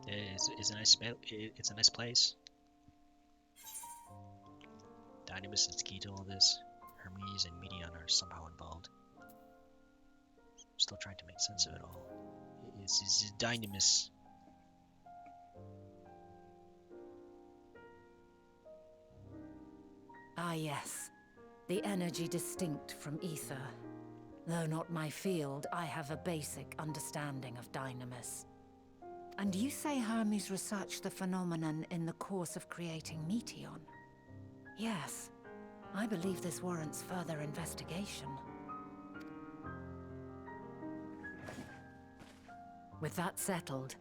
It's a nice place. Dynamis is key to all this. Hermes and Meteion are somehow involved. I'm still trying to make sense of it all. It's Dynamis. Ah yes, the energy distinct from ether. Though not my field, I have a basic understanding of Dynamis. And you say Hermes researched the phenomenon in the course of creating Meteion? Yes, I believe this warrants further investigation. With that settled,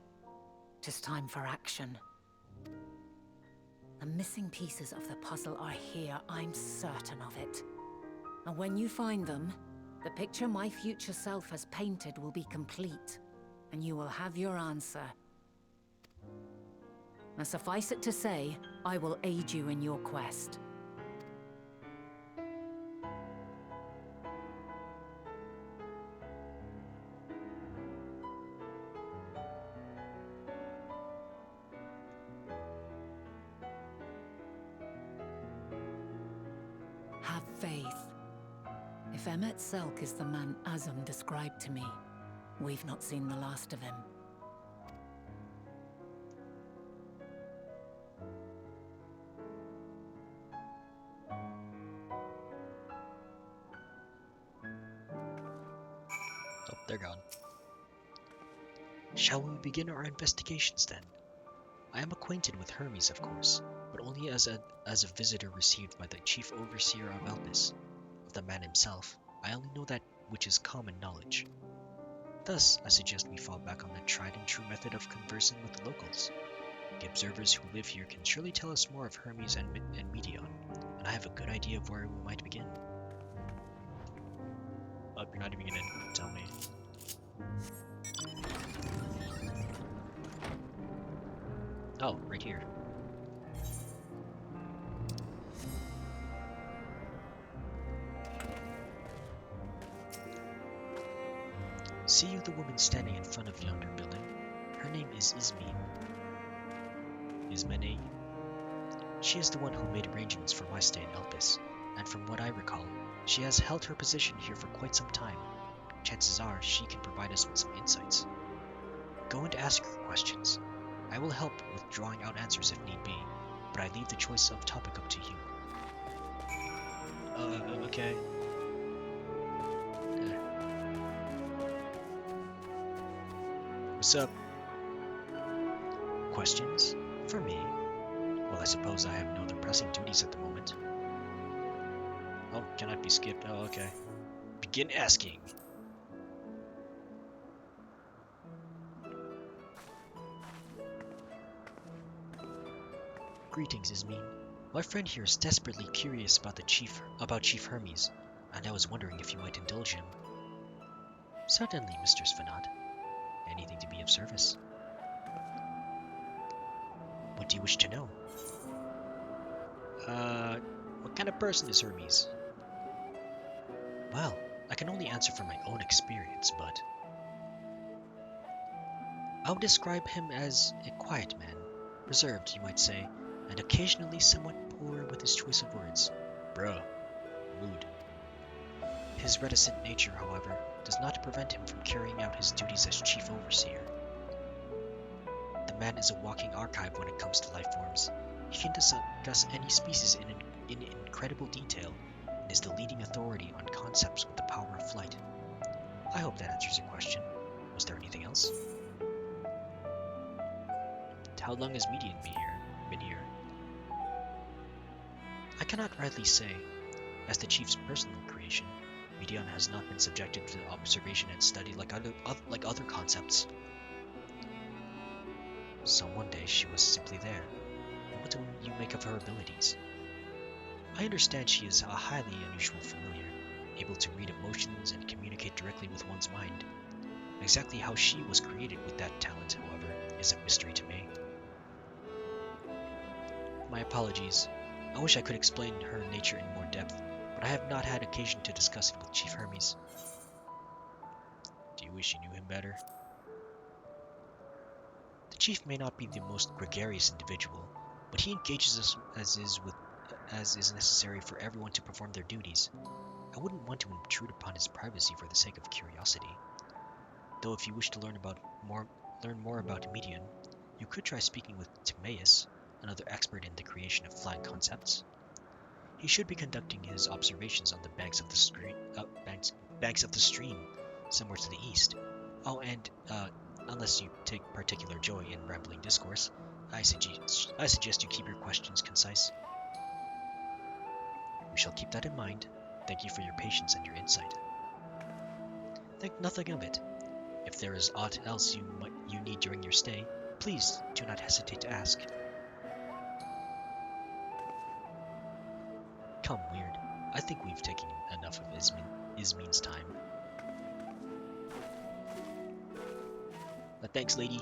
it is time for action. The missing pieces of the puzzle are here, I'm certain of it. And when you find them, the picture my future self has painted will be complete, and you will have your answer. Now suffice it to say, I will aid you in your quest. Have faith. If Emmett Selk is the man Azum described to me, we've not seen the last of him. Oh, they're gone. Shall we begin our investigations then? I am acquainted with Hermes, of course, but only as a visitor received by the chief overseer of Elpis. Of the man himself, I only know that which is common knowledge. Thus, I suggest we fall back on the tried and true method of conversing with the locals. The observers who live here can surely tell us more of Hermes and Meteion, and I have a good idea of where we might begin. Oh, you're not even gonna tell me. Oh, right here. See you the woman standing in front of yonder building? Her name is Ismene. She is the one who made arrangements for my stay in Elpis, and from what I recall, she has held her position here for quite some time. Chances are she can provide us with some insights. Go and ask her questions. I will help with drawing out answers if need be, but I leave the choice of topic up to you. Okay. What's up? Questions? For me? Well, I suppose I have no other pressing duties at the moment. Oh, cannot be skipped. Oh, okay. Begin asking. Greetings, Ismene. My friend here is desperately curious about Chief Hermes. and I was wondering if you might indulge him. Certainly, Mistress Fanat. Anything to be of service. What do you wish to know? What kind of person is Hermes? Well, I can only answer from my own experience, but I would describe him as a quiet man, reserved, you might say, and occasionally somewhat poor with his choice of words. Bruh. Mood. His reticent nature, however, does not prevent him from carrying out his duties as chief overseer. The man is a walking archive when it comes to life forms. He can discuss any species in incredible detail, and is the leading authority on concepts with the power of flight. I hope that answers your question. Was there anything else? How long has Meteion been here? I cannot rightly say. As the chief's personal creation, Meteion has not been subjected to observation and study like other concepts. So one day she was simply there. What do you make of her abilities? I understand she is a highly unusual familiar, able to read emotions and communicate directly with one's mind. Exactly how she was created with that talent, however, is a mystery to me. My apologies. I wish I could explain her nature in more depth, but I have not had occasion to discuss it with Chief Hermes. Do you wish you knew him better? The chief may not be the most gregarious individual, but he engages us as is necessary for everyone to perform their duties. I wouldn't want to intrude upon his privacy for the sake of curiosity. Though if you wish to learn more about Meteion, you could try speaking with Timaeus, another expert in the creation of flying concepts. He should be conducting his observations on the banks of the stream, somewhere to the east. Oh, and unless you take particular joy in rambling discourse, I suggest you keep your questions concise. We shall keep that in mind. Thank you for your patience and your insight. Think nothing of it. If there is aught else you need during your stay, please do not hesitate to ask. Come, Weird. I think we've taken enough of Ismin's time. Thanks, lady.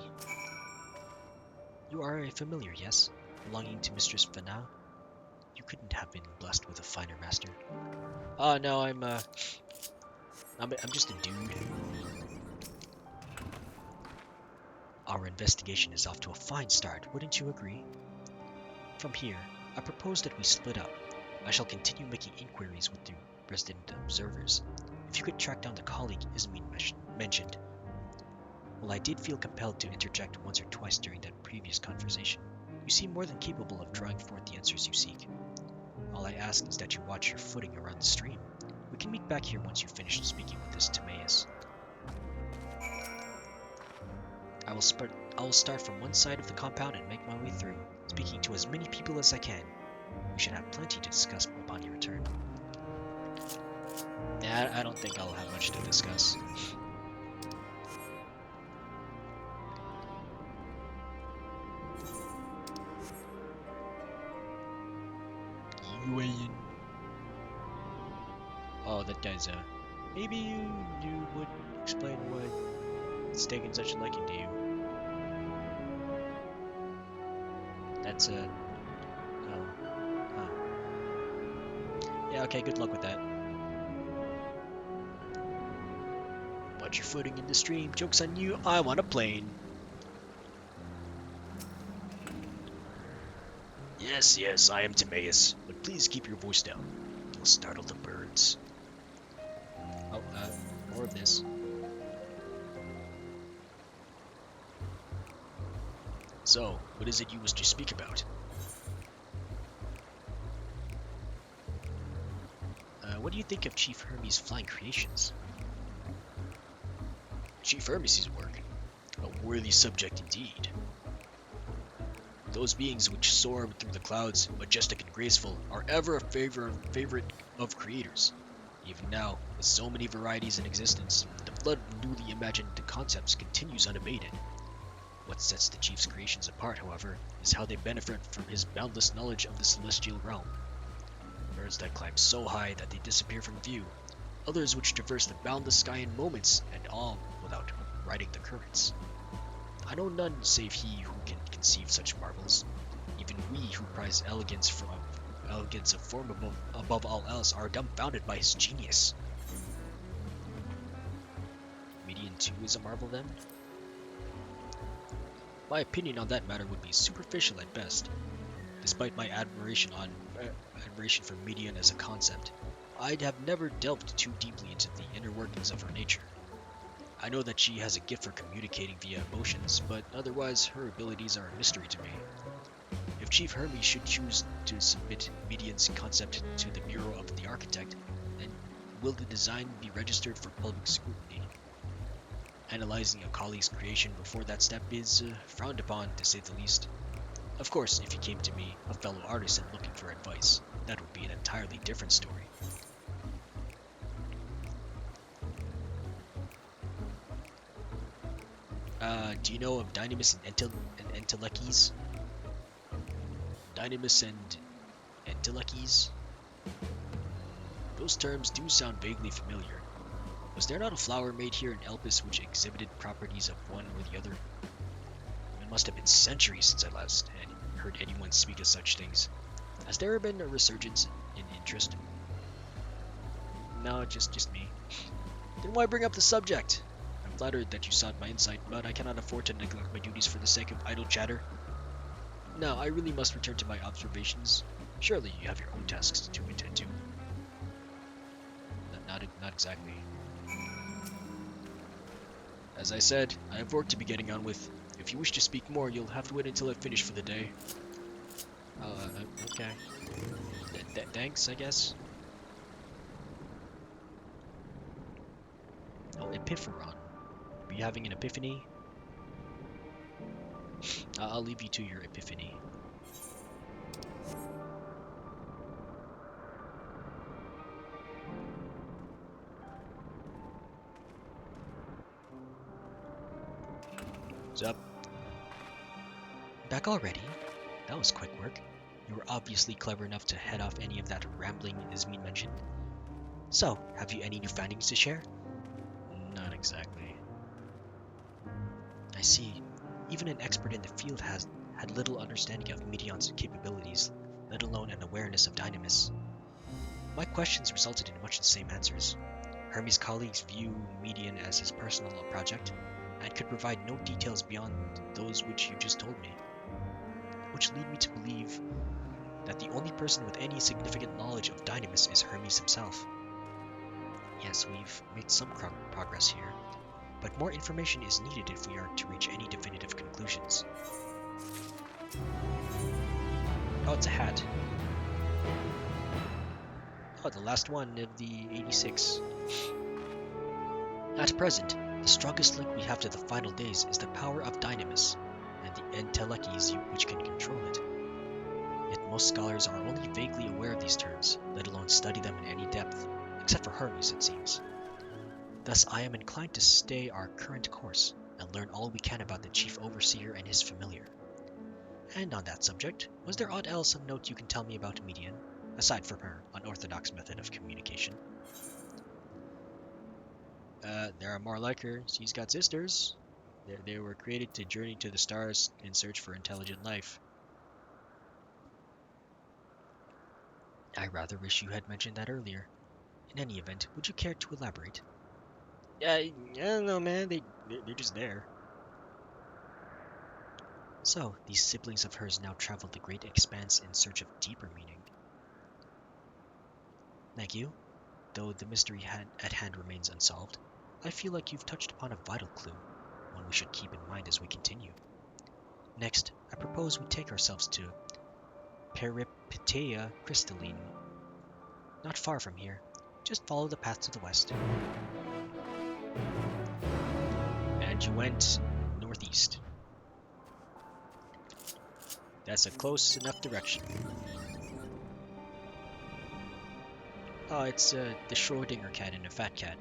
You are a familiar, yes? Belonging to Mistress Fanat? You couldn't have been blessed with a finer master. Oh, no, I'm just a dude. Our investigation is off to a fine start, wouldn't you agree? From here, I propose that we split up. I shall continue making inquiries with the resident observers. If you could track down the colleague Ismin mentioned. Well, I did feel compelled to interject once or twice during that previous conversation. You seem more than capable of drawing forth the answers you seek. All I ask is that you watch your footing around the stream. We can meet back here once you've finished speaking with this Timaeus. I will start from one side of the compound and make my way through, speaking to as many people as I can. We should have plenty to discuss upon your return. Nah, I don't think I'll have much to discuss. Oh, that guy's maybe you would explain what's taken such a liking to you. That's yeah, okay, good luck with that. Watch your footing in the stream. Joke's on you, I want a plane. Yes, I am Timaeus, but please keep your voice down. You'll startle the birds. Oh, more of this. So, what is it you wish to speak about? What do you think of Chief Hermes' flying creations? Chief Hermes' work? A worthy subject indeed. Those beings which soar through the clouds, majestic and graceful, are ever a favorite of creators. Even now, with so many varieties in existence, the flood of newly imagined concepts continues unabated. What sets the chief's creations apart, however, is how they benefit from his boundless knowledge of the celestial realm. Birds that climb so high that they disappear from view, others which traverse the boundless sky in moments, and all without riding the currents. I know none save he who can conceive such marvels. Even we who prize elegance of form above all else are dumbfounded by his genius. Meteion too is a marvel then? My opinion on that matter would be superficial at best. Despite my admiration for Meteion as a concept, I'd have never delved too deeply into the inner workings of her nature. I know that she has a gift for communicating via emotions, but otherwise her abilities are a mystery to me. If Chief Hermes should choose to submit Meteion's concept to the Bureau of the Architect, then will the design be registered for public scrutiny? Analyzing a colleague's creation before that step is frowned upon, to say the least. Of course, if he came to me, a fellow artisan looking for advice, that would be an entirely different story. Do you know of Dynamis and Entelechis? Dynamis and Entelechis? Those terms do sound vaguely familiar. Was there not a flower made here in Elpis which exhibited properties of one or the other? It must have been centuries since I last had heard anyone speak of such things. Has there been a resurgence in interest? No, just me. Then why bring up the subject? I'm flattered that you sought my insight, but I cannot afford to neglect my duties for the sake of idle chatter. Now, I really must return to my observations. Surely you have your own tasks to attend to. Not exactly. As I said, I have work to be getting on with. If you wish to speak more, you'll have to wait until I finish for the day. Okay. Thanks, I guess. Oh, Epiphoron. Are you having an epiphany? I'll leave you to your epiphany. What's up? Back already? That was quick work. You were obviously clever enough to head off any of that rambling Ismene mentioned. So, have you any new findings to share? Not exactly. I see. Even an expert in the field had little understanding of Meteion's capabilities, let alone an awareness of Dynamis. My questions resulted in much the same answers. Hermes' colleagues view Meteion as his personal project, and could provide no details beyond those which you just told me. Which lead me to believe that the only person with any significant knowledge of Dynamis is Hermes himself. Yes, we've made some progress here, but more information is needed if we are to reach any definitive conclusions. Oh, it's a hat. Oh, the last one of the 86. At present, the strongest link we have to the final days is the power of Dynamis, and the Entelechis which can control it. Yet most scholars are only vaguely aware of these terms, let alone study them in any depth, except for Hermes, it seems. Thus, I am inclined to stay our current course, and learn all we can about the Chief Overseer and his familiar. And on that subject, was there aught else of note you can tell me about Meteion, aside from her unorthodox method of communication? There are more like her. She's got sisters. They were created to journey to the stars in search for intelligent life. I rather wish you had mentioned that earlier. In any event, would you care to elaborate? I don't know, man. They're just there. So, these siblings of hers now travel the great expanse in search of deeper meaning. Thank you. Though the mystery at hand remains unsolved, I feel like you've touched upon a vital clue, one we should keep in mind as we continue. Next, I propose we take ourselves to Peripeteia Crystalline. Not far from here. Just follow the path to the west. And you went northeast. That's a close enough direction. Oh, it's the Schrödinger cat and a fat cat.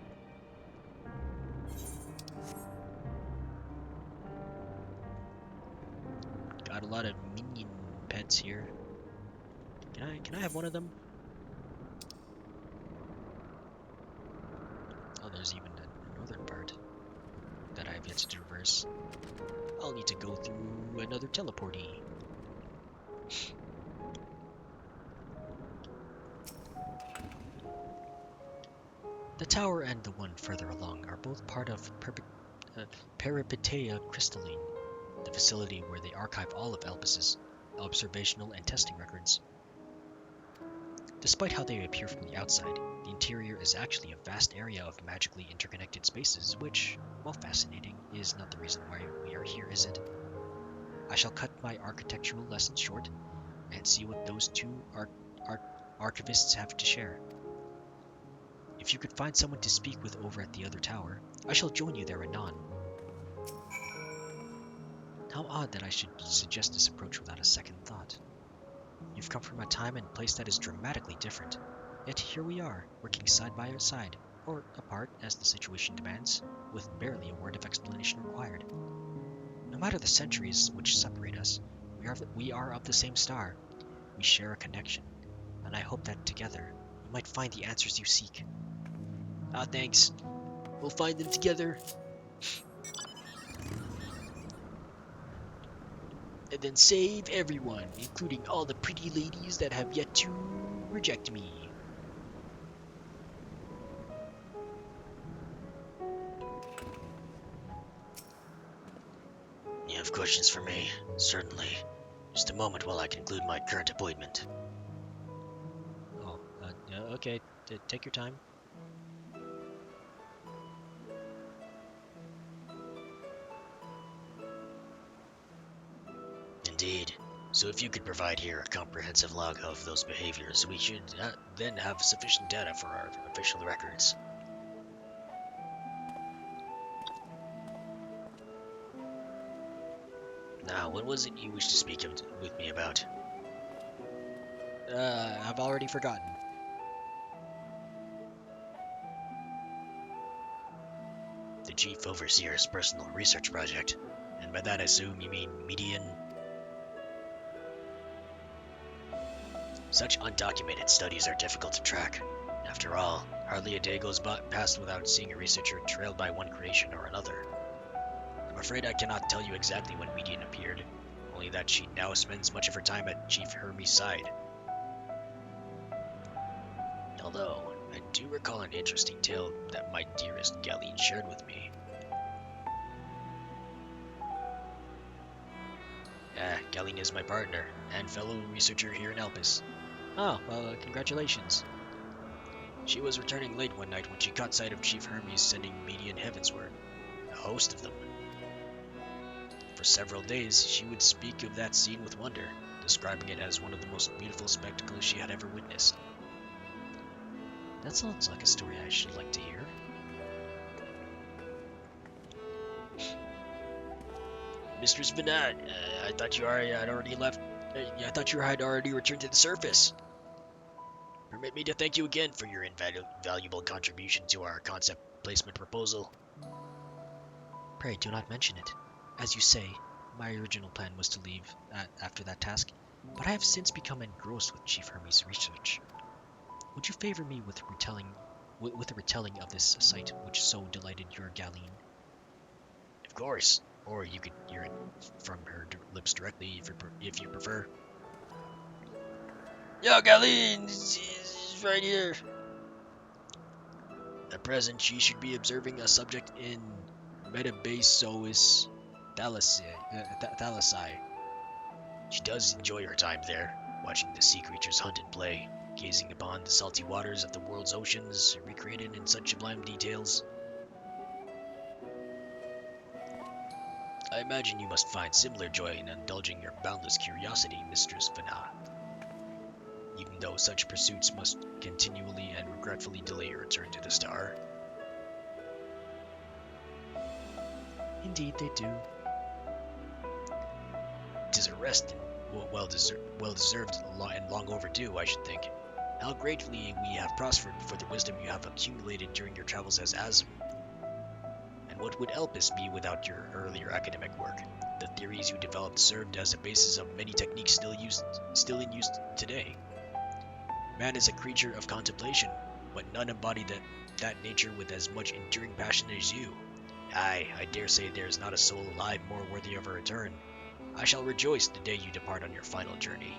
Got a lot of minion pets here. Can I have one of them? there's even a northern part that I have yet to traverse. I'll need to go through another teleportee. The tower and the one further along are both part of Peripeteia Crystalline, the facility where they archive all of Elpis's observational and testing records. Despite how they appear from the outside, the interior is actually a vast area of magically interconnected spaces, which, while fascinating, is not the reason why we are here, is it? I shall cut my architectural lesson short and see what those two archivists have to share. If you could find someone to speak with over at the other tower, I shall join you there anon. How odd that I should suggest this approach without a second thought. You've come from a time and place that is dramatically different, yet here we are, working side by side, or apart as the situation demands, with barely a word of explanation required. No matter the centuries which separate us, we are of the same star. We share a connection, and I hope that together you might find the answers you seek. Ah, thanks. We'll find them together. And then save everyone, including all the pretty ladies that have yet to reject me. You have questions for me? Certainly. Just a moment while I conclude my current appointment. Oh, okay. Take your time. Indeed. So if you could provide here a comprehensive log of those behaviors, we should then have sufficient data for our official records. Now, what was it you wished to speak with me about? I've already forgotten. The Chief Overseer's personal research project. And by that I assume you mean Meteion? Such undocumented studies are difficult to track. After all, hardly a day goes past without seeing a researcher trailed by one creation or another. I'm afraid I cannot tell you exactly when Meteion appeared, only that she now spends much of her time at Chief Hermes' side. Although, I do recall an interesting tale that my dearest Galeen shared with me. Galeen is my partner, and fellow researcher here in Elpis. Oh, well, congratulations. She was returning late one night when she caught sight of Chief Hermes sending Meteion heavensward, a host of them. For several days, she would speak of that scene with wonder, describing it as one of the most beautiful spectacles she had ever witnessed. That sounds like a story I should like to hear. Mistress Vinat, I thought you had already left. I thought you had already returned to the surface. Permit me to thank you again for your invaluable contribution to our concept placement proposal. Pray do not mention it. As you say, my original plan was to leave after that task, but I have since become engrossed with Chief Hermes' research. Would you favor me with a retelling of this sight which so delighted your Galeen? Of course, or you could hear it from her lips directly if you prefer. Yo, Galeen, she's right here. At present, she should be observing a subject in Metabasois Thalassai. She does enjoy her time there, watching the sea creatures hunt and play, gazing upon the salty waters of the world's oceans, recreated in such sublime details. I imagine you must find similar joy in indulging your boundless curiosity, Mistress Vana, even though such pursuits must continually and regretfully delay your return to the star. Indeed they do. 'Tis a rest, well deserved and long overdue, I should think. How gratefully we have prospered for the wisdom you have accumulated during your travels as Azm. And what would Elpis be without your earlier academic work? The theories you developed served as a basis of many techniques still in use today. Man is a creature of contemplation, but none embody that nature with as much enduring passion as you. Aye, I dare say there is not a soul alive more worthy of a return. I shall rejoice the day you depart on your final journey.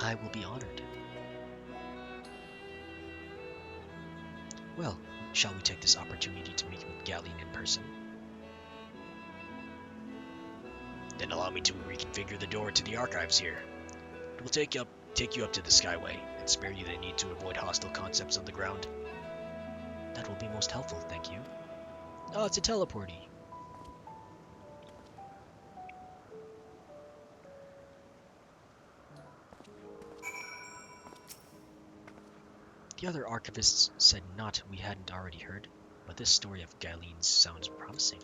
I will be honored. Well, shall we take this opportunity to meet with Galeen in person? Then allow me to reconfigure the door to the archives here. It will take you up to the Skyway, and spare you the need to avoid hostile concepts on the ground. That will be most helpful, thank you. Oh, it's a teleporty. The other archivists said not we hadn't already heard, but this story of Galeen's sounds promising.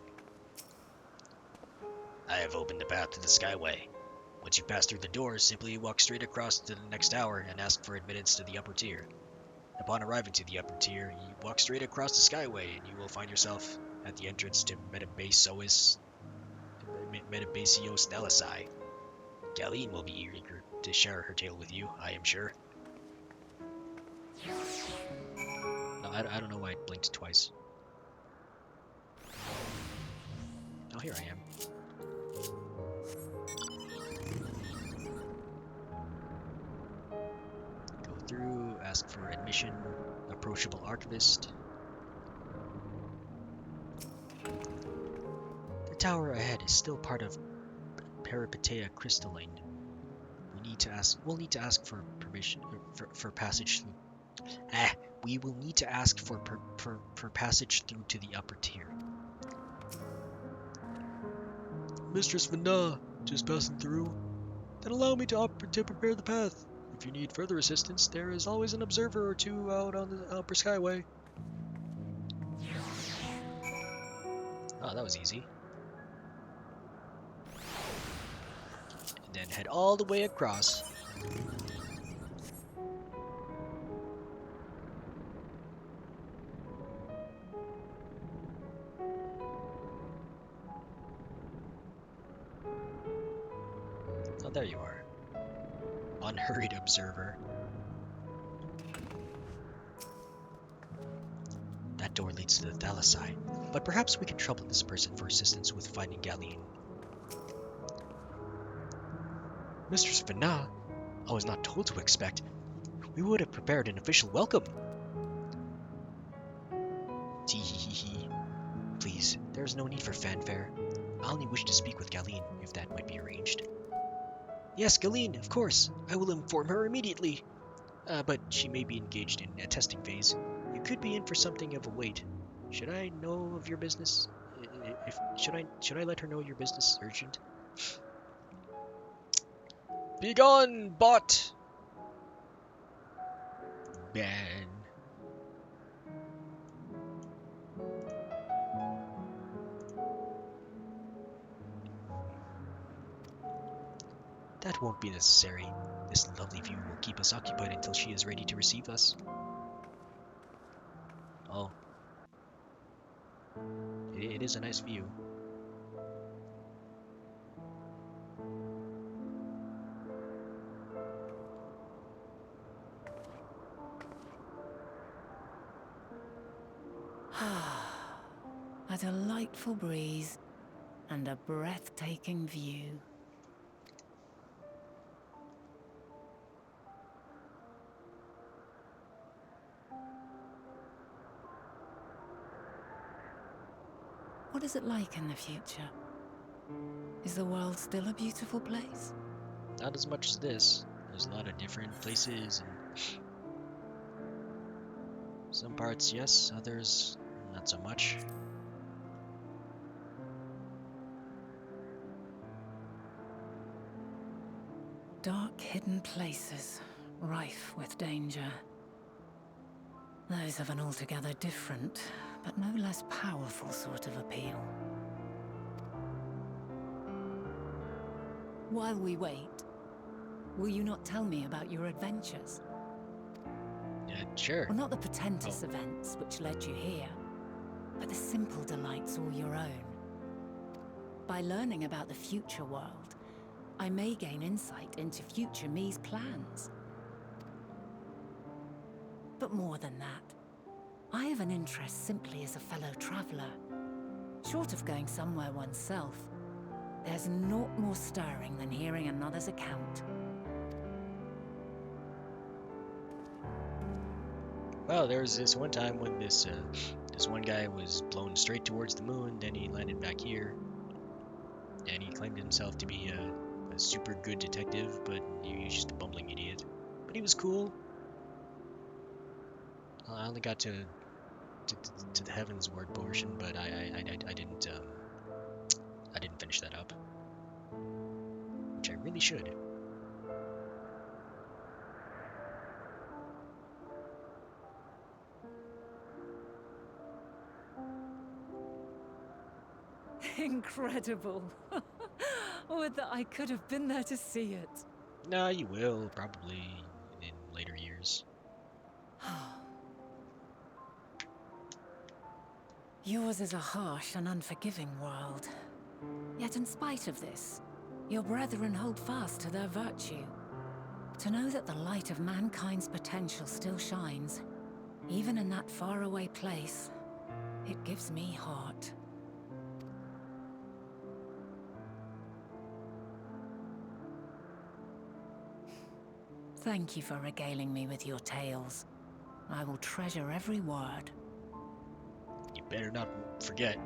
I have opened the path to the Skyway. Once you pass through the doors, simply walk straight across to the next tower and ask for admittance to the upper tier. Upon arriving to the upper tier, you walk straight across the Skyway and you will find yourself at the entrance to Metabasios Thalassai. Galeen will be eager to share her tale with you, I am sure. No, I don't know why it blinked twice. Oh, here I am. Go through, ask for admission, approachable archivist. The tower ahead is still part of Peripatea crystalline. We'll need to ask for permission for passage through. We will need to ask for passage through to the upper tier. Mistress Vana, just passing through. Then allow me to prepare the path. If you need further assistance, there is always an observer or two out on the upper Skyway. Oh, that was easy. And then head all the way across. Oh, there you are. Unhurried observer. That door leads to the Thalassai, but perhaps we can trouble this person for assistance with finding Galeen. Mistress Vana, I was not told to expect. We would have prepared an official welcome. Tee-hee-hee-hee. Please, there is no need for fanfare. I only wish to speak with Galeen, if that might be arranged. Yes, Galeen, of course. I will inform her immediately. But she may be engaged in a testing phase. You could be in for something of a wait. Should I know of your business? Should I let her know your business is urgent? Begone, bot! Ben. That won't be necessary. This lovely view will keep us occupied until she is ready to receive us. Oh. It is a nice view. A delightful breeze and a breathtaking view. What is it like in the future? Is the world still a beautiful place? Not as much as this. There's a lot of different places and some parts yes, others not so much. Dark hidden places, rife with danger. Those have an altogether different, but no less powerful sort of appeal. While we wait, will you not tell me about your adventures? Sure. Well, not the portentous events which led you here, but the simple delights all your own. By learning about the future world, I may gain insight into future me's plans. But more than that, I have an interest simply as a fellow traveller. Short of going somewhere oneself, there's naught more stirring than hearing another's account. Well, there was this one time when this one guy was blown straight towards the moon, then he landed back here, and he claimed himself to be a super good detective, but he was just a bumbling idiot. But he was cool. I only got to the heavens word portion, but I didn't finish that up, which I really should. Incredible. Would that I could have been there to see it. No, you will, probably in later years. Yours is a harsh and unforgiving world. Yet in spite of this, your brethren hold fast to their virtue. To know that the light of mankind's potential still shines, even in that faraway place, it gives me heart. Thank you for regaling me with your tales. I will treasure every word. You better not forget.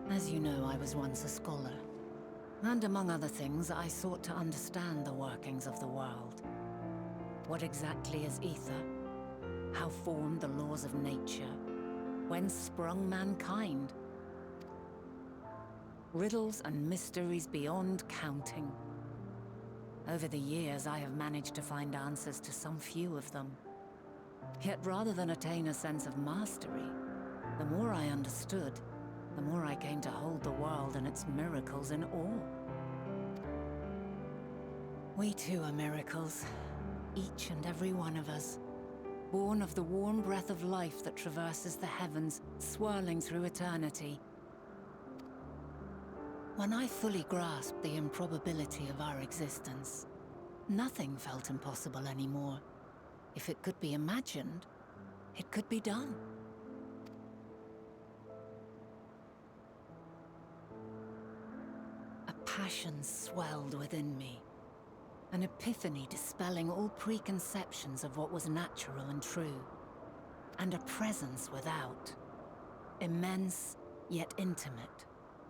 As you know, I was once a scholar. And among other things, I sought to understand the workings of the world. What exactly is ether? How formed the laws of nature? Whence sprung mankind? Riddles and mysteries beyond counting. Over the years, I have managed to find answers to some few of them. Yet rather than attain a sense of mastery, the more I understood, the more I came to hold the world and its miracles in awe. We too are miracles, each and every one of us, born of the warm breath of life that traverses the heavens, swirling through eternity. When I fully grasped the improbability of our existence, nothing felt impossible anymore. If it could be imagined, it could be done. A passion swelled within me, an epiphany dispelling all preconceptions of what was natural and true, and a presence without, immense yet intimate.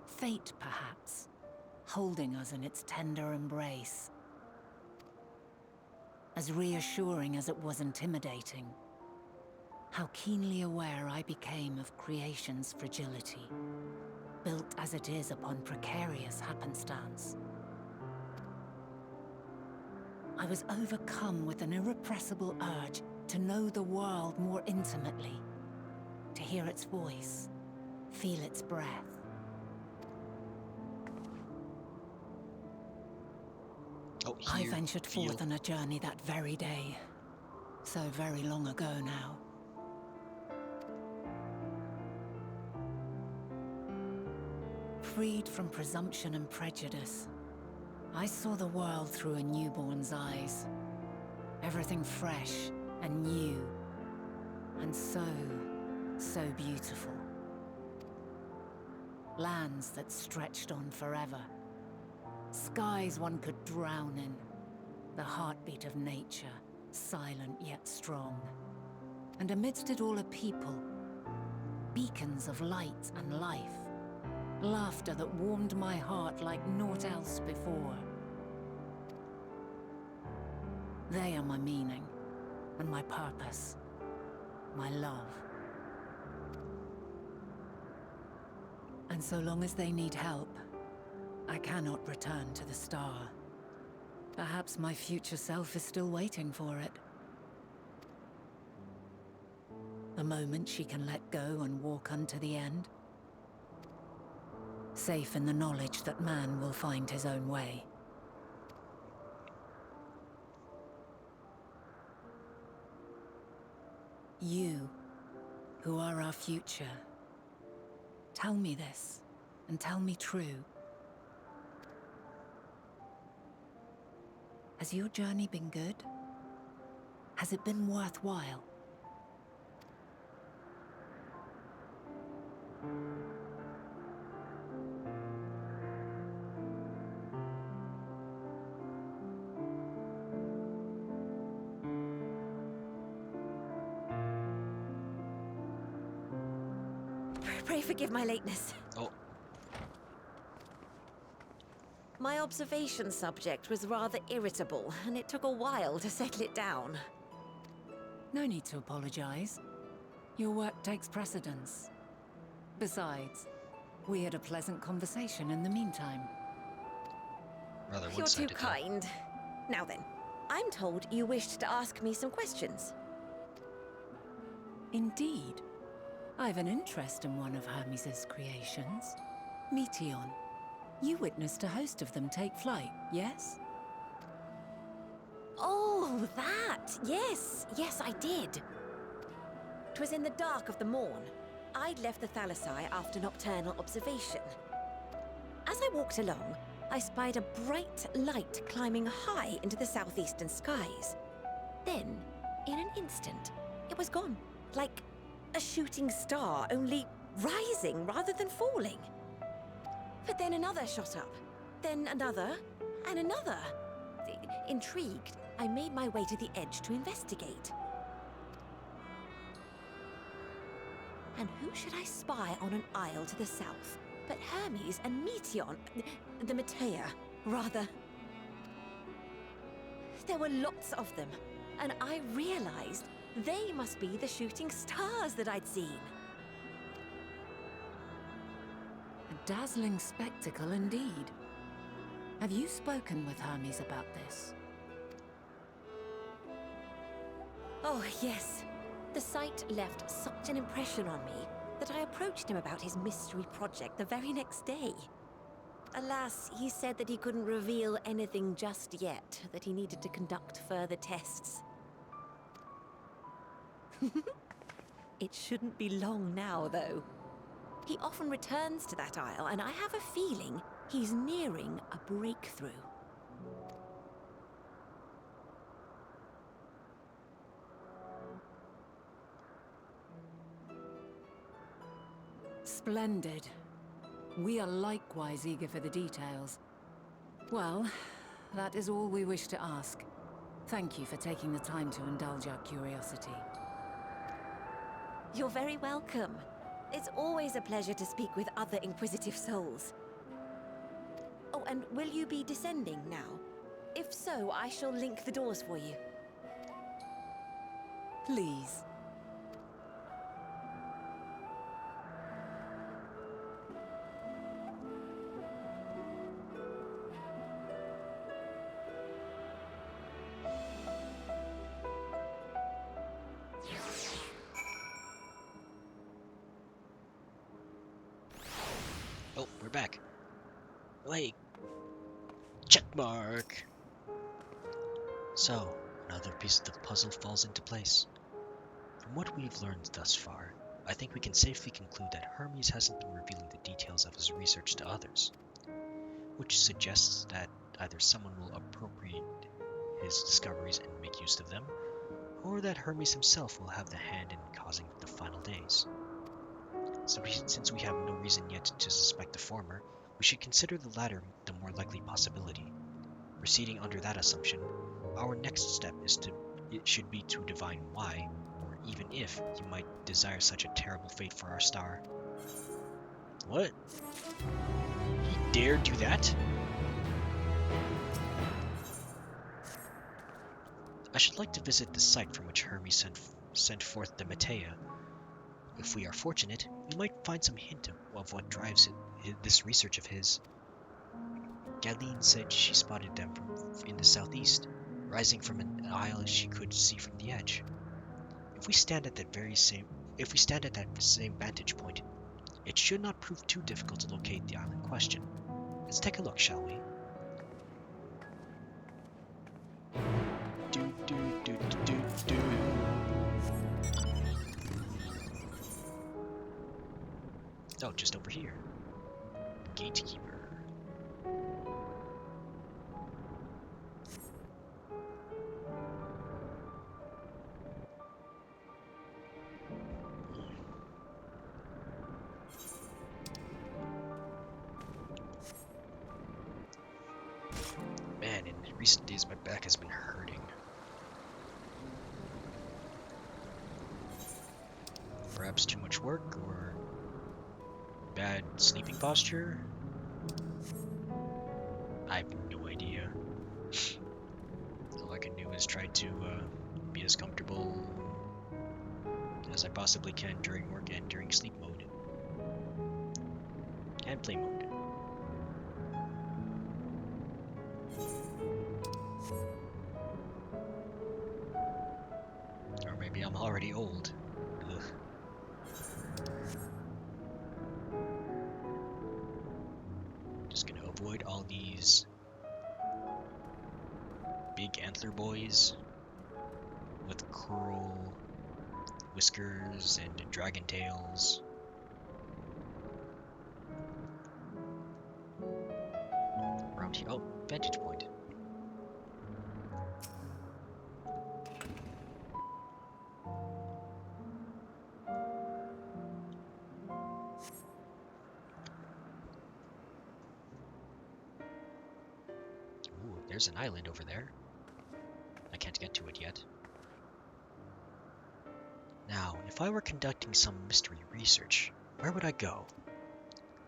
Fate, perhaps, holding us in its tender embrace. As reassuring as it was intimidating, how keenly aware I became of creation's fragility, built as it is upon precarious happenstance. I was overcome with an irrepressible urge to know the world more intimately, to hear its voice, feel its breath. I ventured forth on a journey that very day, so very long ago now. Freed from presumption and prejudice, I saw the world through a newborn's eyes. Everything fresh and new, and so beautiful. Lands that stretched on forever. Skies one could drown in. The heartbeat of nature, silent yet strong. And amidst it all a people. Beacons of light and life. Laughter that warmed my heart like naught else before. They are my meaning, and my purpose, my love. And so long as they need help, I cannot return to the star. Perhaps my future self is still waiting for it. The moment she can let go and walk unto the end. Safe in the knowledge that man will find his own way. You, who are our future, tell me this, and tell me true. Has your journey been good? Has it been worthwhile? Pray forgive my lateness. Oh, My observation subject was rather irritable, and it took a while to settle it down. No need to apologize. Your work takes precedence. Besides, we had a pleasant conversation in the meantime. rather You're too one-sided. Though. kind. Now then, I'm told you wished to ask me some questions. Indeed. I've an interest in one of Hermes' creations. Meteion. You witnessed a host of them take flight, yes? Oh, that! Yes, yes, I did. 'Twas in the dark of the morn. I'd left the Thalassai after nocturnal observation. As I walked along, I spied a bright light climbing high into the southeastern skies. Then, in an instant, it was gone, like a shooting star, only rising rather than falling. But then another shot up, then another, and another. Intrigued, I made my way to the edge to investigate. And who should I spy on an isle to the south but Hermes and Meteion, the Meteion, rather. There were lots of them, and I realized they must be the shooting stars that I'd seen. A dazzling spectacle indeed. Have you spoken with Hermes about this? Oh, yes. The sight left such an impression on me that I approached him about his mystery project the very next day. Alas, he said that he couldn't reveal anything just yet, that he needed to conduct further tests. It shouldn't be long now, though. He often returns to that isle, and I have a feeling he's nearing a breakthrough. Splendid. We are likewise eager for the details. Well, that is all we wish to ask. Thank you for taking the time to indulge our curiosity. You're very welcome. It's always a pleasure to speak with other inquisitive souls. Oh, and will you be descending now? If so, I shall link the doors for you. Please. Oh, we're back. Wait. Check mark. So, another piece of the puzzle falls into place. From what we've learned thus far, I think we can safely conclude that Hermes hasn't been revealing the details of his research to others, which suggests that either someone will appropriate his discoveries and make use of them, or that Hermes himself will have the hand in causing the final days. So since we have no reason yet to suspect the former, we should consider the latter the more likely possibility. Proceeding under that assumption, our next step should be to divine why, or even if, you might desire such a terrible fate for our star. What? He dared do that? I should like to visit the site from which Hermes sent forth the Meteion. If we are fortunate, we might find some hint of what drives this research of his. Galeen said she spotted them in the southeast, rising from an isle she could see from the edge. If we stand at that same vantage point, it should not prove too difficult to locate the island in question. Let's take a look, shall we? Do do do do do. Oh, just over here. Gatekeeper. recent days my back has been hurting. Perhaps too much work or bad sleeping posture? I have no idea. All I can do is try to be as comfortable as I possibly can during work and during sleep mode. And play mode. Or maybe I'm already old. Ugh. Just gonna avoid all these big antler boys with curl whiskers and dragon tails. Around here. Oh, vantage point. Ooh, there's an island over there. I can't get to it yet. Now, if I were conducting some mystery research, where would I go?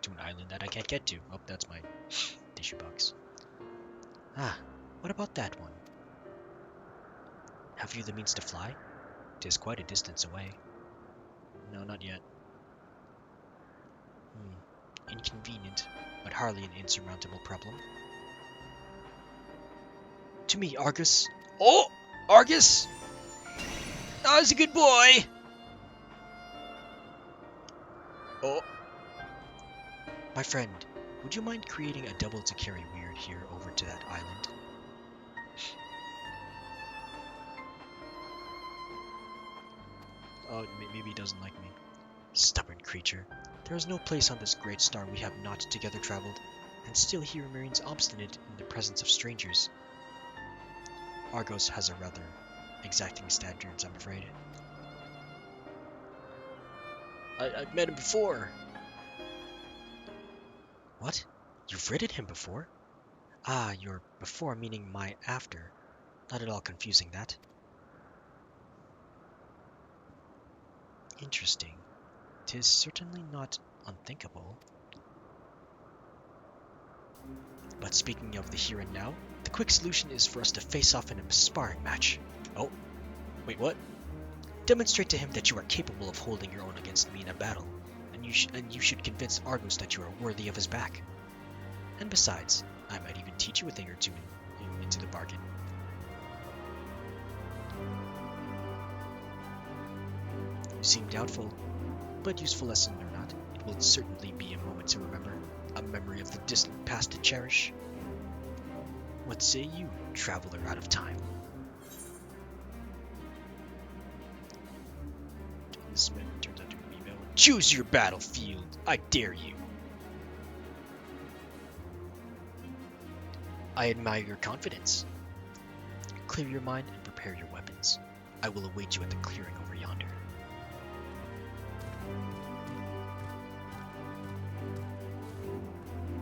To an island that I can't get to. Oh, that's my tissue box. Ah, what about that one? Have you the means to fly? 'Tis quite a distance away. No, not yet. Inconvenient, but hardly an insurmountable problem. To me, Argus. Oh! Argus! Oh, he's a good boy! Oh. My friend, would you mind creating a double to carry Weird here over to that island? Oh, maybe he doesn't like me. Stubborn creature. There is no place on this great star we have not together traveled, and still he remains obstinate in the presence of strangers. Argos has a rather exacting standards, I'm afraid. I've met him before. What? You've ridden him before? Ah, your before meaning my after. Not at all confusing, that. Interesting. 'Tis certainly not unthinkable. But speaking of the here and now, the quick solution is for us to face off in a sparring match. Oh, wait, what? Demonstrate to him that you are capable of holding your own against me in a battle, and you should convince Argos that you are worthy of his back. And besides, I might even teach you a thing or two into the bargain. You seem doubtful, but useful lesson or not, it will certainly be a moment to remember, a memory of the distant past to cherish. What say you, traveler out of time? This man turns out to be female. Choose your battlefield! I dare you! I admire your confidence. Clear your mind and prepare your weapons. I will await you at the clearing over yonder.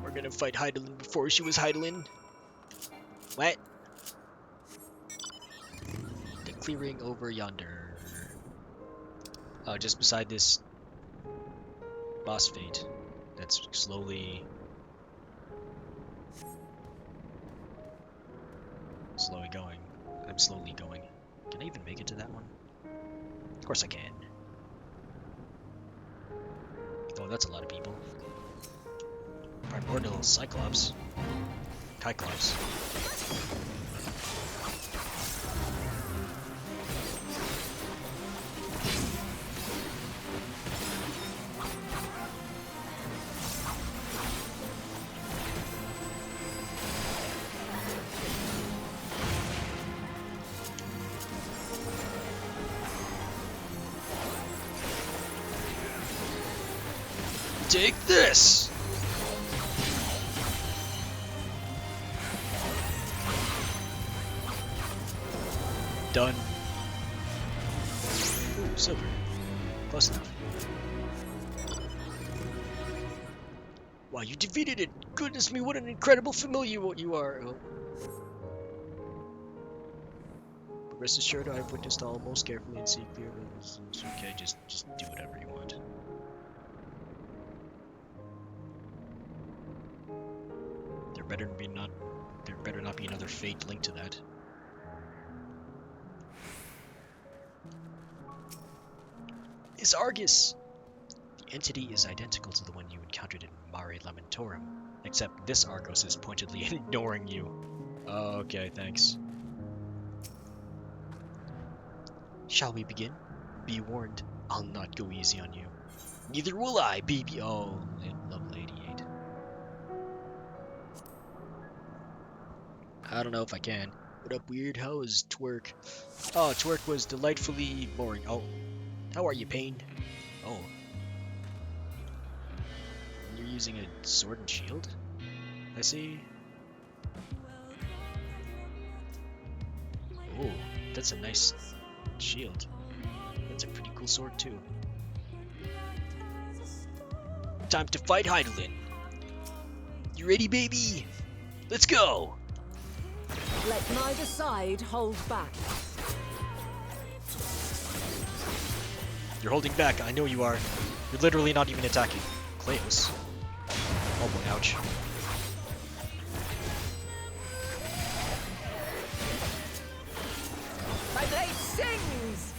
We're gonna fight Heidelin before she was Heidelin. What? The clearing over yonder. Oh, just beside this boss fate that's slowly going. I'm slowly going. Can I even make it to that one? Of course I can. Oh, that's a lot of people. Primordial Cyclops. Cyclops. Take this! Done. Ooh, silver. Close enough. Wow, you defeated it! Goodness me, what an incredible familiar you are! Oh. Rest assured, I've witnessed all most carefully and see clearly. It's okay, just do whatever you want. There better not be another fate linked to that. Is Argus! The entity is identical to the one you encountered in Mare Lamentorum, except this Argos is pointedly ignoring you. Okay, thanks. Shall we begin? Be warned, I'll not go easy on you. Neither will I, baby. Oh, level 88. I don't know if I can. What up, weird? How is twerk? Oh, twerk was delightfully boring. Oh, how are you, Pain? Oh. You're using a sword and shield? I see. Oh, that's a nice shield. That's a pretty cool sword, too. Time to fight Heidelin. You ready, baby? Let's go! Let neither side hold back. You're holding back, I know you are. You're literally not even attacking. Cleos. Oh boy, ouch. My blade sings!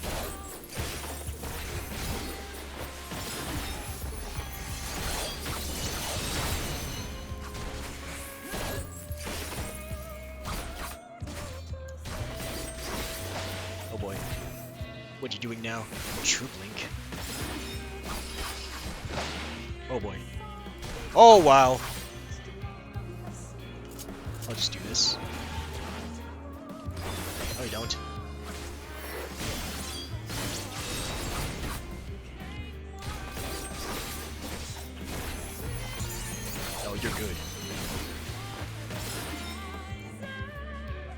Oh boy. What are you doing now? True Blink. Oh boy. Oh wow! I'll just do this. Oh, you don't. Oh, you're good.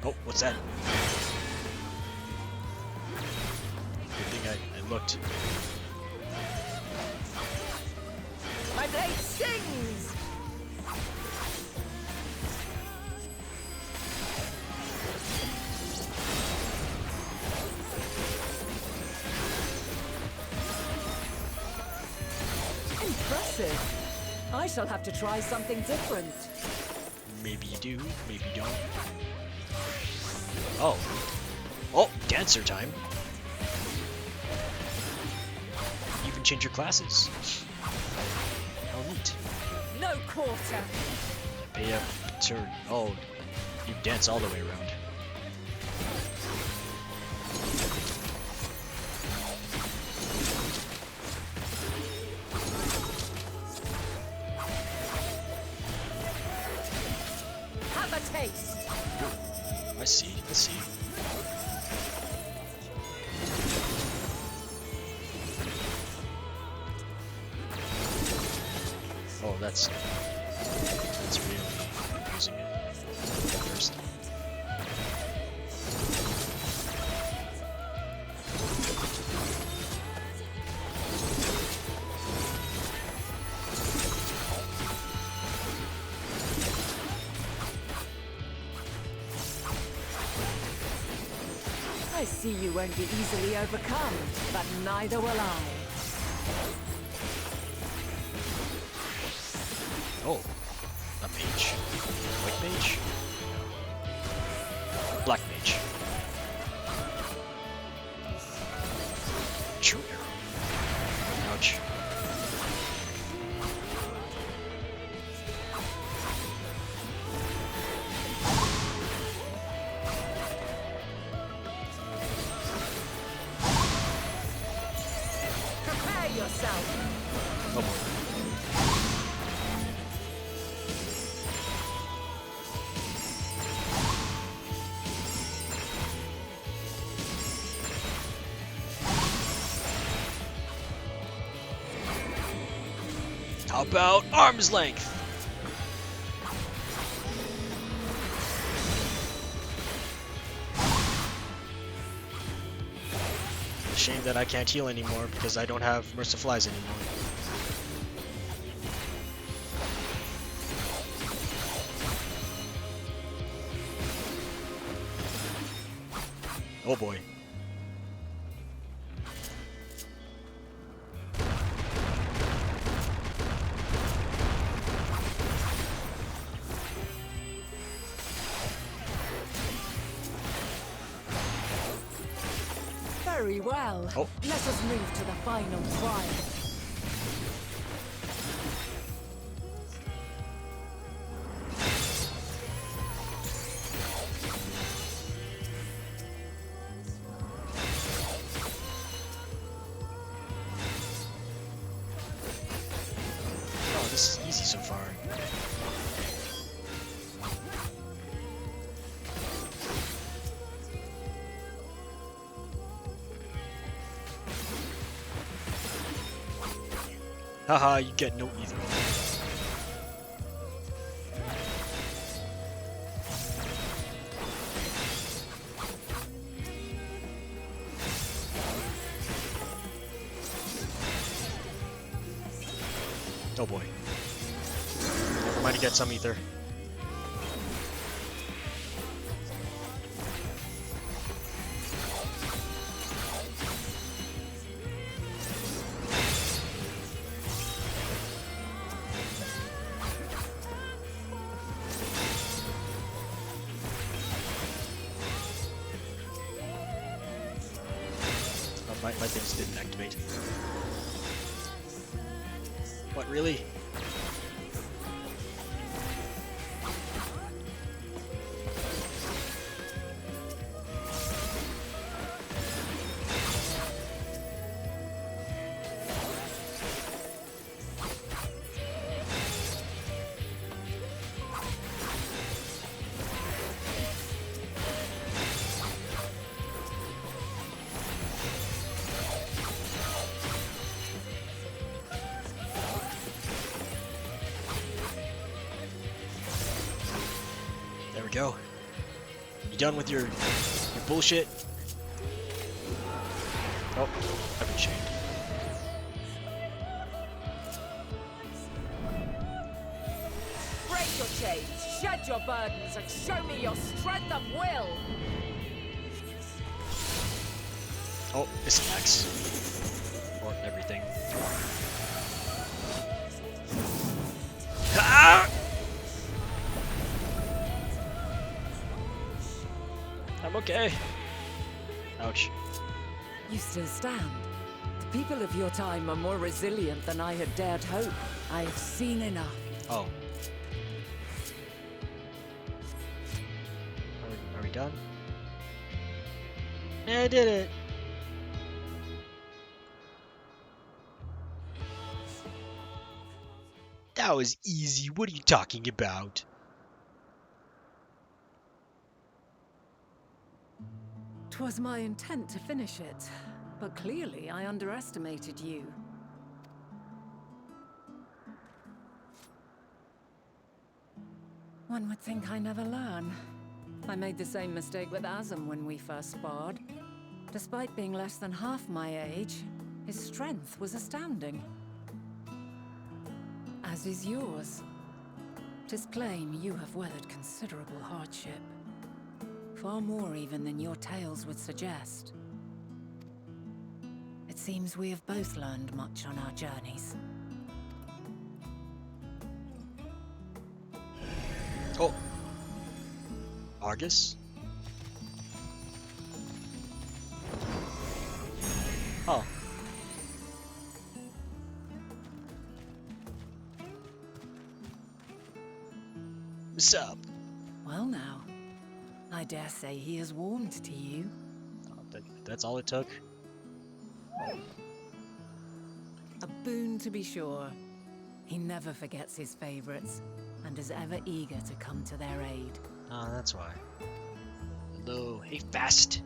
Oh, what's that? Good thing I looked. My blade sings! Impressive. I shall have to try something different. Maybe you do, maybe you don't. Oh. Oh, dancer time. You can change your classes. How neat. No quarter. Pay up turn. Oh, you dance all the way around. Have a taste. I see, I see. Oh, that's really using it first. I see you won't be easily overcome, but neither will I. Oh, a mage. White mage? Black mage. True arrow. Ouch. Prepare yourself. Oh boy. How about arm's length? Shame that I can't heal anymore because I don't have Merciflies anymore. Oh boy. Very well. Oh. Let us move to the final trial. Oh, this is easy so far. Haha, you get no either. Oh boy. Never mind, to get some ether. Oh, my things didn't activate. What, really? There we go. You done with your bullshit? Oh, I've been shamed. Break your chains, shed your burdens, and show me your strength of will. Oh, it's an X. Or everything. Ah! I'm okay. Ouch. You still stand. The people of your time are more resilient than I had dared hope. I have seen enough. Oh. Are we done? Yeah, I did it. That was easy. What are you talking about? 'Twas my intent to finish it, but clearly I underestimated you. One would think I never learn. I made the same mistake with Azam when we first sparred. Despite being less than half my age, his strength was astounding. As is yours. 'Tis plain you have weathered considerable hardship. Far more even than your tales would suggest. It seems we have both learned much on our journeys. Oh. Argus? Oh. What's up? Well now, I dare say he has warmed to you. Oh, that's all it took? A boon to be sure. He never forgets his favorites, and is ever eager to come to their aid. Ah, that's why. Hello. Hey, Fast.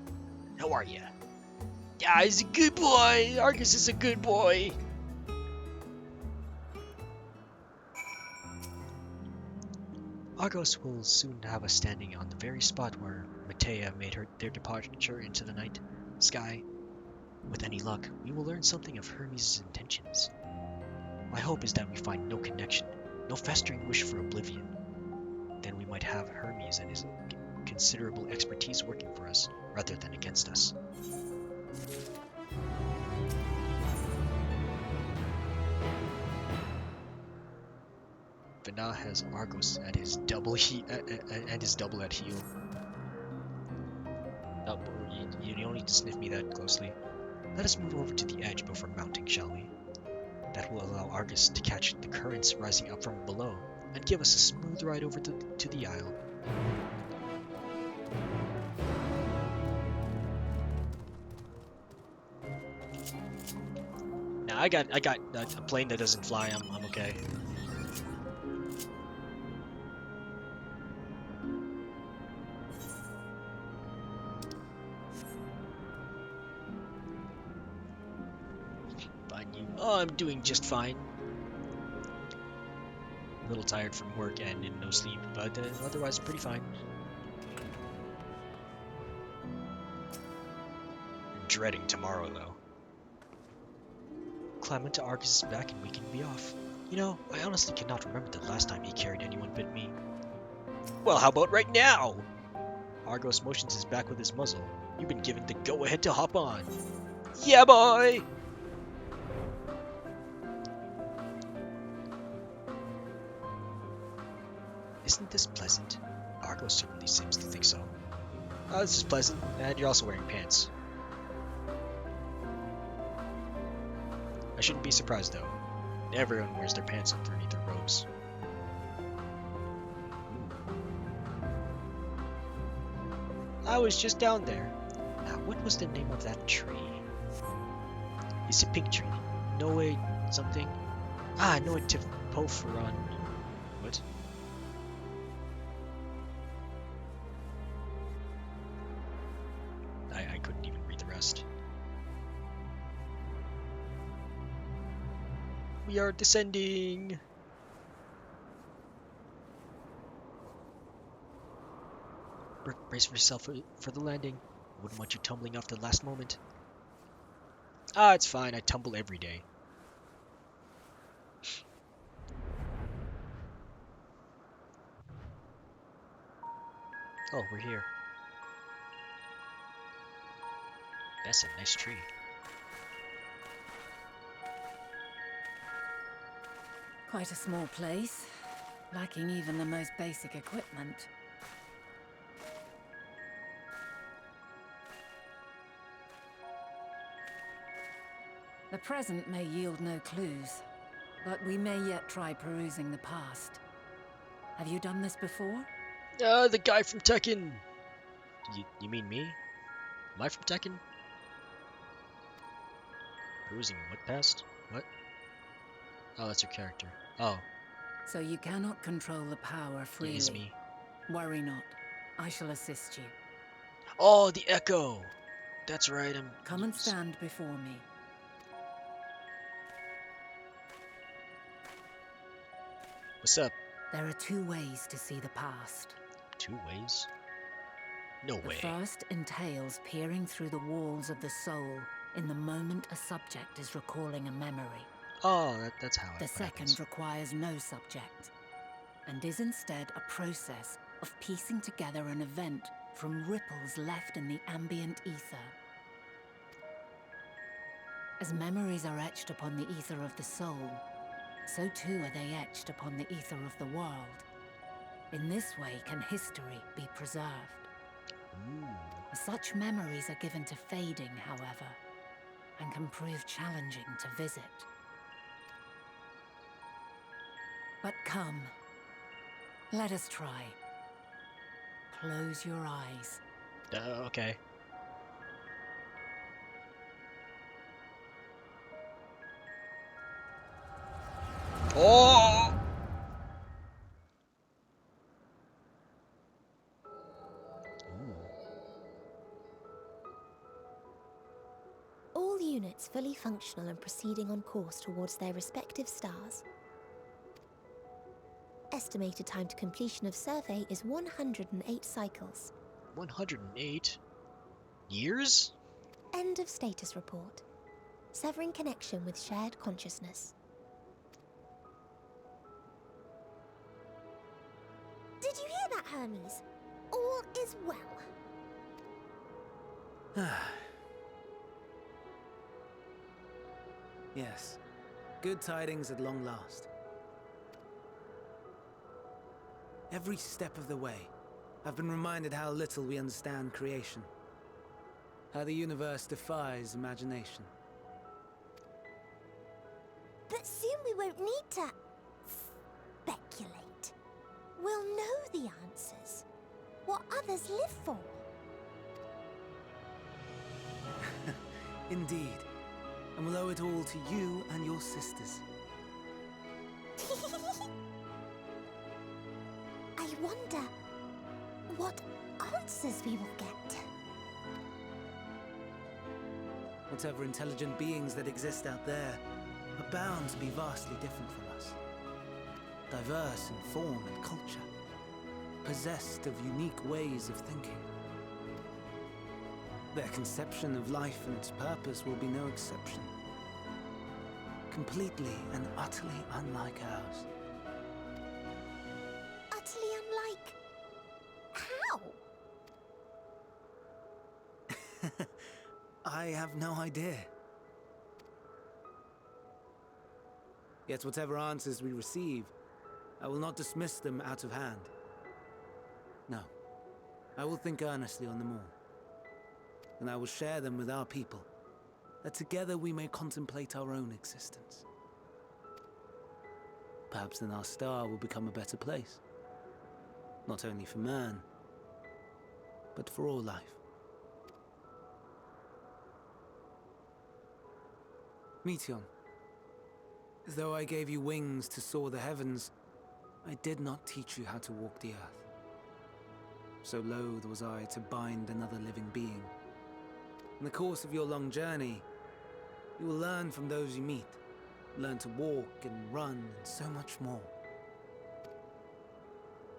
How are ya? Yeah, he's a good boy. Argus is a good boy. Argos will soon have us standing on the very spot where Meteion made their departure into the night sky. With any luck, we will learn something of Hermes' intentions. My hope is that we find no connection, no festering wish for oblivion. Then we might have Hermes and his considerable expertise working for us, rather than against us. Vana has Argos at his double and his double at heel. No, you don't need to sniff me that closely. Let us move over to the edge before mounting, shall we? That will allow Argus to catch the currents rising up from below and give us a smooth ride over to the isle. Now I got a plane that doesn't fly. I'm okay. Oh, I'm doing just fine. A little tired from work and in no sleep, but otherwise pretty fine. I'm dreading tomorrow, though. Climb into Argus' back and we can be off. You know, I honestly cannot remember the last time he carried anyone but me. Well, how about right now? Argos motions his back with his muzzle. You've been given the go-ahead to hop on. Yeah, boy! Isn't this pleasant? Argos certainly seems to think so. Oh, this is pleasant, and you're also wearing pants. I shouldn't be surprised, though. Everyone wears their pants underneath their robes. I was just down there. Now, what was the name of that tree? It's a pink tree. Noe something? Ah, Noe Tipophoron. What? I couldn't even read the rest. We are descending! Brace yourself for the landing. I wouldn't want you tumbling off the last moment. Ah, it's fine. I tumble every day. Oh, we're here. That's a nice tree. Quite a small place, lacking even the most basic equipment. The present may yield no clues, but we may yet try perusing the past. Have you done this before? The guy from Tekken! You mean me? Am I from Tekken? Perusing what past? What? Oh, that's your character. Oh. So you cannot control the power freely. It is me. Worry not. I shall assist you. Oh, the echo! That's right, Come and stand before me. What's up? There are two ways to see the past. Two ways? No way. The first entails peering through the walls of the soul in the moment a subject is recalling a memory. Oh, that's how it The second requires no subject, and is instead a process of piecing together an event from ripples left in the ambient ether. As memories are etched upon the ether of the soul, so too are they etched upon the ether of the world. In this way can history be preserved. Such memories are given to fading, however, and can prove challenging to visit. But come, let us try. Close your eyes. Okay. Oh! All units fully functional and proceeding on course towards their respective stars. Estimated time to completion of survey is 108 cycles. 108? Years? End of status report. Severing connection with shared consciousness. Did you hear that, Hermes? All is well. Yes, good tidings at long last. Every step of the way, I've been reminded how little we understand creation. How the universe defies imagination. But soon we won't need to speculate. We'll know the answers. What others live for. Indeed. And we'll owe it all to you and your sisters. I wonder what answers we will get. Whatever intelligent beings that exist out there are bound to be vastly different from us. Diverse in form and culture. Possessed of unique ways of thinking. Their conception of life and its purpose will be no exception. Completely and utterly unlike ours. Utterly unlike... how? I have no idea. Yet whatever answers we receive, I will not dismiss them out of hand. No, I will think earnestly on them all. And I will share them with our people, that together we may contemplate our own existence. Perhaps then our star will become a better place. Not only for man, but for all life. Meteion, though I gave you wings to soar the heavens, I did not teach you how to walk the earth. So loath was I to bind another living being. In the course of your long journey, you will learn from those you meet. Learn to walk and run and so much more.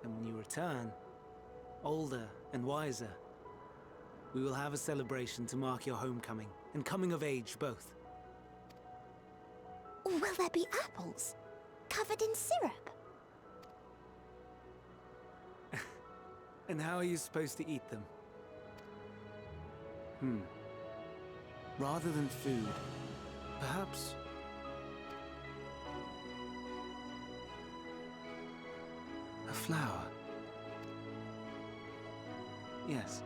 And when you return, older and wiser, we will have a celebration to mark your homecoming and coming of age both. Will there be apples? Covered in syrup? And how are you supposed to eat them? Rather than food, perhaps... a flower. Yes.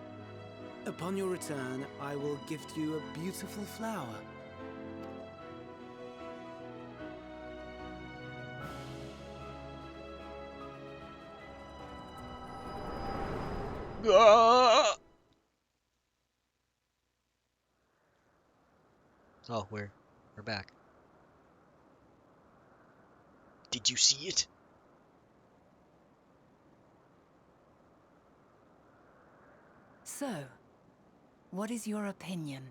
Upon your return, I will gift you a beautiful flower. Oh, we're back. Did you see it? So, what is your opinion?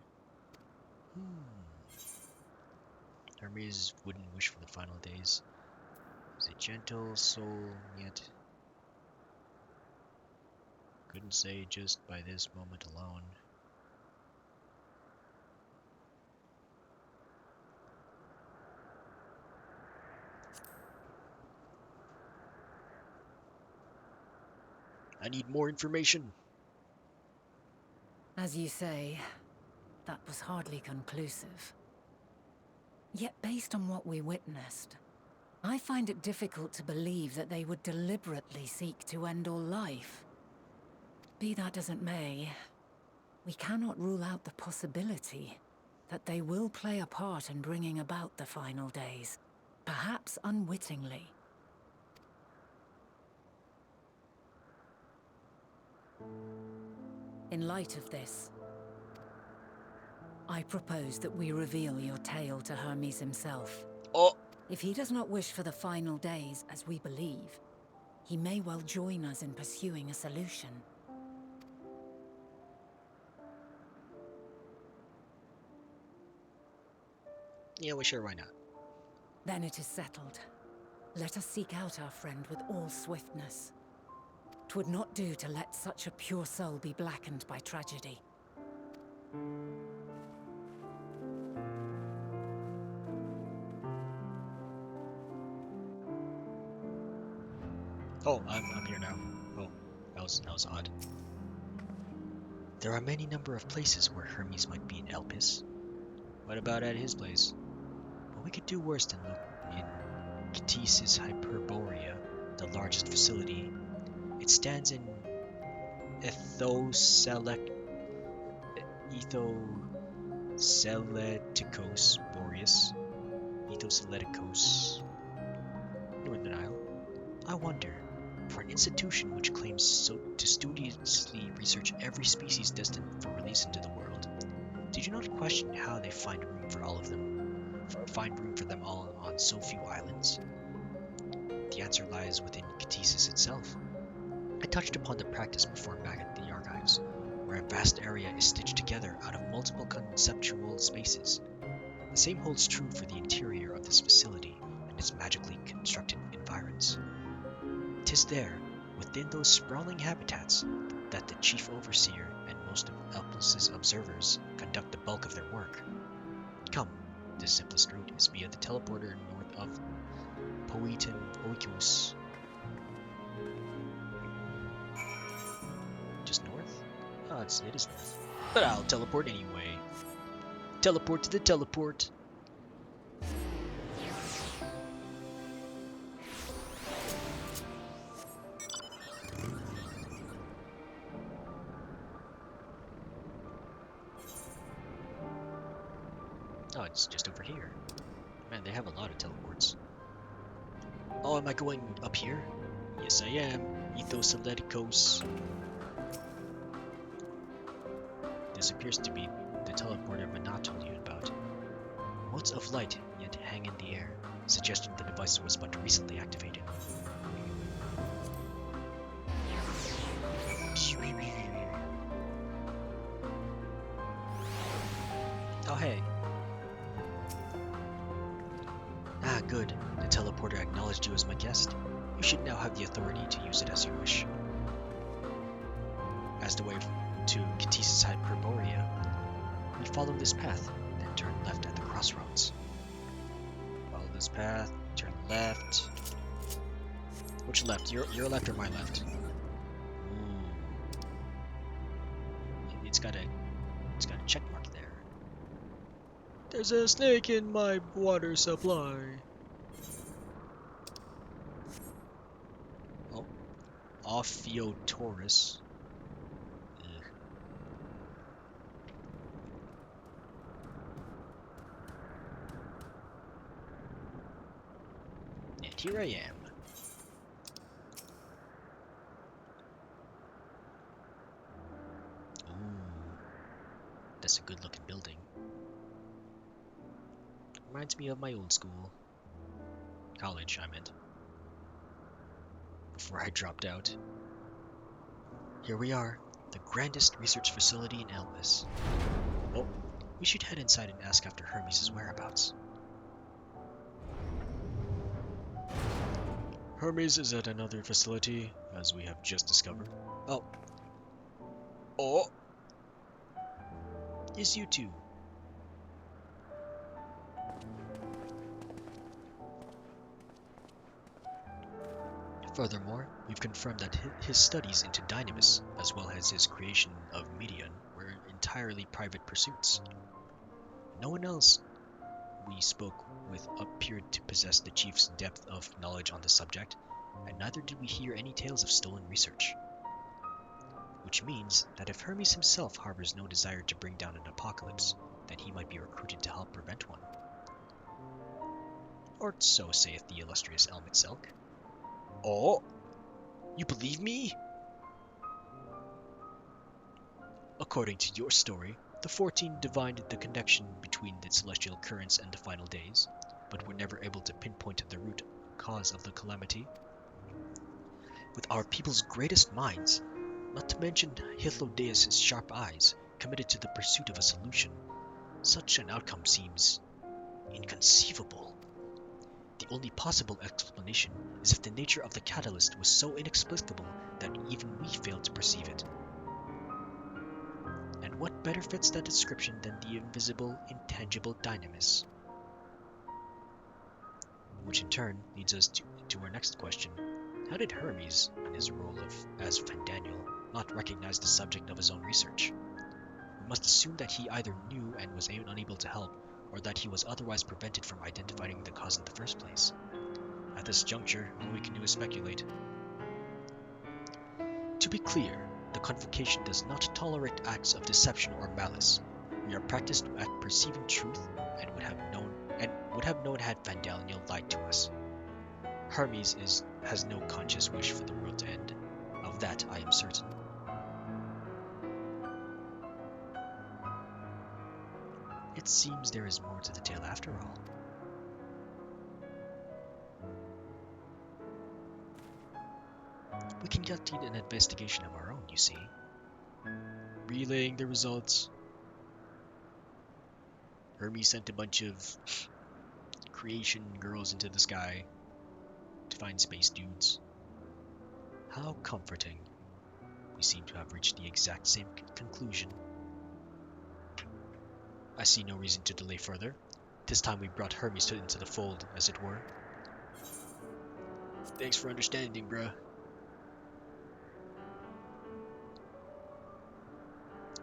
Hermes wouldn't wish for the final days. He's a gentle soul, yet couldn't say just by this moment alone. I need more information. As you say, that was hardly conclusive. Yet based on what we witnessed, I find it difficult to believe that they would deliberately seek to end all life. Be that as it may, we cannot rule out the possibility that they will play a part in bringing about the final days, perhaps unwittingly. In light of this, I propose that we reveal your tale to Hermes himself. Oh! If he does not wish for the final days, as we believe, he may well join us in pursuing a solution. Yeah, well, sure, why not? Then it is settled. Let us seek out our friend with all swiftness. 'Twould not do to let such a pure soul be blackened by tragedy. Oh, I'm here now. Oh, that was that was odd. There are many number of places where Hermes might be in Elpis. What about at his place? But we could do worse than look in Ctesis Hyperborea, the largest facility. It stands in Ethoseletikos Boreas, Ethoseletikos, Northern Isle. I wonder, for an institution which claims to studiously research every species destined for release into the world, did you not question how they find room for all of them, find room for them all on so few islands? The answer lies within Ctesis itself. I touched upon the practice before back at the archives, where a vast area is stitched together out of multiple conceptual spaces. The same holds true for the interior of this facility and its magically constructed environs. 'Tis there, within those sprawling habitats, that the chief overseer and most of Elpis' observers conduct the bulk of their work. Come, the simplest route is via the teleporter north of Poeticus. Just north? Oh, it is north. But I'll teleport anyway. Teleport to the teleport. Oh, it's just over here. Man, they have a lot of teleports. Oh, am I going up here? Yes, I am. Ethoseletikos. This appears to be the teleporter Manat told you about. Motes of light yet hang in the air, suggesting the device was but recently activated. Oh, hey. Ah, good. The teleporter acknowledged you as my guest. You should now have the authority to use it as you wish. As the way to Ctesis Hyperborea, we follow this path, then turn left at the crossroads. Follow this path, turn left. Which left? Your left or my left? It's got a check mark there. There's a snake in my water supply. Oh, Ophiotaurus. And here I am. That's a good looking building. Reminds me of my old school. College, I meant. Before I dropped out. Here we are, the grandest research facility in Elpis. Oh, we should head inside and ask after Hermes' whereabouts. Hermes is at another facility, as we have just discovered. Oh. Oh! Yes, you too. Furthermore, we've confirmed that his studies into Dynamis, as well as his creation of Meteion, were entirely private pursuits. No one else we spoke with appeared to possess the chief's depth of knowledge on the subject, and neither did we hear any tales of stolen research. Which means that if Hermes himself harbors no desire to bring down an apocalypse, then he might be recruited to help prevent one. Or so saith the illustrious Elm itself. Oh, you believe me? According to your story, the 14 divined the connection between the celestial currents and the final days, but were never able to pinpoint the root cause of the calamity. With our people's greatest minds, not to mention Hythlodaeus' sharp eyes, committed to the pursuit of a solution, such an outcome seems inconceivable. The only possible explanation is if the nature of the catalyst was so inexplicable that even we failed to perceive it. And what better fits that description than the invisible, intangible Dynamis? Which in turn leads us to our next question. How did Hermes, in his role as Fandaniel, not recognize the subject of his own research. We must assume that he either knew and was unable to help, or that he was otherwise prevented from identifying the cause in the first place. At this juncture, all we can do is speculate. To be clear, the Convocation does not tolerate acts of deception or malice. We are practiced at perceiving truth and would have known had Vandaliel lied to us. Hermes has no conscious wish for the world to end. Of that I am certain. It seems there is more to the tale after all. We can conduct an investigation of our own, you see. Relaying the results. Hermes sent a bunch of creation girls into the sky to find space dudes. How comforting. We seem to have reached the exact same conclusion. I see no reason to delay further. This time we brought Hermes into the fold, as it were. Thanks for understanding, bruh.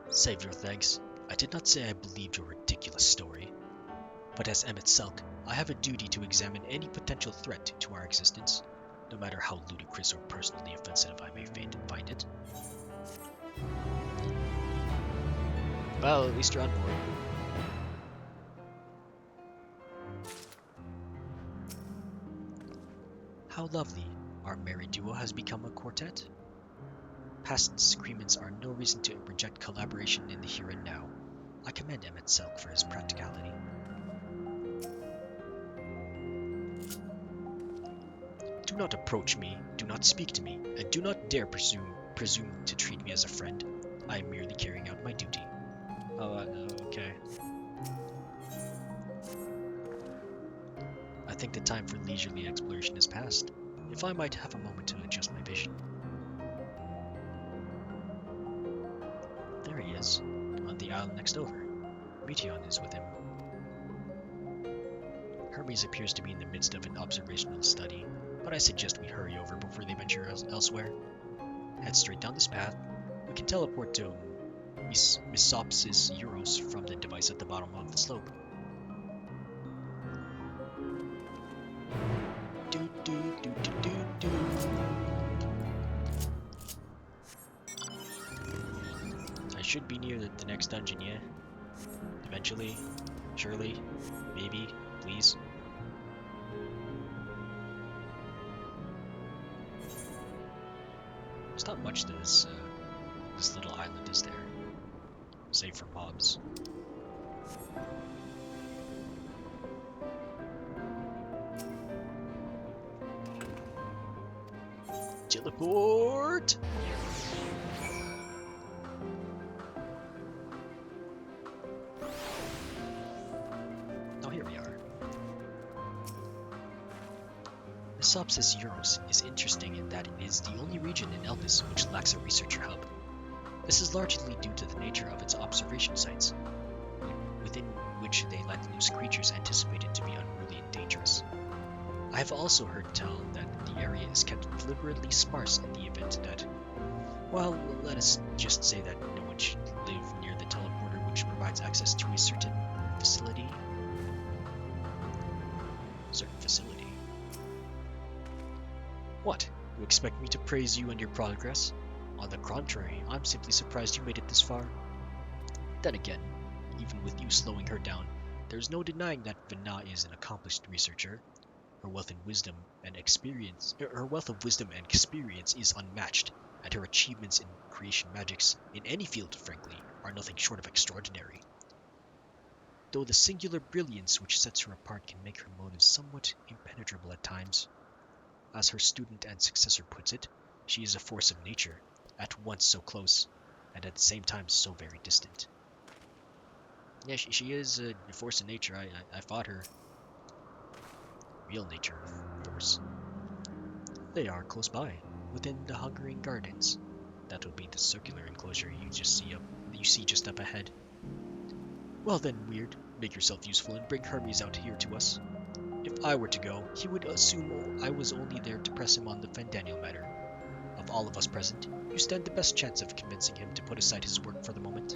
Save your thanks. I did not say I believed your ridiculous story. But as Emmett Selk, I have a duty to examine any potential threat to our existence, no matter how ludicrous or personally offensive I may find it. Well, at least you're on board. How lovely our merry duo has become a quartet. Past disagreements are no reason to reject collaboration in the here and now. I commend Emmett Selk for his practicality. Do not approach me, do not speak to me, and do not dare presume to treat me as a friend. I am merely carrying out my duty. Okay. I think the time for leisurely exploration is past. If I might have a moment to adjust my vision. There he is, on the island next over. Meteion is with him. Hermes appears to be in the midst of an observational study, but I suggest we hurry over before they venture elsewhere. Head straight down this path. We can teleport to Misopsis Euros from the device at the bottom of the slope. I should be near the next dungeon, yeah? Eventually? Surely? Maybe? Please? There's not much to this little island, is there? Save for mobs. Teleport! Oh, here we are. Misopsis Euros is interesting in that it is the only region in Elpis which lacks a researcher hub. This is largely due to the nature of its observation sites, within which they let loose creatures anticipated to be unruly and dangerous. I have also heard tell that the area is kept deliberately sparse in the event that, well, let us just say that no one should live near the teleporter which provides access to a certain facility. What? You expect me to praise you and your progress? On the contrary, I'm simply surprised you made it this far. Then again, even with you slowing her down, there's no denying that Vina is an accomplished researcher. Her wealth of wisdom and experience is unmatched, and her achievements in creation magics, in any field, frankly, are nothing short of extraordinary. Though the singular brilliance which sets her apart can make her motives somewhat impenetrable at times. As her student and successor puts it, she is a force of nature, at once so close, and at the same time so very distant. Yeah, she is a force of nature. I fought her. Real nature, of course. They are close by, within the Hungering Gardens. That would be the circular enclosure you see just up ahead. Well then, Weird, make yourself useful and bring Hermes out here to us. If I were to go, he would assume I was only there to press him on the Vandaniel matter. Of all of us present, you you stand the best chance of convincing him to put aside his work for the moment.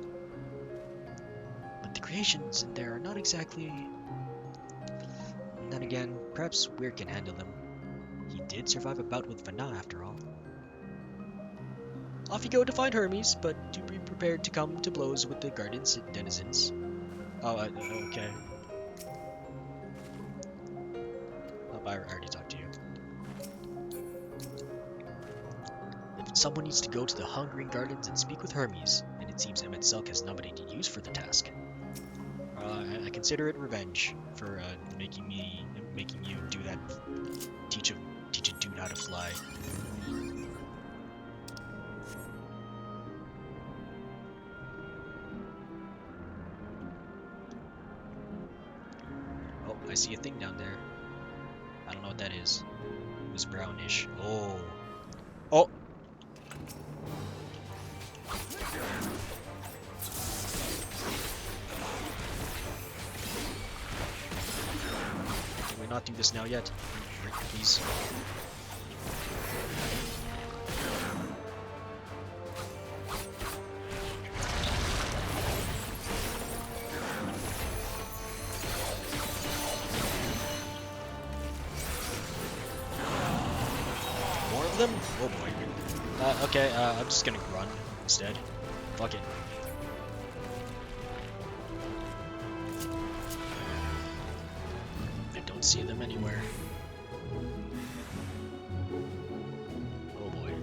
But the creations in there are not exactly... Then again, perhaps Weir can handle them. He did survive a bout with Vanna after all. Off you go to find Hermes, but do be prepared to come to blows with the garden's denizens. Oh, okay. Oh, I already talked to you. If someone needs to go to the Hungering Gardens and speak with Hermes, and it seems Emmett Selk has nobody to use for the task, I consider it revenge for making you do that. Teach a dude how to fly. Oh, I see a thing down there. I don't know what that is. It was brownish. Oh. Oh! Can we not do this now yet? Please. More of them? Oh boy. Okay, I'm just gonna run instead. Fuck it. I don't see them anywhere. Oh boy.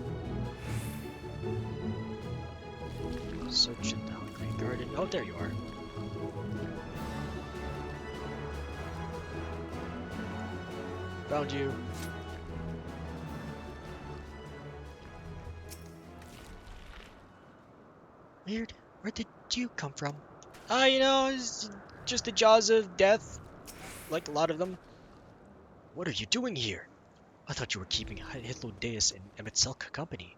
Search in the Hungry Garden. Oh, there you are. Found you. Weird. Where did you come from? You know, it's just the jaws of death. Like a lot of them. What are you doing here? I thought you were keeping Hitlodeus and Emmett Selk company.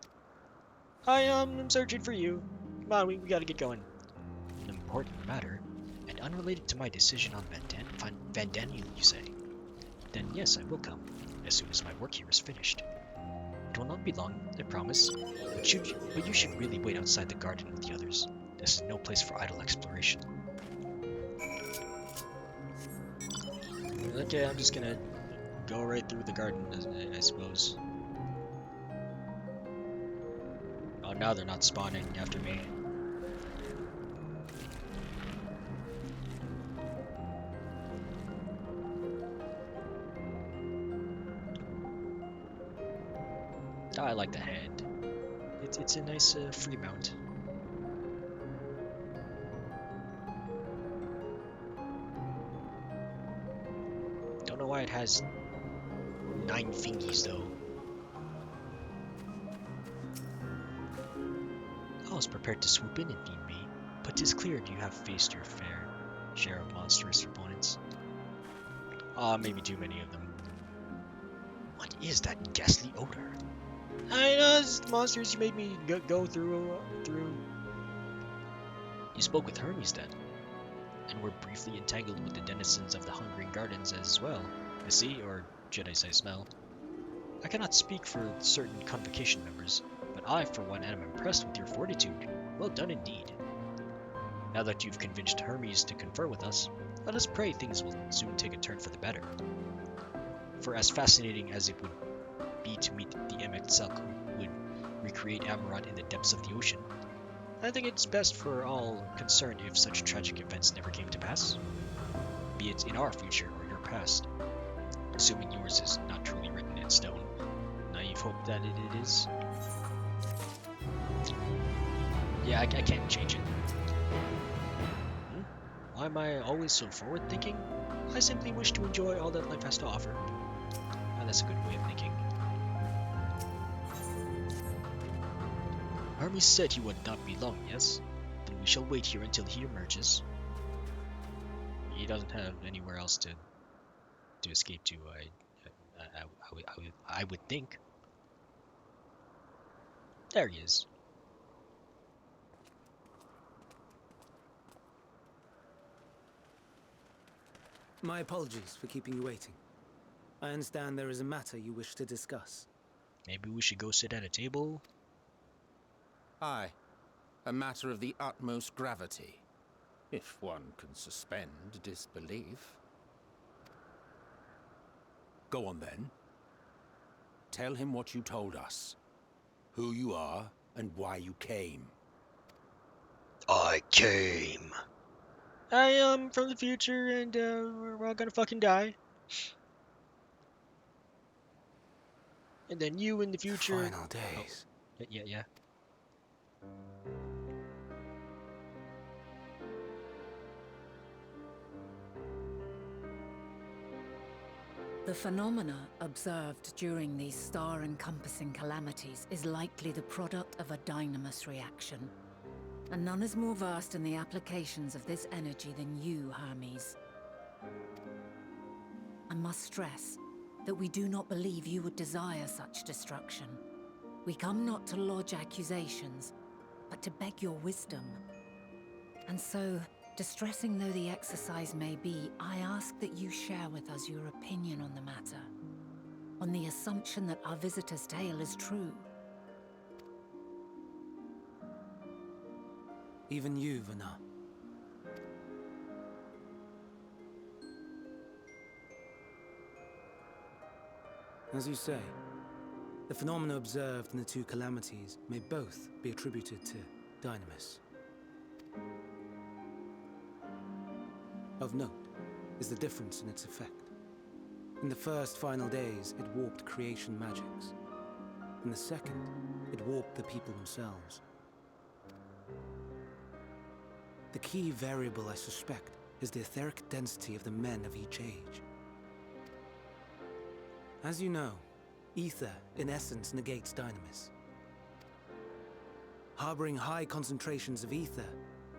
I'm searching for you. Come on, we gotta get going. An important matter, and unrelated to my decision on Van Daniel, you say? Then yes, I will come, as soon as my work here is finished. It will not be long, I promise, but you should really wait outside the garden with the others. This is no place for idle exploration. Okay, I'm just gonna go right through the garden, I suppose. Oh, now they're not spawning after me. Oh, I like the hand. It's a nice free mount. Don't know why it has 9 fingies though. I was prepared to swoop in if need be, but 'tis clear you have faced your fair share of monstrous opponents. Maybe too many of them. What is that ghastly odor? I know, it's monsters you made me go through. You spoke with Hermes then, and were briefly entangled with the denizens of the Hungering Gardens as well. I see, or should I say smell. I cannot speak for certain convocation members, but I for one am impressed with your fortitude. Well done indeed. Now that you've convinced Hermes to confer with us, let us pray things will soon take a turn for the better. For as fascinating as it would be to meet the Emmett Selk who would recreate Amarant in the depths of the ocean, I think it's best for all concerned if such tragic events never came to pass, be it in our future or your past, assuming yours is not truly written in stone. Naive hope that it is. Yeah, I can't change it. Why am I always so forward-thinking? I simply wish to enjoy all that life has to offer. Ah, that's a good way of thinking. Hermes said he would not be long, yes? Then we shall wait here until he emerges. He doesn't have anywhere else to escape to, I would think. There he is. My apologies for keeping you waiting. I understand there is a matter you wish to discuss. Maybe we should go sit at a table? Aye, a matter of the utmost gravity, if one can suspend disbelief. Go on then. Tell him what you told us. Who you are and why you came. I came. I am from the future, and we're all gonna fucking die. And then you in the future. Final days. Oh, yeah. The phenomena observed during these star-encompassing calamities is likely the product of a dynamis reaction. And none is more versed in the applications of this energy than you, Hermes. I must stress that we do not believe you would desire such destruction. We come not to lodge accusations, but to beg your wisdom. And so, distressing though the exercise may be, I ask that you share with us your opinion on the matter, on the assumption that our visitor's tale is true. Even you, Vana. As you say, the phenomena observed in the two calamities may both be attributed to dynamis. Of note is the difference in its effect. In the first final days, it warped creation magics. In the second, it warped the people themselves. The key variable, I suspect, is the etheric density of the men of each age. As you know, ether, in essence, negates dynamis. Harboring high concentrations of ether,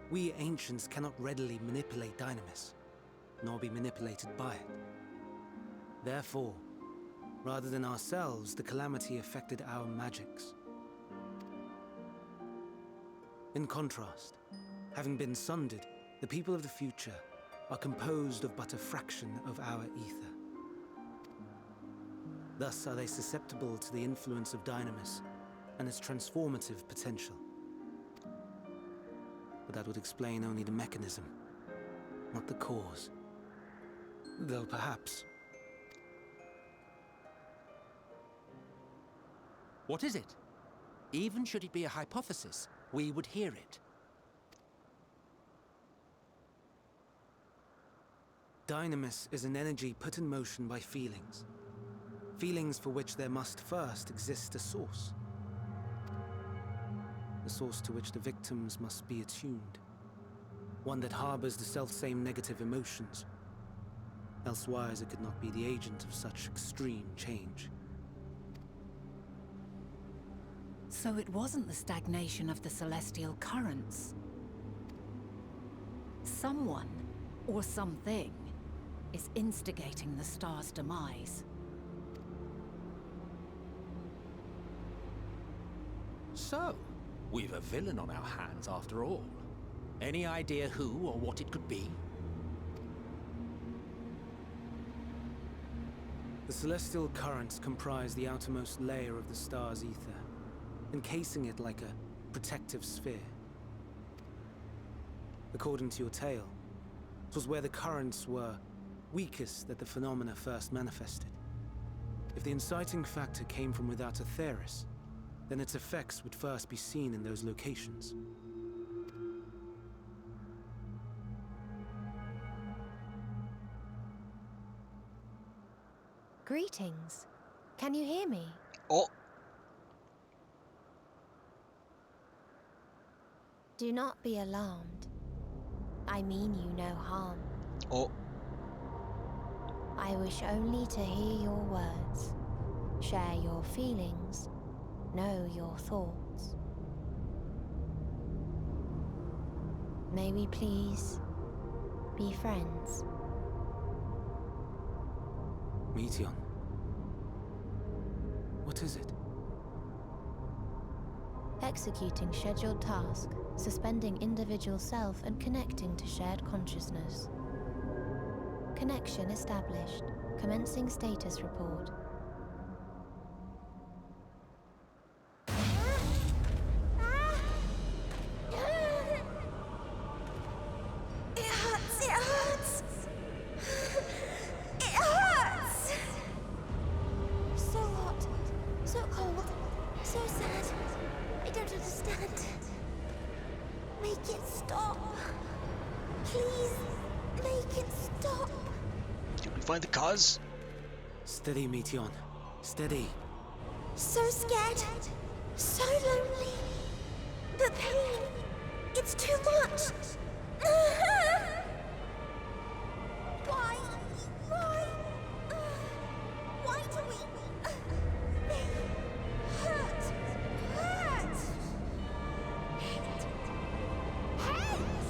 we ancients cannot readily manipulate dynamis, nor be manipulated by it. Therefore, rather than ourselves, the calamity affected our magics. In contrast, having been sundered, the people of the future are composed of but a fraction of our ether. Thus are they susceptible to the influence of dynamis and its transformative potential. But that would explain only the mechanism, not the cause. Though perhaps... What is it? Even should it be a hypothesis, we would hear it. Dynamis is an energy put in motion by feelings. Feelings for which there must first exist a source. A source to which the victims must be attuned. One that harbors the selfsame negative emotions. Elsewise it could not be the agent of such extreme change. So it wasn't the stagnation of the celestial currents. Someone, or something, is instigating the star's demise. So, we've a villain on our hands after all. Any idea who or what it could be? The celestial currents comprise the outermost layer of the star's ether, encasing it like a protective sphere. According to your tale, it was where the currents were weakest that the phenomena first manifested. If the inciting factor came from without Aetheris, then its effects would first be seen in those locations. Greetings. Can you hear me? Oh, Do not be alarmed. I mean you no harm. oh. I wish only to hear your words, share your feelings, know your thoughts. May we please be friends? Meteion. What is it? Executing scheduled task, suspending individual self and connecting to shared consciousness. Connection established. Commencing status report. Make it stop. Please, make it stop. Did we find the cause? Steady, Meteion. Steady. So scared. So lonely. The pain. It's too much. Why? Why? Why do we... They hurt. Hurt. Hurt.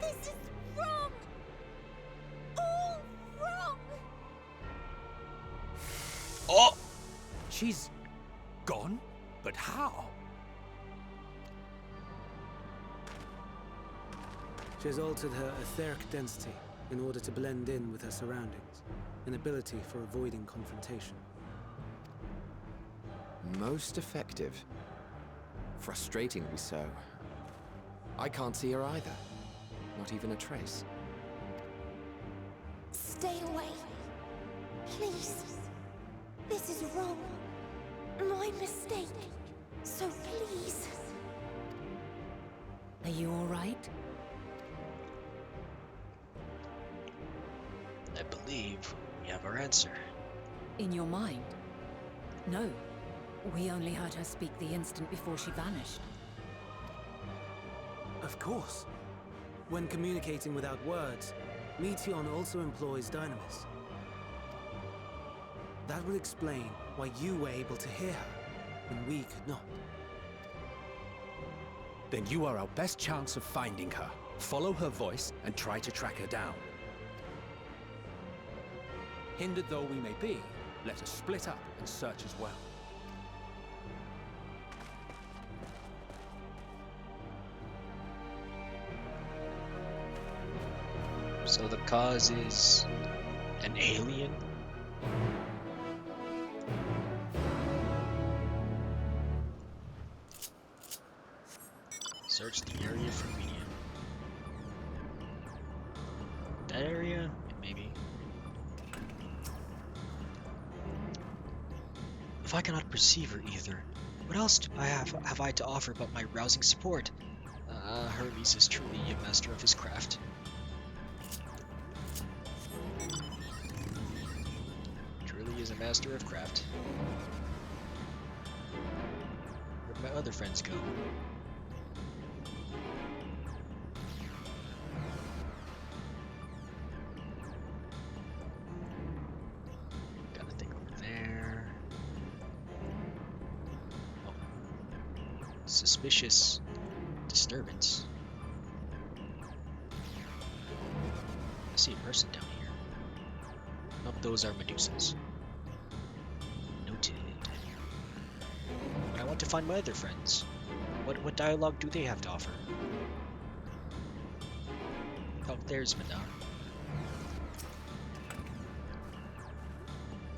This is wrong. All wrong. Oh! She's gone? But how? She has altered her etheric density in order to blend in with her surroundings, an ability for avoiding confrontation. Most effective. Frustratingly so. I can't see her either. Not even a trace. Stay away. Please. This is wrong. My mistake. So please. Are you all right? I believe we have our answer. In your mind? No. We only heard her speak the instant before she vanished. Of course. When communicating without words, Meteion also employs dynamis. That would explain why you were able to hear her, when we could not. Then you are our best chance of finding her. Follow her voice and try to track her down. Hindered though we may be, let us split up and search as well. So the cause is an alien? Search the area for medium. That area? Maybe. If I cannot perceive her either, what else do have I to offer but my rousing support? Hermes is truly a master of his craft. Truly is a master of craft. Where'd my other friends go? Got a thing over there. Oh. Suspicious disturbance. I see a person down here. Nope, those are Medusas. Noted. But I want to find my other friends. What dialogue do they have to offer? Oh, there's Madame.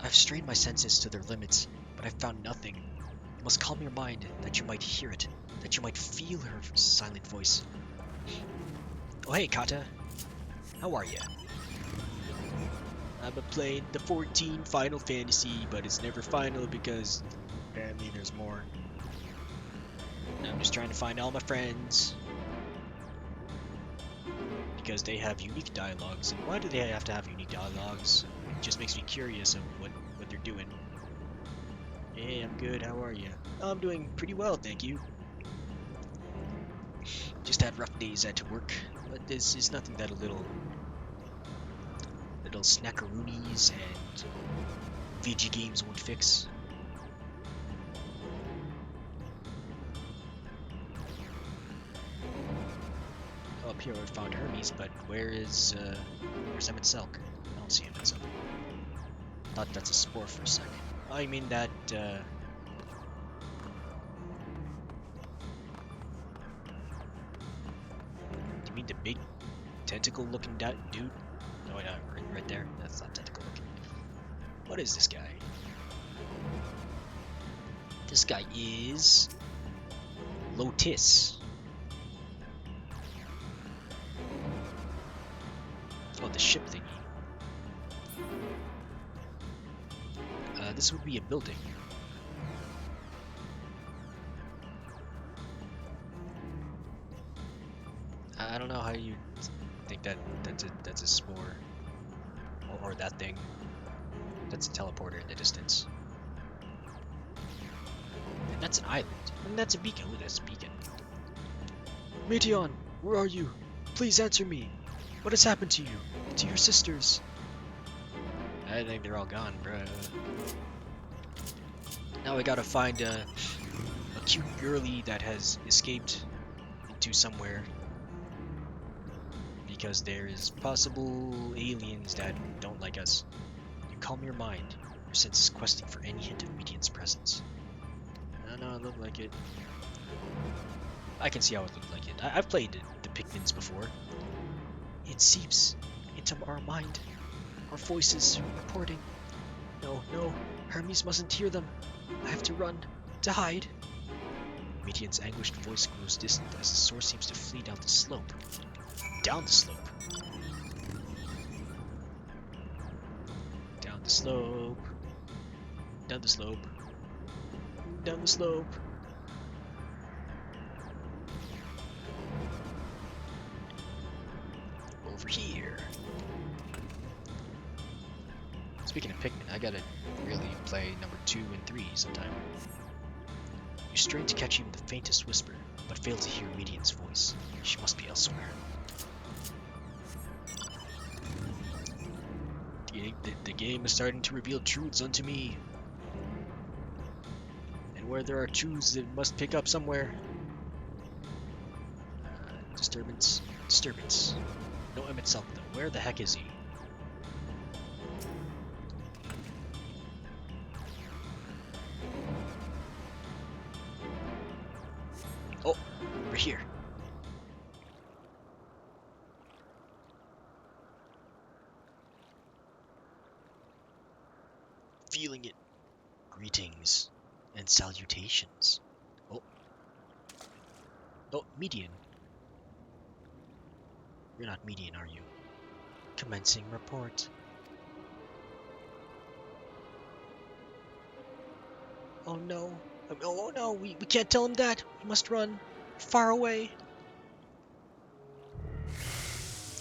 I've strained my senses to their limits, but I've found nothing. You must calm your mind, that you might hear it, that you might feel her silent voice. Oh hey, Kata. How are ya? I'm playing the 14 Final Fantasy, but it's never final because apparently there's more. And I'm just trying to find all my friends. Because they have unique dialogues. And why do they have to have unique dialogues? It just makes me curious of what they're doing. Hey, I'm good. How are you? I'm doing pretty well, thank you. Just had rough days at work, but this is nothing that a little snackaroonies and VG games won't fix. Oh, up here I found Hermes, but where's Emmett Selk? I don't see Emmett Selk. Thought that's a spore for a sec. I mean that, You mean the big tentacle-looking dude? No, wait, right there. That's not tentacle-looking. What is this guy? This guy is Lotus. Oh, the ship thingy. This would be a building. I don't know how you think that that's a spore or that thing. That's a teleporter in the distance. And that's an island. And that's a beacon. Oh, that's a beacon. Meteion, where are you? Please answer me. What has happened to you? To your sisters? I think they're all gone, bruh. Now we gotta find a cute girly that has escaped into somewhere. Because there is possible aliens that don't like us. You calm your mind, your senses questing for any hint of Meteion's presence. I don't know, it looked like it. I can see how it looked like it. I've played the Pikmins before. It seeps into our mind. Our voices reporting. No, no, Hermes mustn't hear them. I have to run, to hide. Meteion's anguished voice grows distant as the source seems to flee down the slope. Down the slope. Down the slope. Down the slope. Down the slope. Over here. Speaking of Pikmin, I gotta really play number 2 and 3 sometime. You strain to catch even the faintest whisper, but fail to hear Meteion's voice. She must be elsewhere. The game is starting to reveal truths unto me. And where there are truths, it must pick up somewhere. Disturbance. Disturbance. No Emet-Selch though. Where the heck is he? Oh, we're here. Feeling it. Greetings and salutations. Oh. Oh, Meteion. You're not Meteion, are you? Commencing report. Oh no. Oh no, we can't tell him that. We must run. Far away.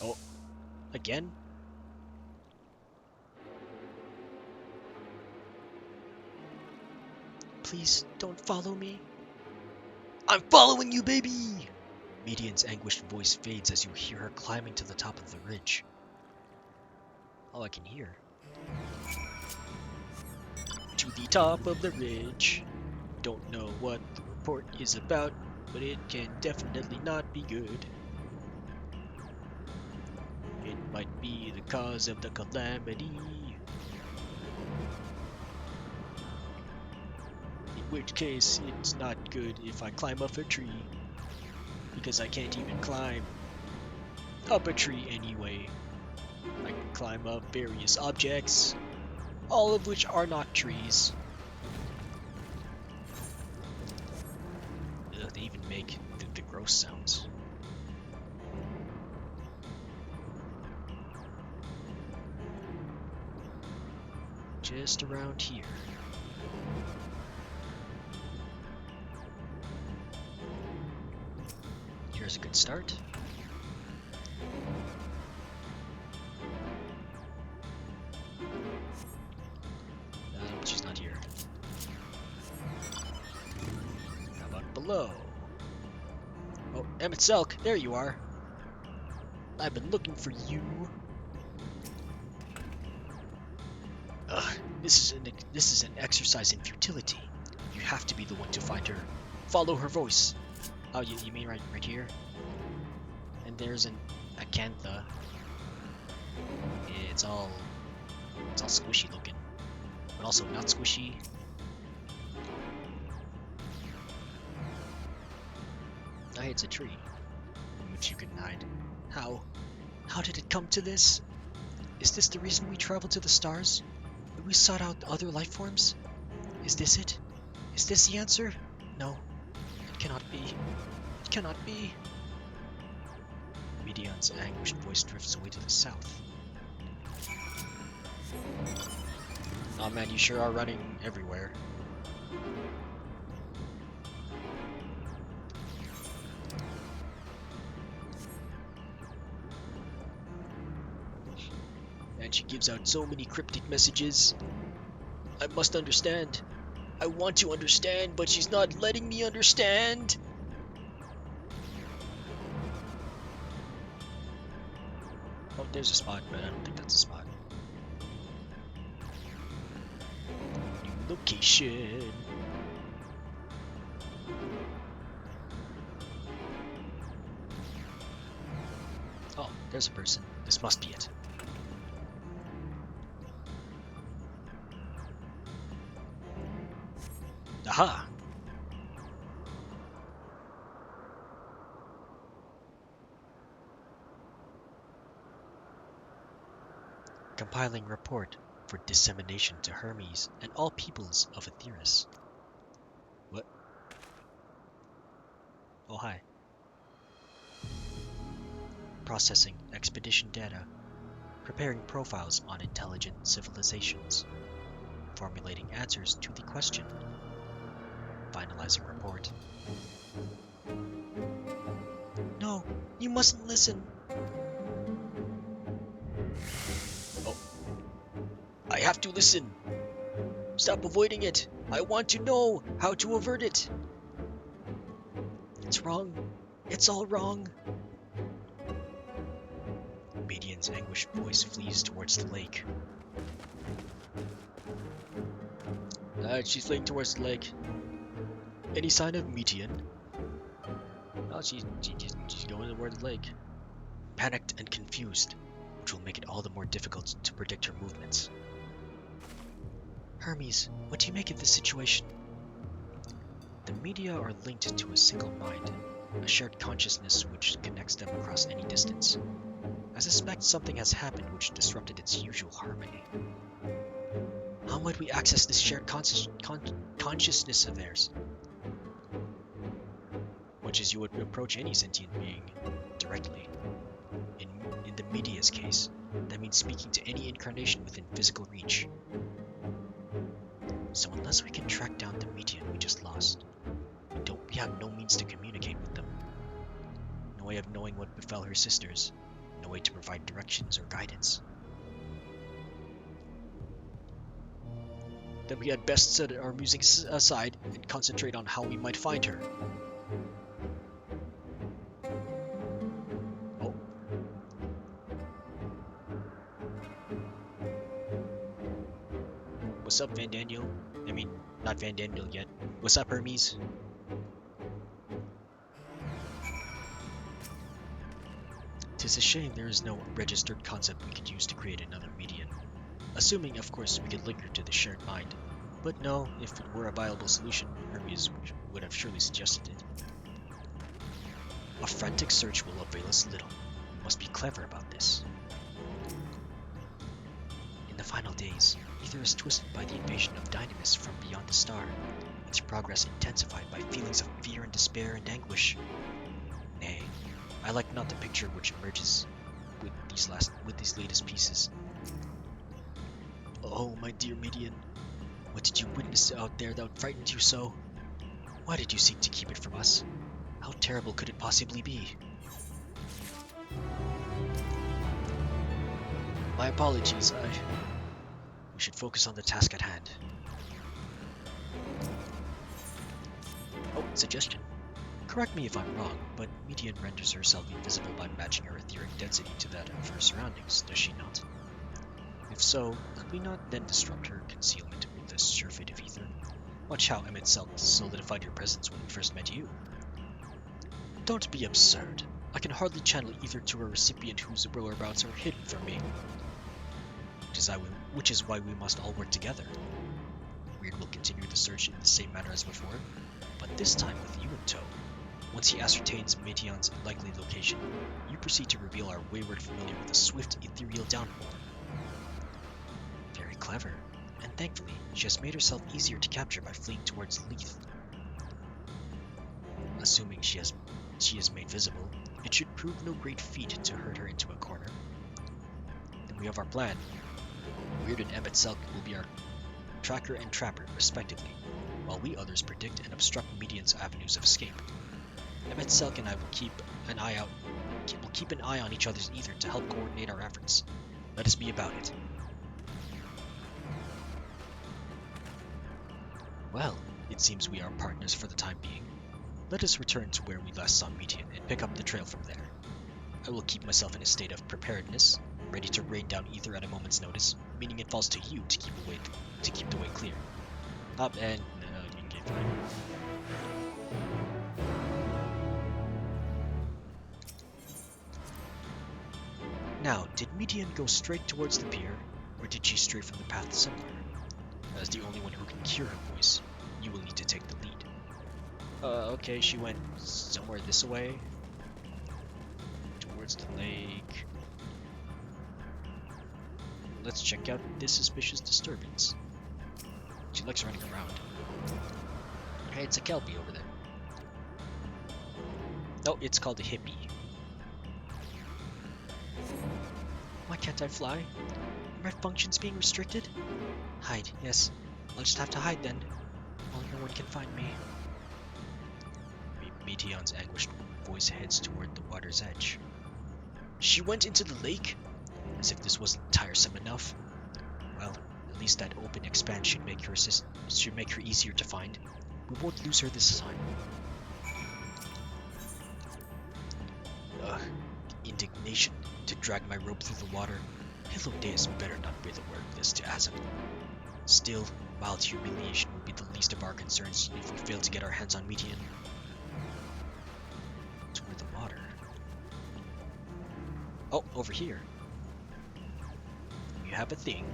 Oh. Again? Please don't follow me. I'm following you, baby! Meteion's anguished voice fades as you hear her climbing to the top of the ridge. All I can hear. To the top of the ridge. Don't know what the report is about, but it can definitely not be good. It might be the cause of the calamity. In which case, it's not good if I climb up a tree. Because I can't even climb up a tree anyway. I can climb up various objects, all of which are not trees. Ugh, they even make the gross sounds. Just around here. Here's a good start. But she's not here. How about below? Oh, Emet-Selch, there you are. I've been looking for you. Ugh, this is an exercise in futility. You have to be the one to find her. Follow her voice. Oh, you mean right here? And there's an acantha. It's all squishy looking, but also not squishy. It's a tree in which you can hide. How? How did it come to this? Is this the reason we traveled to the stars? That we sought out other life forms? Is this it? Is this the answer? No. It cannot be. It cannot be. Meteion's anguished voice drifts away to the south. Oh man, you sure are running everywhere. and she gives out so many cryptic messages. I must understand. I want to understand, but she's not letting me understand. Oh, there's a spot, but I don't think that's a spot. New location. Oh, there's a person. This must be it. Aha! Compiling report for dissemination to Hermes and all peoples of Aetheris. What? Oh, hi. Processing expedition data. Preparing profiles on intelligent civilizations. Formulating answers to the question. Finalizing report. No, you mustn't listen. Oh. I have to listen. Stop avoiding it. I want to know how to avert it. It's wrong. It's all wrong. Metein's anguished voice flees towards the lake. She's fleeing towards the lake. Any sign of Meteion? Oh, she's going toward the lake. Panicked and confused, which will make it all the more difficult to predict her movements. Hermes, what do you make of this situation? The media are linked to a single mind, a shared consciousness which connects them across any distance. I suspect something has happened which disrupted its usual harmony. How might we access this shared consciousness of theirs? Much as you would approach any sentient being directly. In the media's case, that means speaking to any incarnation within physical reach. So unless we can track down the Meteion we just lost, we have no means to communicate with them. No way of knowing what befell her sisters, no way to provide directions or guidance. Then we had best set our music aside and concentrate on how we might find her. Oh. What's up, Van Daniel? I mean, not Van Daniel yet. What's up, Hermes? Tis a shame there is no registered concept we could use to create another Meteion. Assuming, of course, we could link her to the shared mind. But no, if it were a viable solution, Hermes would have surely suggested it. A frantic search will avail us little. We must be clever about this. In the final days, Aether is twisted by the invasion of Dynamis from beyond the star, its progress intensified by feelings of fear and despair and anguish. Nay, I like not the picture which emerges with these latest pieces. Oh, my dear Meteion, what did you witness out there that frightened you so? Why did you seek to keep it from us? How terrible could it possibly be? My apologies, we should focus on the task at hand. Oh, suggestion. Correct me if I'm wrong, but Meteion renders herself invisible by matching her etheric density to that of her surroundings, does she not? If so, could we not then disrupt her concealment with the surfeit of ether? Watch how Emmett solidified your presence when we first met you. Don't be absurd. I can hardly channel ether to a recipient whose whereabouts are hidden from me. Which is why we must all work together. Weird will continue the search in the same manner as before, but this time with you in tow. Once he ascertains Meteion's likely location, you proceed to reveal our wayward familiar with a swift ethereal downpour. Very clever, and thankfully, she has made herself easier to capture by fleeing towards Leith. Assuming she is made visible, it should prove no great feat to herd her into a corner. Then we have our plan. Weird and Emmett Selk will be our tracker and trapper, respectively, while we others predict and obstruct Meteion's avenues of escape. Emmett Selk and I will keep an eye on each other's ether to help coordinate our efforts. Let us be about it. Well, it seems we are partners for the time being. Let us return to where we last saw Meteion and pick up the trail from there. I will keep myself in a state of preparedness, ready to rain down ether at a moment's notice, meaning it falls to you to keep the way clear. Up and okay, fine. Now, did Meteion go straight towards the pier, or did she stray from the path somewhere? As the only one who can hear her voice, you will need to take the lead. Okay, she went somewhere this way. Towards the lake. Let's check out this suspicious disturbance. She likes running around. Hey, it's a kelpie over there. Oh, it's called a hippie. Why can't I fly? Are my functions being restricted? Hide, yes. I'll just have to hide then. Well, no one can find me. Meteon's anguished voice heads toward the water's edge. She went into the lake? As if this wasn't tiresome enough. Well, at least that open expanse should make her easier to find. We won't lose her this time. Ugh, indignation to drag my rope through the water. Hello Deus better not be the word this to Azam. Still, mild humiliation would be the least of our concerns if we fail to get our hands on Meteion. Toward the water. Oh, over here. You have a thing.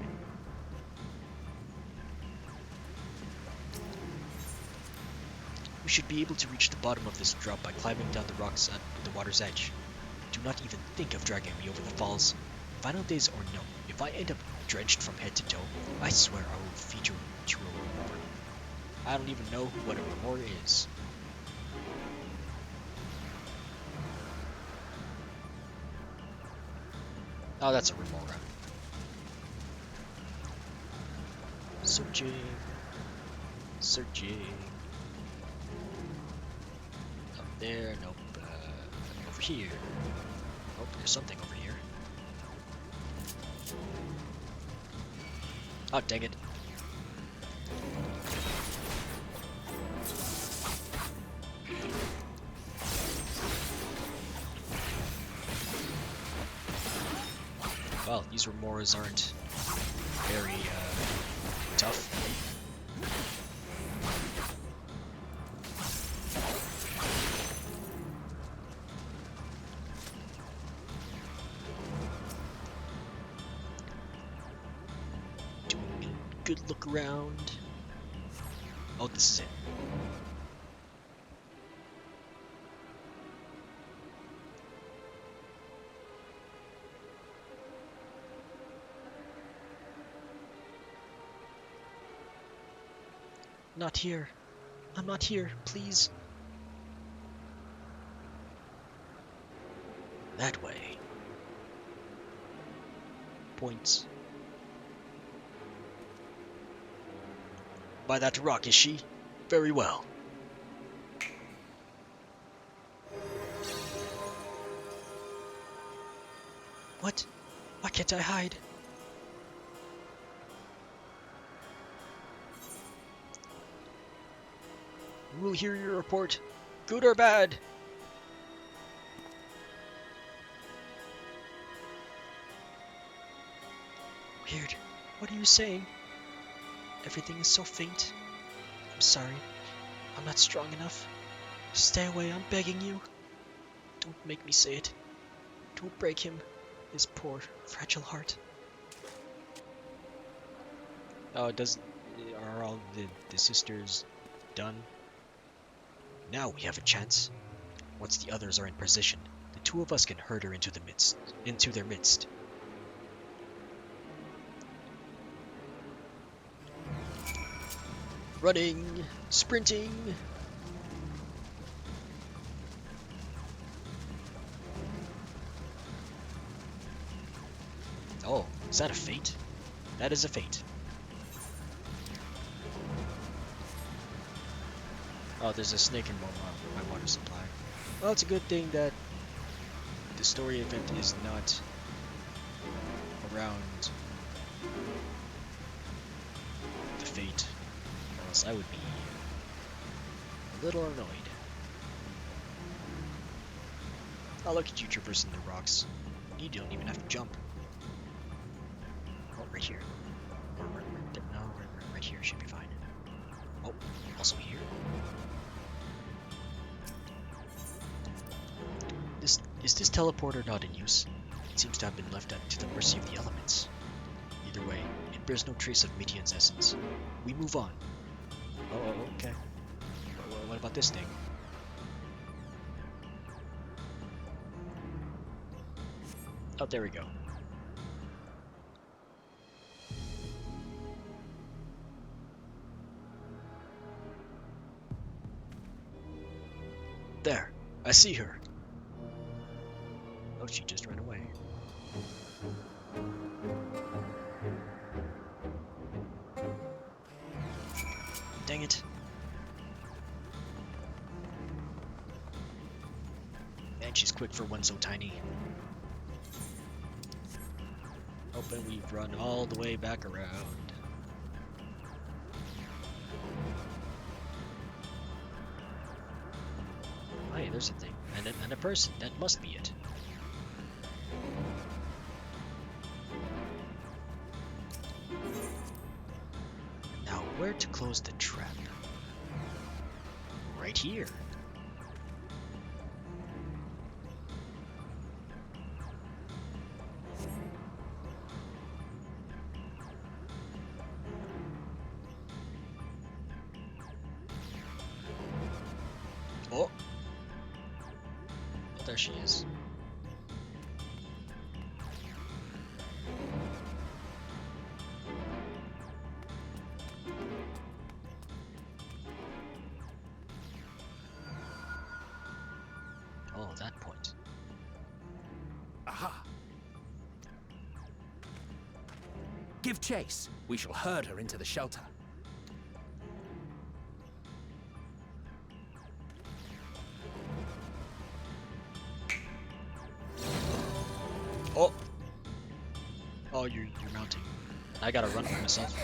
We should be able to reach the bottom of this drop by climbing down the rocks at the water's edge. Do not even think of dragging me over the falls. Final days or no, if I end up drenched from head to toe, I swear I will feature to a remore. I don't even know what a remore is. Oh, that's a remora. Searching. Searching. Up there, nope. Over here. Oh, there's something over here. Oh, dang it. Well, these remoras aren't very, tough. Good look around. Oh, this is it. Not here. I'm not here, please. That way. Points. By that rock, is she? Very well. What? Why can't I hide? We'll hear your report, good or bad. Weird. What are you saying? Everything is so faint. I'm sorry. I'm not strong enough. Stay away, I'm begging you. Don't make me say it. Don't break him. His poor, fragile heart. Oh, are all the sisters done? Now we have a chance. Once the others are in position, the two of us can herd her into their midst. Running, sprinting. Oh, is that a fate? That is a fate. Oh, there's a snake in my water supply. Well, it's a good thing that the story event is not... Hold around the fate, or else I would be a little annoyed. Oh, look at you traversing the rocks. You don't even have to jump. Oh, right here. Or right there. No, right here should be fine. Oh, also here. Is this teleporter not in use? It seems to have been left to the mercy of the elements. Either way, it bears no trace of Meteion's essence. We move on. Oh, okay. What about this thing? Oh, there we go. There, I see her. Oh, she just ran away. Dang it. Man, she's quick for one so tiny. Oh, and we've run all the way back around. Oh, hey, there's a thing. And a person. That must be it. Now, where to close the trap? Right here. Oh! Oh, there she is. Oh, that point. Aha! Give chase. We shall herd her into the shelter. Oh! Oh, you're mounting. I gotta run for myself.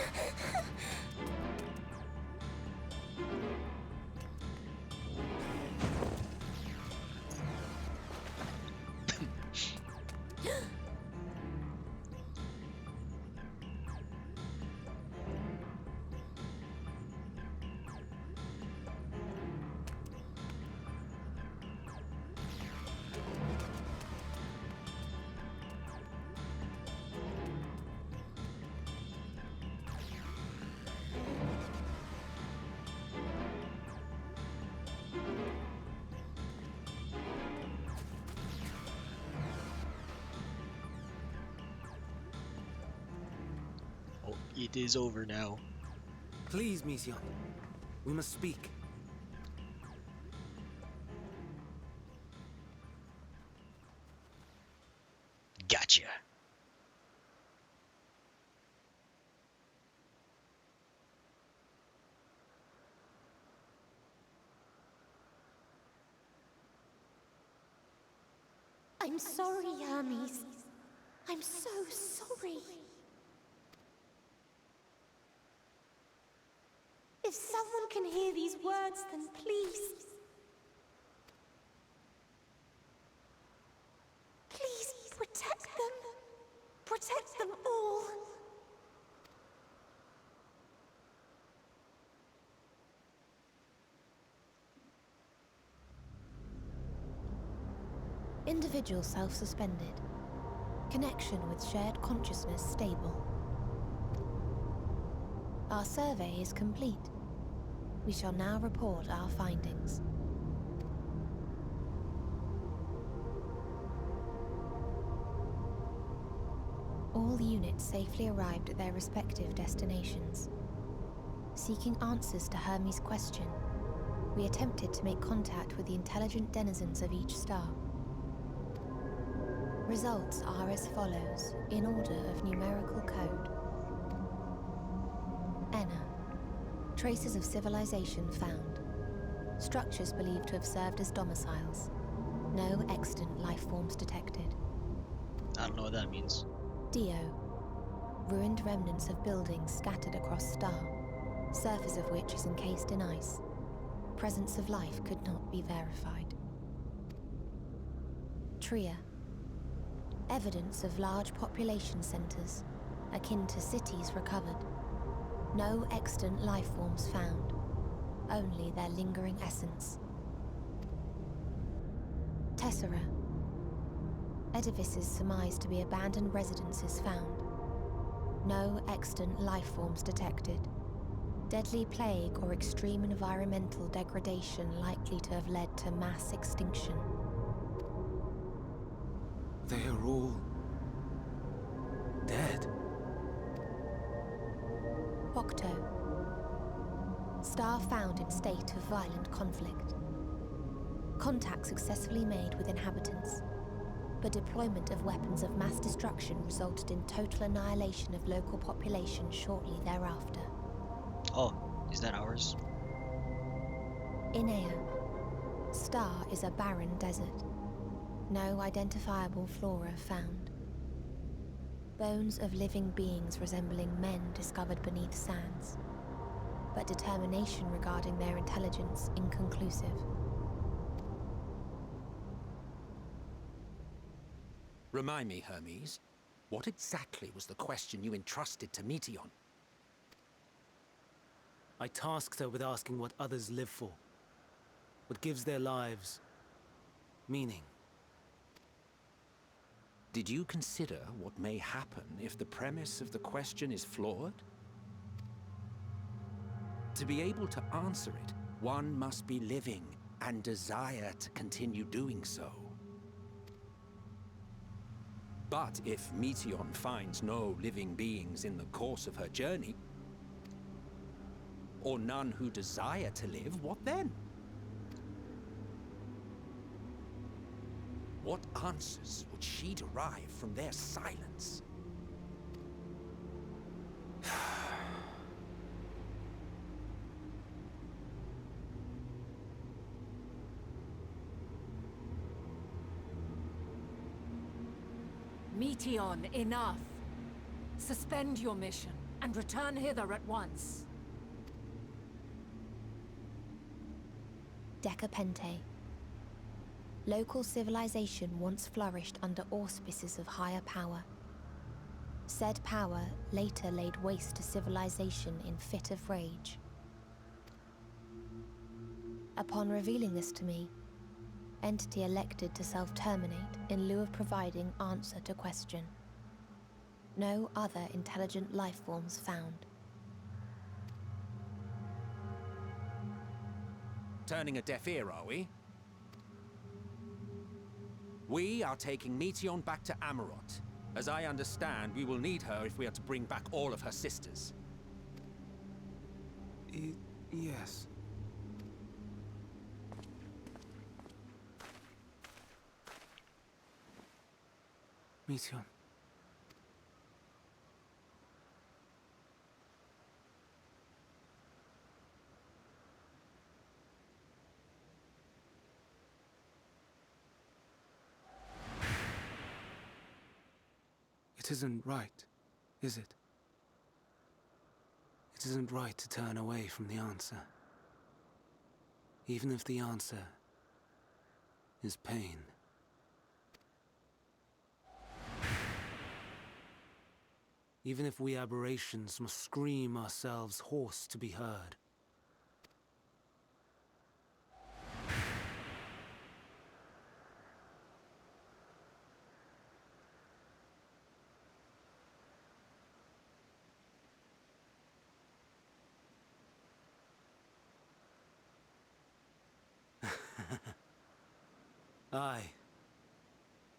Oh, it is over now. Please, Meteion. We must speak. Gotcha. I'm sorry, Hermes. I'm so sorry. If someone can hear these words, then please. Please protect them. Protect them all. Individual self-suspended. Connection with shared consciousness stable. Our survey is complete. We shall now report our findings. All units safely arrived at their respective destinations. Seeking answers to Hermes' question, we attempted to make contact with the intelligent denizens of each star. Results are as follows, in order of numerical code. Enna. Traces of civilization found. Structures believed to have served as domiciles. No extant life forms detected. I don't know what that means. Dio. Ruined remnants of buildings scattered across Star, surface of which is encased in ice. Presence of life could not be verified. Tria. Evidence of large population centers, akin to cities recovered. No extant life forms found, only their lingering essence. Tessera. Edifices surmised to be abandoned residences found. No extant life forms detected. Deadly plague or extreme environmental degradation likely to have led to mass extinction. They are all dead. Octo. Star found in state of violent conflict. Contact successfully made with inhabitants, but deployment of weapons of mass destruction resulted in total annihilation of local population shortly thereafter. Oh, is that ours? Inea. Star is a barren desert. No identifiable flora found. Bones of living beings resembling men discovered beneath sands, but determination regarding their intelligence inconclusive. Remind me, Hermes, what exactly was the question you entrusted to Meteion? I tasked her with asking what others live for, what gives their lives meaning. Did you consider what may happen if the premise of the question is flawed? To be able to answer it, one must be living and desire to continue doing so. But if Meteion finds no living beings in the course of her journey, or none who desire to live, what then? What answers would she derive from their silence? Meteion, enough! Suspend your mission and return hither at once. Decapente. Local civilization once flourished under auspices of higher power. Said power later laid waste to civilization in fit of rage. Upon revealing this to me, entity elected to self-terminate in lieu of providing answer to question. No other intelligent life forms found. Turning a deaf ear, are we? We are taking Meteion back to Amarot. As I understand, we will need her if we are to bring back all of her sisters. Yes. Meteion. It isn't right, is it? It isn't right to turn away from the answer. Even if the answer is pain. Even if we aberrations must scream ourselves hoarse to be heard. Aye.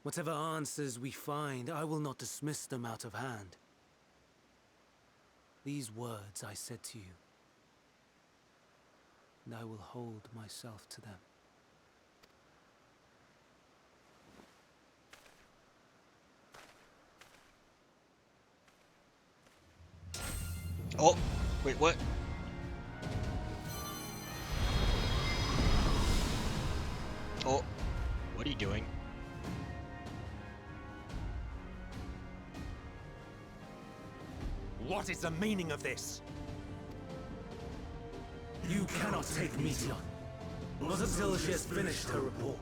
Whatever answers we find, I will not dismiss them out of hand. These words I said to you, and I will hold myself to them. Oh, wait, what? Oh, what are you doing? What is the meaning of this? You cannot take Meteion. Not until she has finished her report.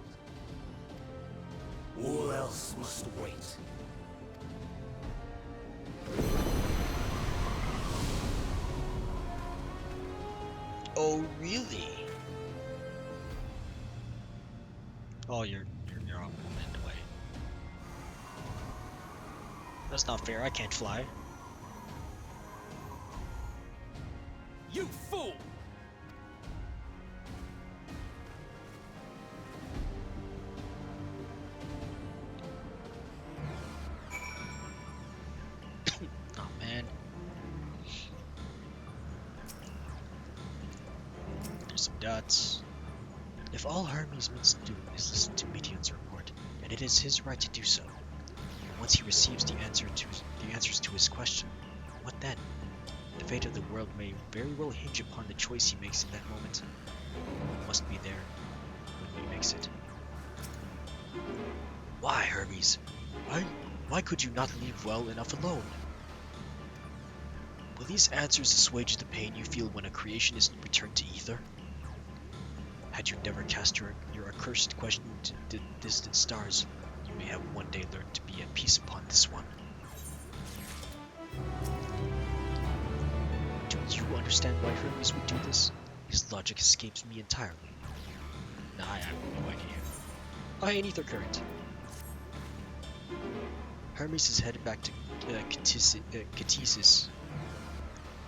All else must wait. Oh, really? Oh, you're on in the way. That's not fair. I can't fly. You fool! Oh man. There's some dots. If all Hermes wants to do is listen to Meteon's report, and it is his right to do so, but once he receives the answers to his question, what then? The fate of the world may very well hinge upon the choice he makes in that moment. He must be there when he makes it. Why, Hermes? Why could you not leave well enough alone? Will these answers assuage the pain you feel when a creation is returned to ether? Had you never cast your accursed question to the distant stars, you may have one day learned to be at peace upon this one. Do you understand why Hermes would do this? His logic escapes me entirely. Nah, I have no idea. I ain't ether current. Hermes is headed back to Catesis.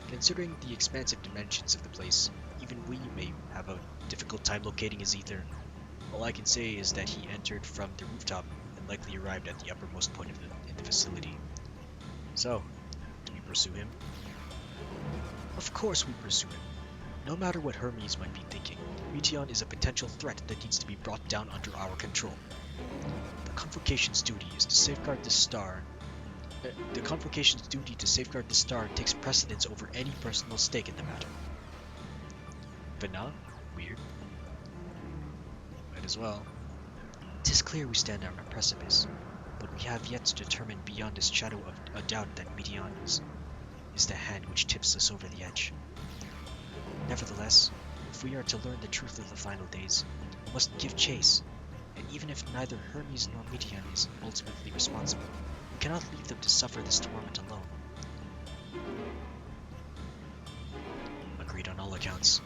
Considering the expansive dimensions of the place, even we may have a difficult time locating his ether. All I can say is that he entered from the rooftop and likely arrived at the uppermost point in the facility. So, do we pursue him? Of course we pursue him. No matter what Hermes might be thinking, Meteion is a potential threat that needs to be brought down under our control. The Convocation's duty is to safeguard the star. The Convocation's duty to safeguard the star takes precedence over any personal stake in the matter. Vana? Weird. Might as well. 'Tis clear we stand on a precipice, but we have yet to determine beyond this shadow of a doubt that Meteion is the hand which tips us over the edge. Nevertheless, if we are to learn the truth of the final days, we must give chase, and even if neither Hermes nor Meteion is ultimately responsible, we cannot leave them to suffer this torment alone. Agreed on all accounts.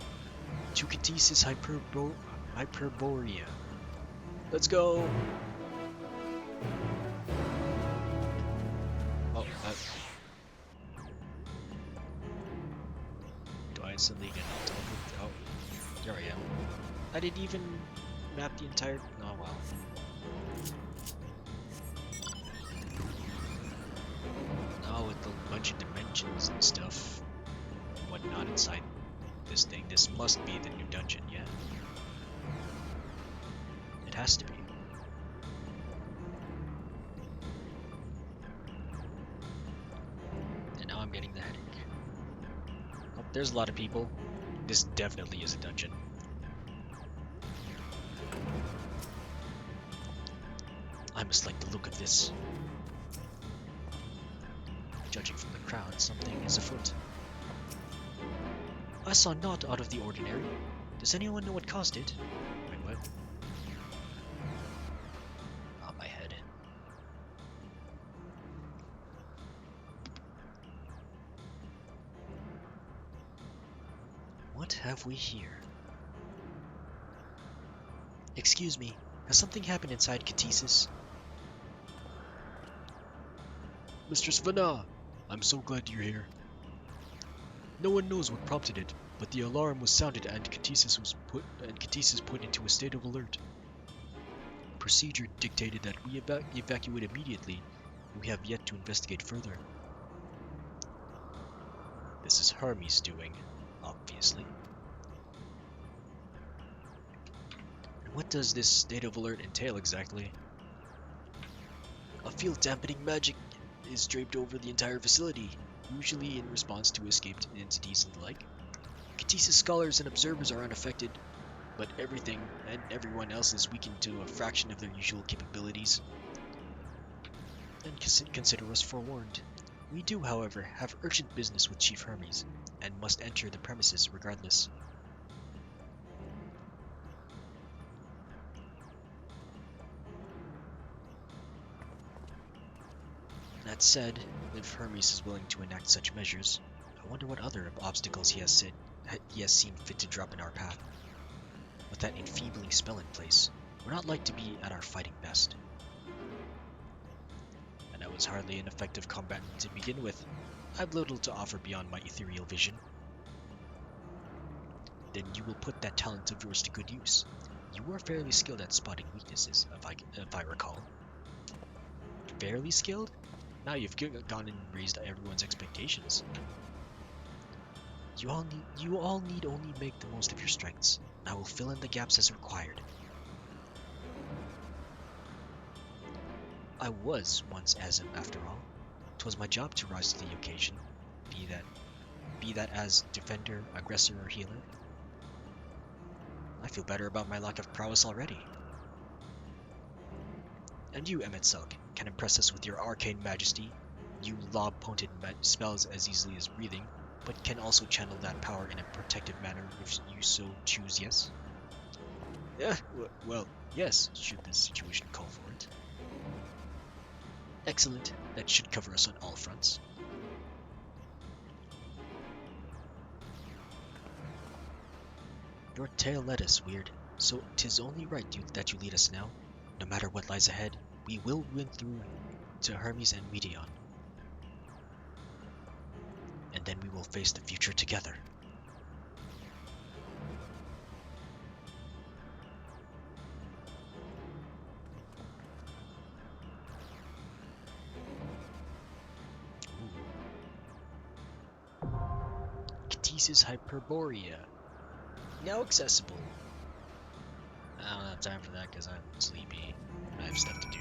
To Catesis Hyperborea. Let's go! Oh, do I instantly get teleported? Oh, there I am. I didn't even map the entire... Oh, well. Now with a bunch of dimensions and stuff, and whatnot inside this thing, this must be the new dungeon, yeah. It has to be. And now I'm getting the headache. Oh, there's a lot of people. This definitely is a dungeon. I must like the look of this. Judging from the crowd, something is afoot. I saw naught out of the ordinary. Does anyone know what caused it? Wait, what? Ah, my head. What have we here? Excuse me, has something happened inside Catesis? Mistress Vana, I'm so glad you're here. No one knows what prompted it, but the alarm was sounded and Catesis put into a state of alert. Procedure dictated that we evacuate immediately, and we have yet to investigate further. This is Hermes' doing, obviously. And what does this state of alert entail exactly? A field dampening magic is draped over the entire facility, usually in response to escaped entities and the like. Catesis scholars and observers are unaffected, but everything and everyone else is weakened to a fraction of their usual capabilities. And consider us forewarned. We do, however, have urgent business with Chief Hermes, and must enter the premises regardless. That said, if Hermes is willing to enact such measures, I wonder what other obstacles he has seen fit to drop in our path. With that enfeebling spell in place, we're not like to be at our fighting best. And I was hardly an effective combatant to begin with. I've little to offer beyond my ethereal vision. Then you will put that talent of yours to good use. You are fairly skilled at spotting weaknesses, if I recall. Fairly skilled? Now you've gone and raised everyone's expectations. You all need only make the most of your strengths, and I will fill in the gaps as required. I was once Azim, after all. 'Twas my job to rise to the occasion, be that as defender, aggressor, or healer. I feel better about my lack of prowess already. And you, Emet-Selch, can impress us with your arcane majesty. You lob-pointed spells as easily as breathing, but can also channel that power in a protective manner if you so choose, yes? Well, yes, should the situation call for it. Excellent. That should cover us on all fronts. Your tale led us, Weird, so 'tis only right that you lead us now. No matter what lies ahead, we will win through to Hermes and Meteion. And then we will face the future together. Catesis Hyperborea. Now accessible. I don't have time for that because I'm sleepy. I have stuff to do.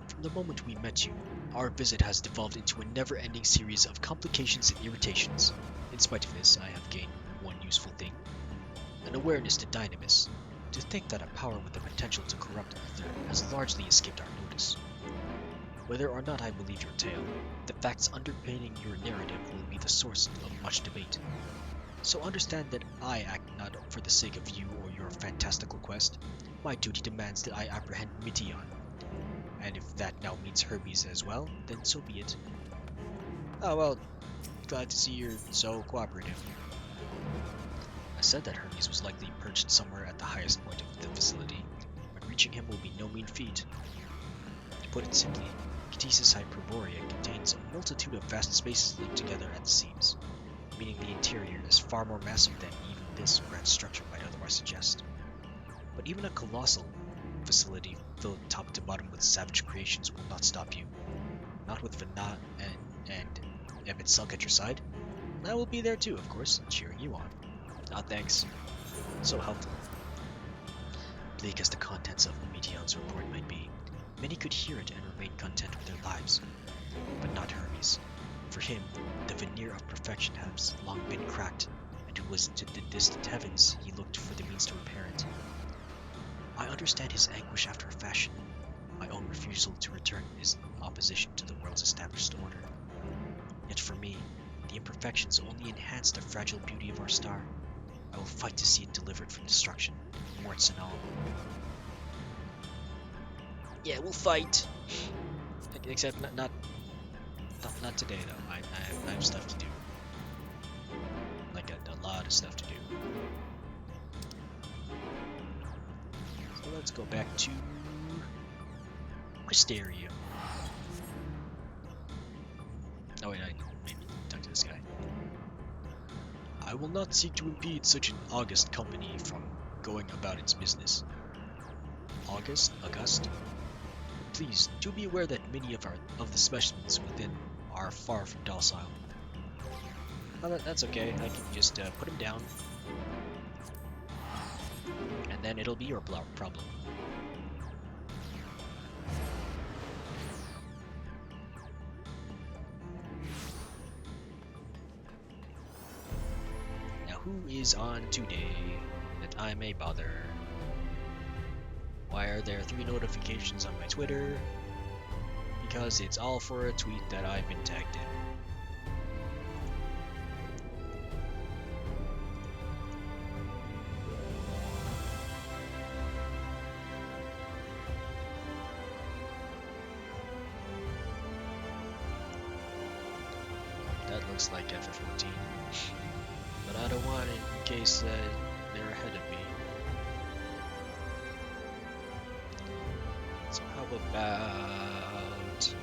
From the moment we met you, our visit has devolved into a never-ending series of complications and irritations. In spite of this, I have gained one useful thing. An awareness to dynamis. To think that a power with the potential to corrupt ether has largely escaped our notice. Whether or not I believe your tale, the facts underpinning your narrative will be the source of much debate. So understand that I act not for the sake of you or your fantastical quest. My duty demands that I apprehend Meteion. And if that now means Hermes as well, then so be it. Oh well, glad to see you're so cooperative. I said that Hermes was likely perched somewhere at the highest point of the facility, but reaching him will be no mean feat. To put it simply, Catesis Hyperborea contains a multitude of vast spaces linked together at the seams, meaning the interior is far more massive than even this grand structure might otherwise suggest. But even a colossal facility filled top to bottom with savage creations will not stop you. Not with Vana and Emet-Selch at your side. I will be there too, of course, cheering you on. Ah, thanks. So helpful. Bleak as the contents of Meteion's report might be, many could hear it and remain content with their lives. But not Hermes. For him, the veneer of perfection has long been cracked, and it was to the distant heavens he looked for the means to repair it. I understand his anguish after a fashion. My own refusal to return is in opposition to the world's established order. Yet for me, the imperfections only enhance the fragile beauty of our star. I will fight to see it delivered from destruction, warts and all. Yeah, we'll fight. Except not today though. I have stuff to do. Like a lot of stuff to do. So let's go back to Crystarium. Oh wait, I maybe talk to this guy. I will not seek to impede such an august company from going about its business. August? Please, do be aware that many of the specimens within are far from docile. Oh, that's okay, I can just put him down. And then it'll be your problem. Now who is on today that I may bother? Why are there 3 notifications on my Twitter? Because it's all for a tweet that I've been tagged in. That looks like FF14. But I don't want it in case they're ahead of me. So how about...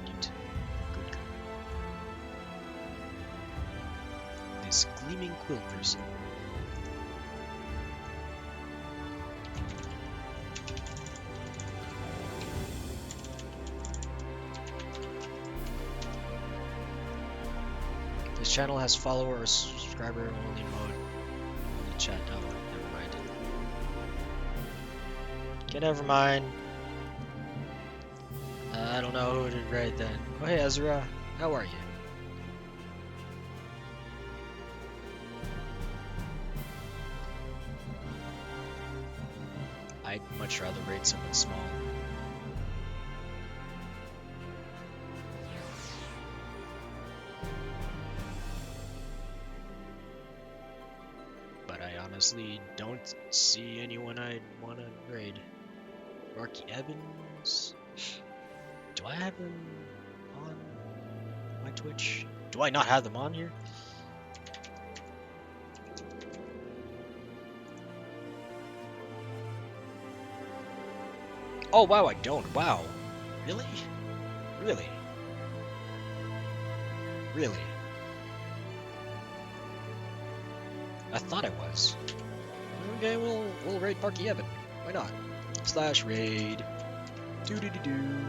Good. This gleaming quill person. This channel has follower or subscriber only mode on the chat. Oh, never mind. Okay, never mind. I don't know who to raid then. Oh hey Ezra, how are you? I'd much rather raid someone small. But I honestly don't see anyone I'd want to raid. Rocky Evans? Do I have him on my Twitch? Do I not have them on here? Oh wow, I don't. Wow. Really? Really? Really? I thought I was. Okay, we'll raid Parky Evan. Why not? /raid. Doo-doo-doo-doo.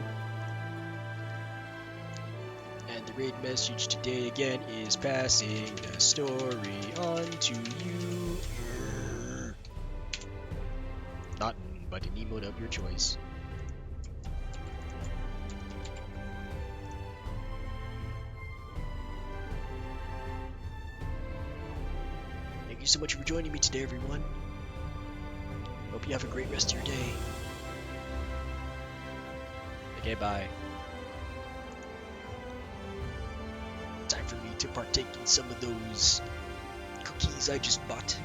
And the raid message today again is passing the story on to you. Not but an emote of your choice. Thank you so much for joining me today, everyone. Hope you have a great rest of your day. Okay, bye. Time for me to partake in some of those cookies I just bought.